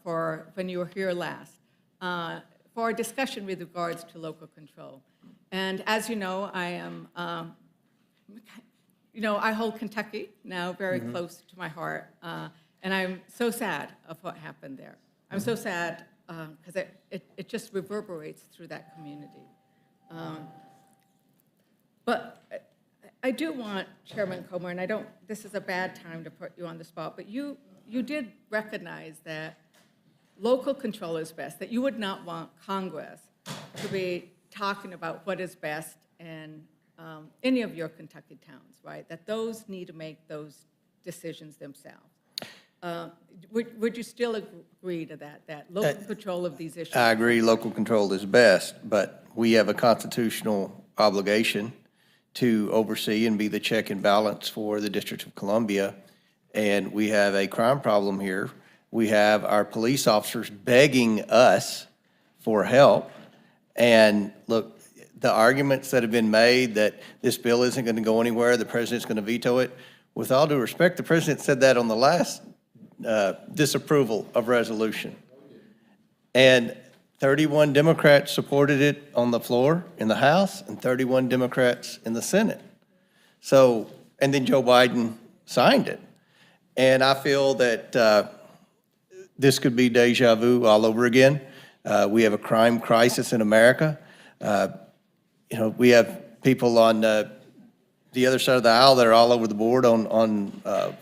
for when you were here last, for our discussion with regards to local control. And as you know, I am, I hold Kentucky now very close to my heart, and I'm so sad of what happened there. I'm so sad because it just reverberates through that community. But I do want, Chairman Comer, and this is a bad time to put you on the spot, but you did recognize that local control is best, that you would not want Congress to be talking about what is best in any of your Kentucky towns, right? That those need to make those decisions themselves. Would you still agree to that local control of these issues? I agree, local control is best, but we have a constitutional obligation to oversee and be the check and balance for the District of Columbia. And we have a crime problem here. We have our police officers begging us for help. And look, the arguments that have been made that this bill isn't going to go anywhere, the president's going to veto it, with all due respect, the president said that on the last disapproval of resolution. And 31 Democrats supported it on the floor in the House and 31 Democrats in the Senate. So, and then Joe Biden signed it. And I feel that this could be deja vu all over again. We have a crime crisis in America. You know, we have people on the other side of the aisle that are all over the board on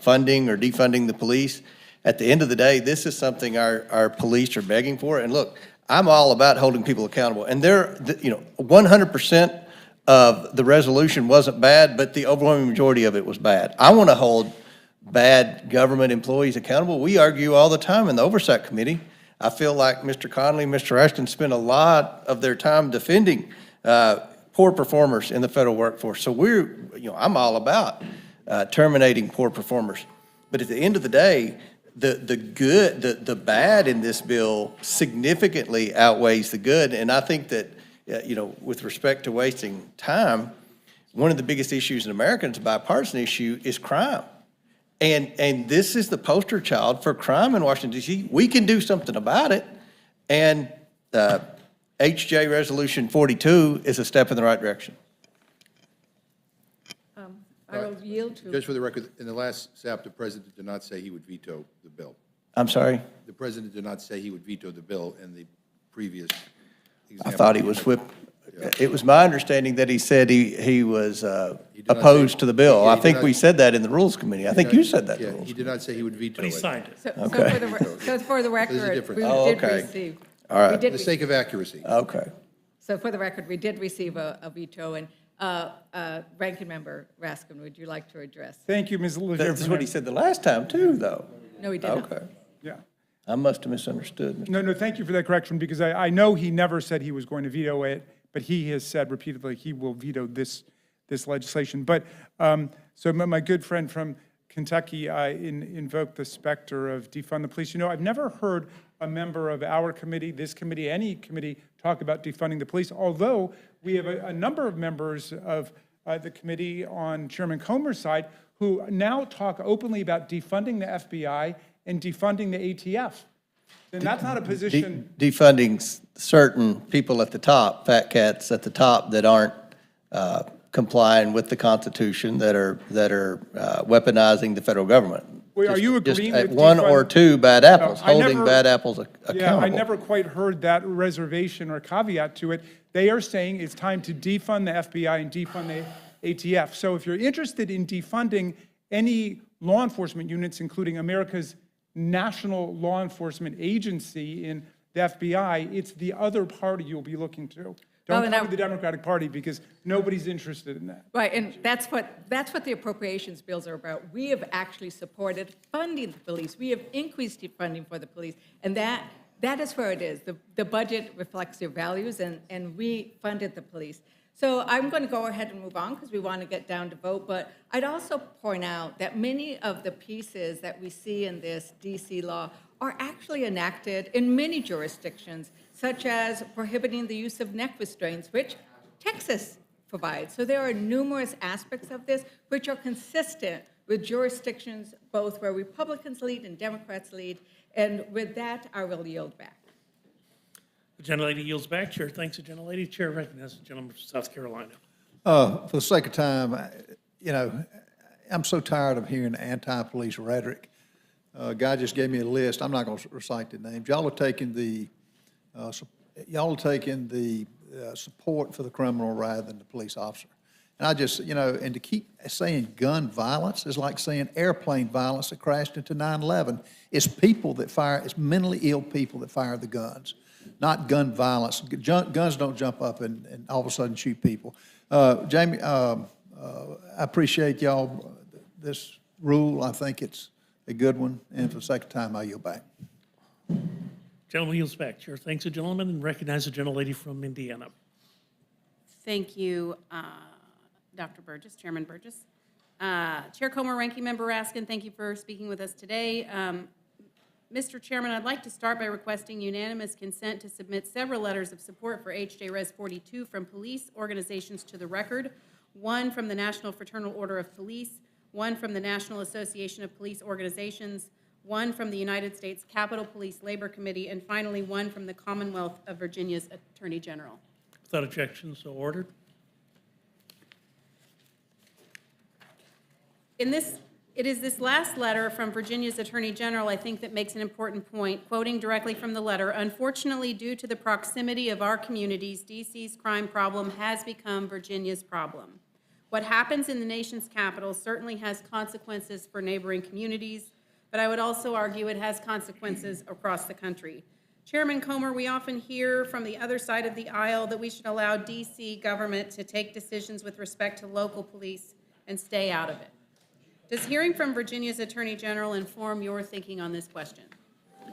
funding or defunding the police. At the end of the day, this is something our police are begging for. And look, I'm all about holding people accountable. And they're, you know, 100% of the resolution wasn't bad, but the overwhelming majority of it was bad. I want to hold bad government employees accountable. We argue all the time in the Oversight Committee. I feel like Mr. Connolly, Mr. Ashton spend a lot of their time defending poor performers in the federal workforce. So I'm all about terminating poor performers. But at the end of the day, the bad in this bill significantly outweighs the good. And I think that, with respect to wasting time, one of the biggest issues in America, it's a bipartisan issue, is crime. And this is the poster child for crime in Washington, D.C. We can do something about it. And HJ Resolution 42 is a step in the right direction. I will yield to. Just for the record, in the last SAP, the president did not say he would veto the bill. I'm sorry? The president did not say he would veto the bill in the previous example. I thought he was whipped. It was my understanding that he said he was opposed to the bill. I think we said that in the Rules Committee. I think you said that in the Rules. He did not say he would veto it. But he signed it. So for the record, different. we Oh, did okay. receive. All right. we For did the sake of accuracy. Okay. So for the record, we did receive a veto, and Ranking Member Raskin, would you like to address? Thank you, Ms. LaJear. That's what he said the last time, too, though. No, he did not. Okay. Yeah. I must have misunderstood. No, thank you for that correction, because I know he never said he was going to veto it, but he has said repeatedly he will veto this legislation. But, so my good friend from Kentucky invoked the specter of defund the police. You know, I've never heard a member of our committee, this committee, any committee, talk about defunding the police, although we have a number of members of the committee on Chairman Comer's side who now talk openly about defunding the FBI and defunding the ATF. And that's not a position. Defunding certain people at the top, fat cats at the top that aren't complying with the Constitution, that are weaponizing the federal government. Well, are you agreeing Just with one defund- or two bad apples, I holding never- bad apples accountable. Yeah, I never quite heard that reservation or caveat to it. They are saying it's time to defund the FBI and defund the ATF. So if you're interested in defunding any law enforcement units, including America's national law enforcement agency in the FBI, it's the other party you'll be looking to. Don't come to the Democratic Party, because nobody's interested in that. Right, and that's what the appropriations bills are about. We have actually supported funding the police. We have increased the funding for the police, and that is where it is. The budget reflects their values, and we funded the police. So I'm going to go ahead and move on, because we want to get down to vote, but I'd also point out that many of the pieces that we see in this DC law are actually enacted in many jurisdictions, such as prohibiting the use of neck restraints, which Texas provides. So there are numerous aspects of this which are consistent with jurisdictions both where Republicans lead and Democrats lead. And with that, I will yield back. The gentlelady yields back. Chair thanks the gentlelady. Chair recognizes the gentleman from South Carolina. For the sake of time, I'm so tired of hearing anti-police rhetoric. A guy just gave me a list. I'm not going to recite the names. Y'all are taking the support for the criminal rather than the police officer. And I just, and to keep saying gun violence is like saying airplane violence that crashed into 9/11. It's people that fire, it's mentally ill people that fire the guns, not gun violence. Guns don't jump up and all of a sudden shoot people. Jamie, I appreciate y'all, this rule. I think it's a good one, and for the sake of time, I yield back. Gentleman yields back. Chair thanks the gentleman and recognizes the gentlelady from Indiana. Thank you, Dr. Burgess, Chairman Burgess. Chair Comer, Ranking Member Raskin, thank you for speaking with us today. Mr. Chairman, I'd like to start by requesting unanimous consent to submit several letters of support for HJ Res 42 from police organizations to the record, one from the National Fraternal Order of Police, one from the National Association of Police Organizations, one from the United States Capitol Police Labor Committee, and finally, one from the Commonwealth of Virginia's Attorney General. Without objection, so ordered. It is this last letter from Virginia's Attorney General, I think, that makes an important point. Quoting directly from the letter, "Unfortunately, due to the proximity of our communities, D.C.'s crime problem has become Virginia's problem. What happens in the nation's capital certainly has consequences for neighboring communities, but I would also argue it has consequences across the country. Chairman Comer, we often hear from the other side of the aisle that we should allow D.C. government to take decisions with respect to local police and stay out of it. Does hearing from Virginia's Attorney General inform your thinking on this question?"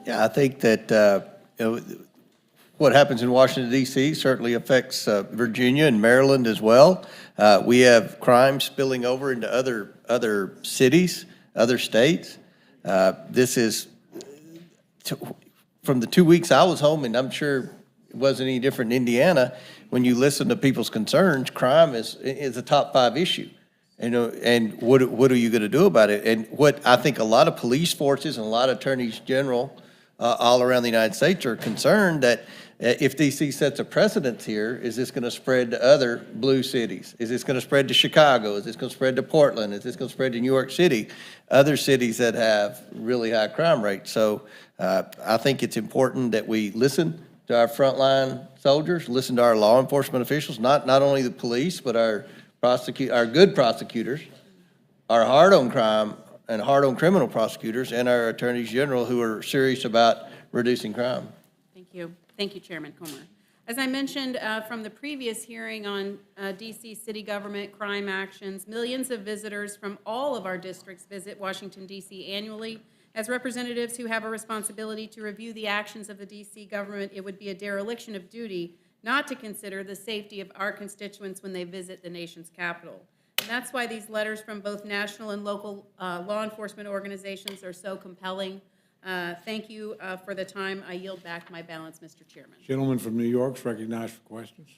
Yeah, I think that what happens in Washington, D.C. certainly affects Virginia and Maryland as well. We have crime spilling over into other cities, other states. This is, from the 2 weeks I was home, and I'm sure it wasn't any different in Indiana, when you listen to people's concerns, crime is a top 5 issue. And what are you going to do about it? And what I think a lot of police forces and a lot of attorneys general all around the United States are concerned that if D.C. sets a precedent here, is this going to spread to other blue cities? Is this going to spread to Chicago? Is this going to spread to Portland? Is this going to spread to New York City? Other cities that have really high crime rates. So I think it's important that we listen to our frontline soldiers, listen to our law enforcement officials, not only the police, but our good prosecutors, our hard on crime and hard on criminal prosecutors, and our attorneys general who are serious about reducing crime. Thank you. Thank you, Chairman Comer. As I mentioned from the previous hearing on D.C. city government crime actions, millions of visitors from all of our districts visit Washington, D.C. annually. As representatives who have a responsibility to review the actions of the D.C. government, it would be a dereliction of duty not to consider the safety of our constituents when they visit the nation's capital. And that's why these letters from both national and local law enforcement organizations are so compelling. Thank you for the time. I yield back my balance, Mr. Chairman. Gentleman from New York is recognized for questions.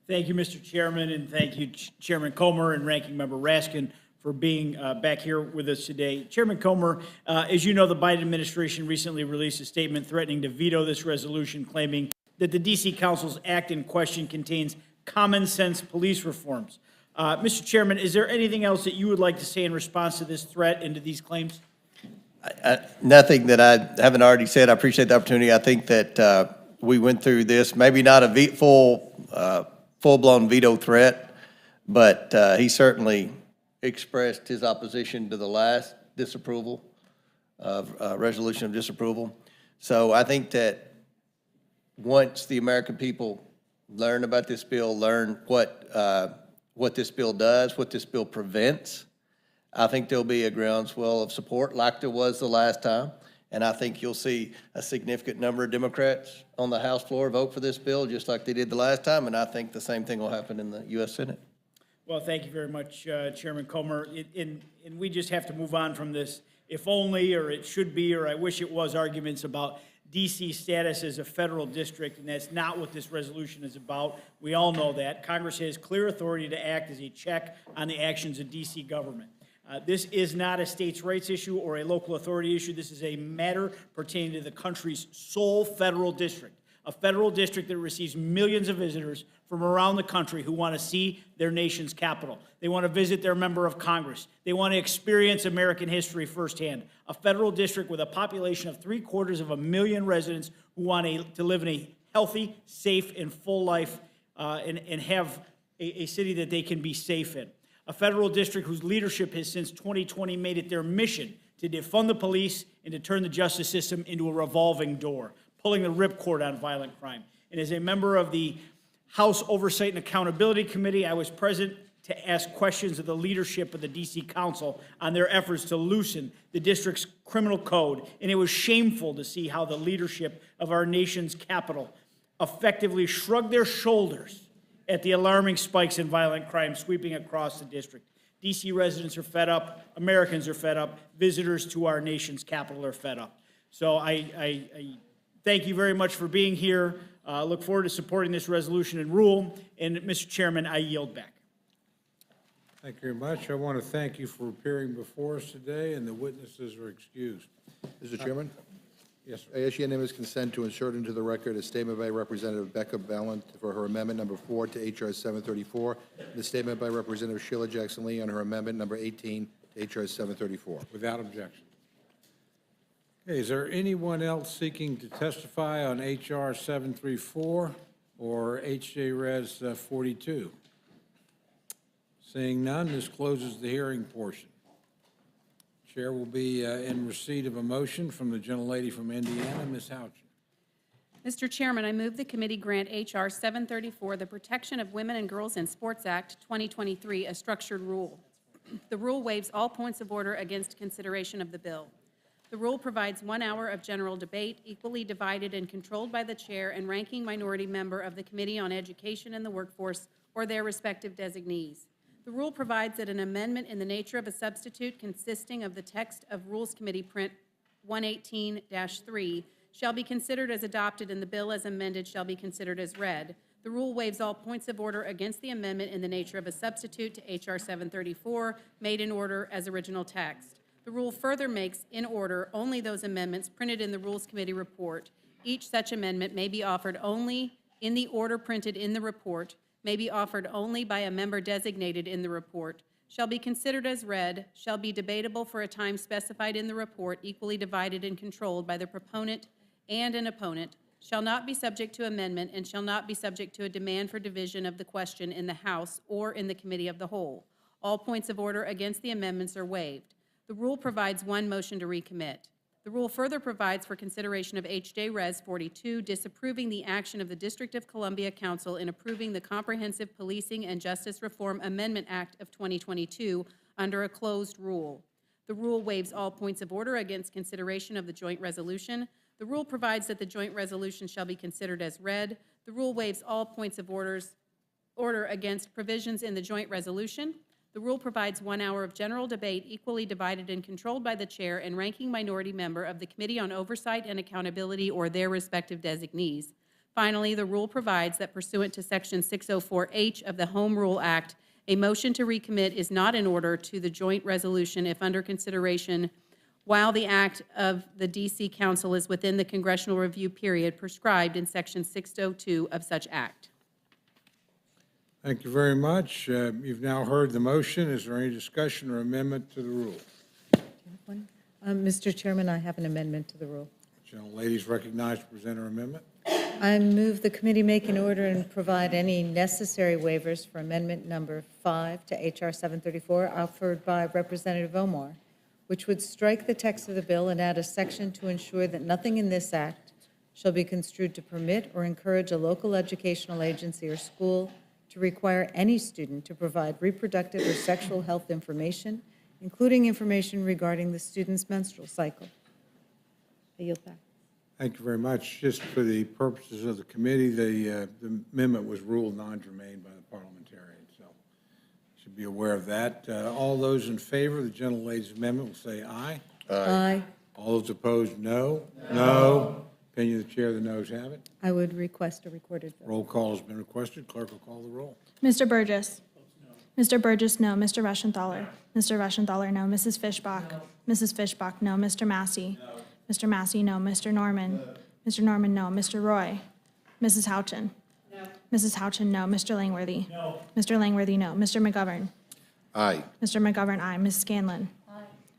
Thank you, Mr. Chairman, and thank you, Chairman Comer and Ranking Member Raskin, for being back here with us today. Chairman Comer, as you know, the Biden administration recently released a statement threatening to veto this resolution, claiming that the D.C. Council's act in question contains common-sense police reforms. Mr. Chairman, is there anything else that you would like to say in response to this threat and to these claims? Nothing that I haven't already said. I appreciate the opportunity. I think that we went through this, maybe not a full-blown veto threat, but he certainly expressed his opposition to the last disapproval of resolution of disapproval. So I think that once the American people learn about this bill, learn what this bill does, what this bill prevents, I think there'll be a groundswell of support like there was the last time. And I think you'll see a significant number of Democrats on the House floor vote for this bill, just like they did the last time. And I think the same thing will happen in the U.S. Senate. Well, thank you very much, Chairman Comer. And we just have to move on from this if only, or it should be, or I wish it was arguments about D.C. status as a federal district, and that's not what this resolution is about. We all know that. Congress has clear authority to act as a check on the actions of D.C. government. This is not a states' rights issue or a local authority issue. This is a matter pertaining to the country's sole federal district, a federal district that receives millions of visitors from around the country who want to see their nation's capital. They want to visit their member of Congress. They want to experience American history firsthand. A federal district with a population of 750,000 residents who want to live in a healthy, safe, and full life and have a city that they can be safe in. A federal district whose leadership has since 2020 made it their mission to defund the police and to turn the justice system into a revolving door, pulling the ripcord on violent crime. And as a member of the House Oversight and Accountability Committee, I was present to ask questions of the leadership of the D.C. Council on their efforts to loosen the district's criminal code. And it was shameful to see how the leadership of our nation's capital effectively shrugged their shoulders at the alarming spikes in violent crime sweeping across the district. D.C. residents are fed up, Americans are fed up, visitors to our nation's capital are fed up. So I thank you very much for being here. Look forward to supporting this resolution and rule. And Mr. Chairman, I yield back. Thank you very much. I want to thank you for appearing before us today, and the witnesses are excused. Mr. Chairman? Yes, sir. I ask unanimous consent to insert into the record a statement by Representative Becca Ballant for her amendment number 4 to H.R. 734, and the statement by Representative Sheila Jackson-Lee on her amendment number 18 to H.R. 734. Without objection. Okay, is there anyone else seeking to testify on H.R. 734 or H.J. Res. 42? Seeing none, this closes the hearing portion. Chair will be in receipt of a motion from the gentlelady from Indiana, Ms. Houchin. Mr. Chairman, I move the committee grant H.R. 734, the Protection of Women and Girls in Sports Act 2023, a structured rule. The rule waives all points of order against consideration of the bill. The rule provides 1 hour of general debate, equally divided and controlled by the chair and ranking minority member of the Committee on Education and the Workforce or their respective designees. The rule provides that an amendment in the nature of a substitute consisting of the text of Rules Committee Print 118-3 shall be considered as adopted and the bill as amended shall be considered as read. The rule waives all points of order against the amendment in the nature of a substitute to H.R. 734 made in order as original text. The rule further makes in order only those amendments printed in the Rules Committee report. Each such amendment may be offered only in the order printed in the report, may be offered only by a member designated in the report, shall be considered as read, shall be debatable for a time specified in the report, equally divided and controlled by the proponent and an opponent, shall not be subject to amendment, and shall not be subject to a demand for division of the question in the House or in the Committee of the Whole. All points of order against the amendments are waived. The rule provides one motion to recommit. The rule further provides for consideration of H.J. Res. 42, disapproving the action of the District of Columbia Council in approving the Comprehensive Policing and Justice Reform Amendment Act of 2022 under a closed rule. The rule waives all points of order against consideration of the joint resolution. The rule provides that the joint resolution shall be considered as read. The rule waives all points of order against provisions in the joint resolution. The rule provides 1 hour of general debate equally divided and controlled by the chair and ranking minority member of the Committee on Oversight and Accountability or their respective designees. Finally, the rule provides that pursuant to Section 604H of the Home Rule Act, a motion to recommit is not in order to the joint resolution if under consideration while the act of the D.C. Council is within the congressional review period prescribed in Section 602 of such act. Thank you very much. You've now heard the motion. Is there any discussion or amendment to the rule? Mr. Chairman, I have an amendment to the rule. Gentlelady is recognized to present her amendment. I move the committee make an order and provide any necessary waivers for amendment number 5 to H.R. 734 offered by Representative Omar, which would strike the text of the bill and add a section to ensure that nothing in this act shall be construed to permit or encourage a local educational agency or school to require any student to provide reproductive or sexual health information, including information regarding the student's menstrual cycle. I yield back. Thank you very much. Just for the purposes of the committee, the amendment was ruled non-germane by the parliamentarian, so you should be aware of that. All those in favor of the gentlelady's amendment will say aye. Aye. All those opposed, no. No. Opinion of the chair, the noes have it. I would request a recorded vote. Roll call has been requested. Clerk will call the roll. Mr. Burgess. Mr. Burgess, no. Mr. Reschenthaler. Mr. Reschenthaler, no. Mrs. Fishbach. Mrs. Fishbach, no. Mr. Massey. Mr. Massey, no. Mr. Norman. Mr. Norman, no. Mr. Roy. Mrs. Houchin. Mrs. Houchin, no. Mr. Langworthy. Mr. Langworthy, no. Mr. McGovern. Aye. Mr. McGovern, aye. Ms. Scanlon.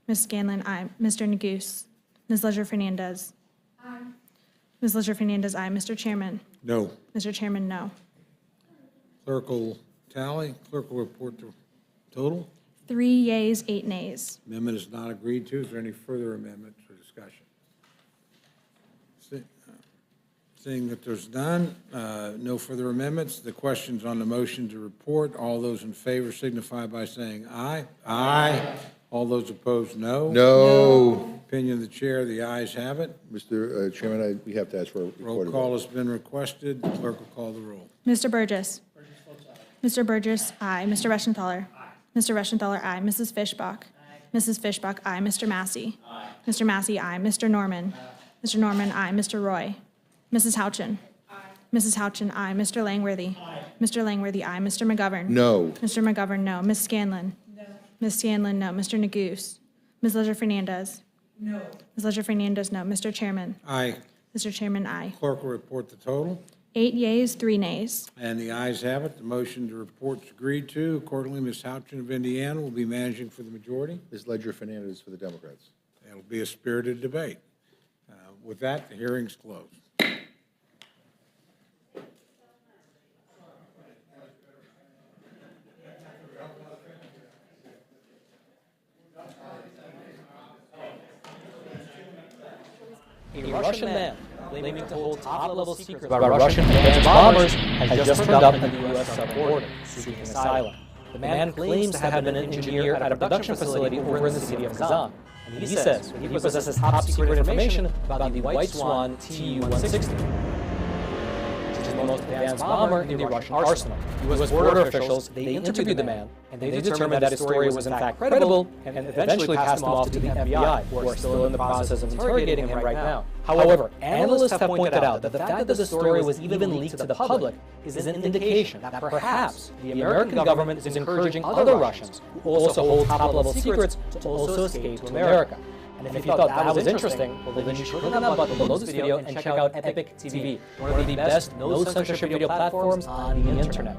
Ms. Scanlon, aye. Mr. Neguse. Ms. Leisure-Fernandez. Ms. Leisure-Fernandez, aye. Mr. Chairman. No. Mr. Chairman, no. Clerk will tally. Clerk will report the total. 3 yeas, 8 nays. Amendment is not agreed to. Is there any further amendments or discussion? Seeing that there's none, no further amendments. The questions on the motion to report, all those in favor signify by saying aye. Aye. All those opposed, no. No. Opinion of the chair, the ayes have it. Mr. Chairman, we have to ask for a Roll recorded call vote. has been requested. The clerk will call the roll. Mr. Burgess. Mr. Burgess, aye. Mr. Reschenthaler. Mr. Reschenthaler, aye. Mrs. Fishbach. Mrs. Fishbach, aye. Mr. Massey. Mr. Massey, aye. Mr. Norman. Mr. Norman, aye. Mr. Roy. Mrs. Houchin. Mrs. Houchin, aye. Mr. Langworthy. Mr. Langworthy, aye. Mr. McGovern? No. Mr. McGovern, no. Ms. Scanlon? No. Ms. Scanlon, no. Mr. Neguse? Ms. Leisure Fernandez? No. Ms. Leisure Fernandez, no. Mr. Chairman? Aye. Mr. Chairman, aye. Clerk will report the total. 8 yeas, 3 nays. And the ayes have it. The motion to report is agreed to. Accordingly, Ms. Houchin of Indiana will be managing for the majority. Ms. Ledger Fernandez for the Democrats. It'll be a spirited debate. With that, the hearing's closed. A Russian man claiming to hold top-level secrets about Russian advanced bombers has just turned up at the U.S. southern border, seeking asylum. The man claims to have been an engineer at a production facility over in the city of Kazan. And he says he possesses top-secret information about the White Swan Tu-160, which is the most advanced bomber in the Russian arsenal. U.S. border officials, they interviewed the man, and they determined that his story was in fact credible, and eventually passed him off to the FBI, who are still in the process of interrogating him right now. However, analysts have pointed out that the fact that the story was even leaked to the public is an indication that perhaps the American government is encouraging other Russians who also hold top-level secrets to also escape to America. And if you thought that was interesting, well then you should click on that button below this video and check out Epic TV, one of the best no-censorship video platforms on the internet.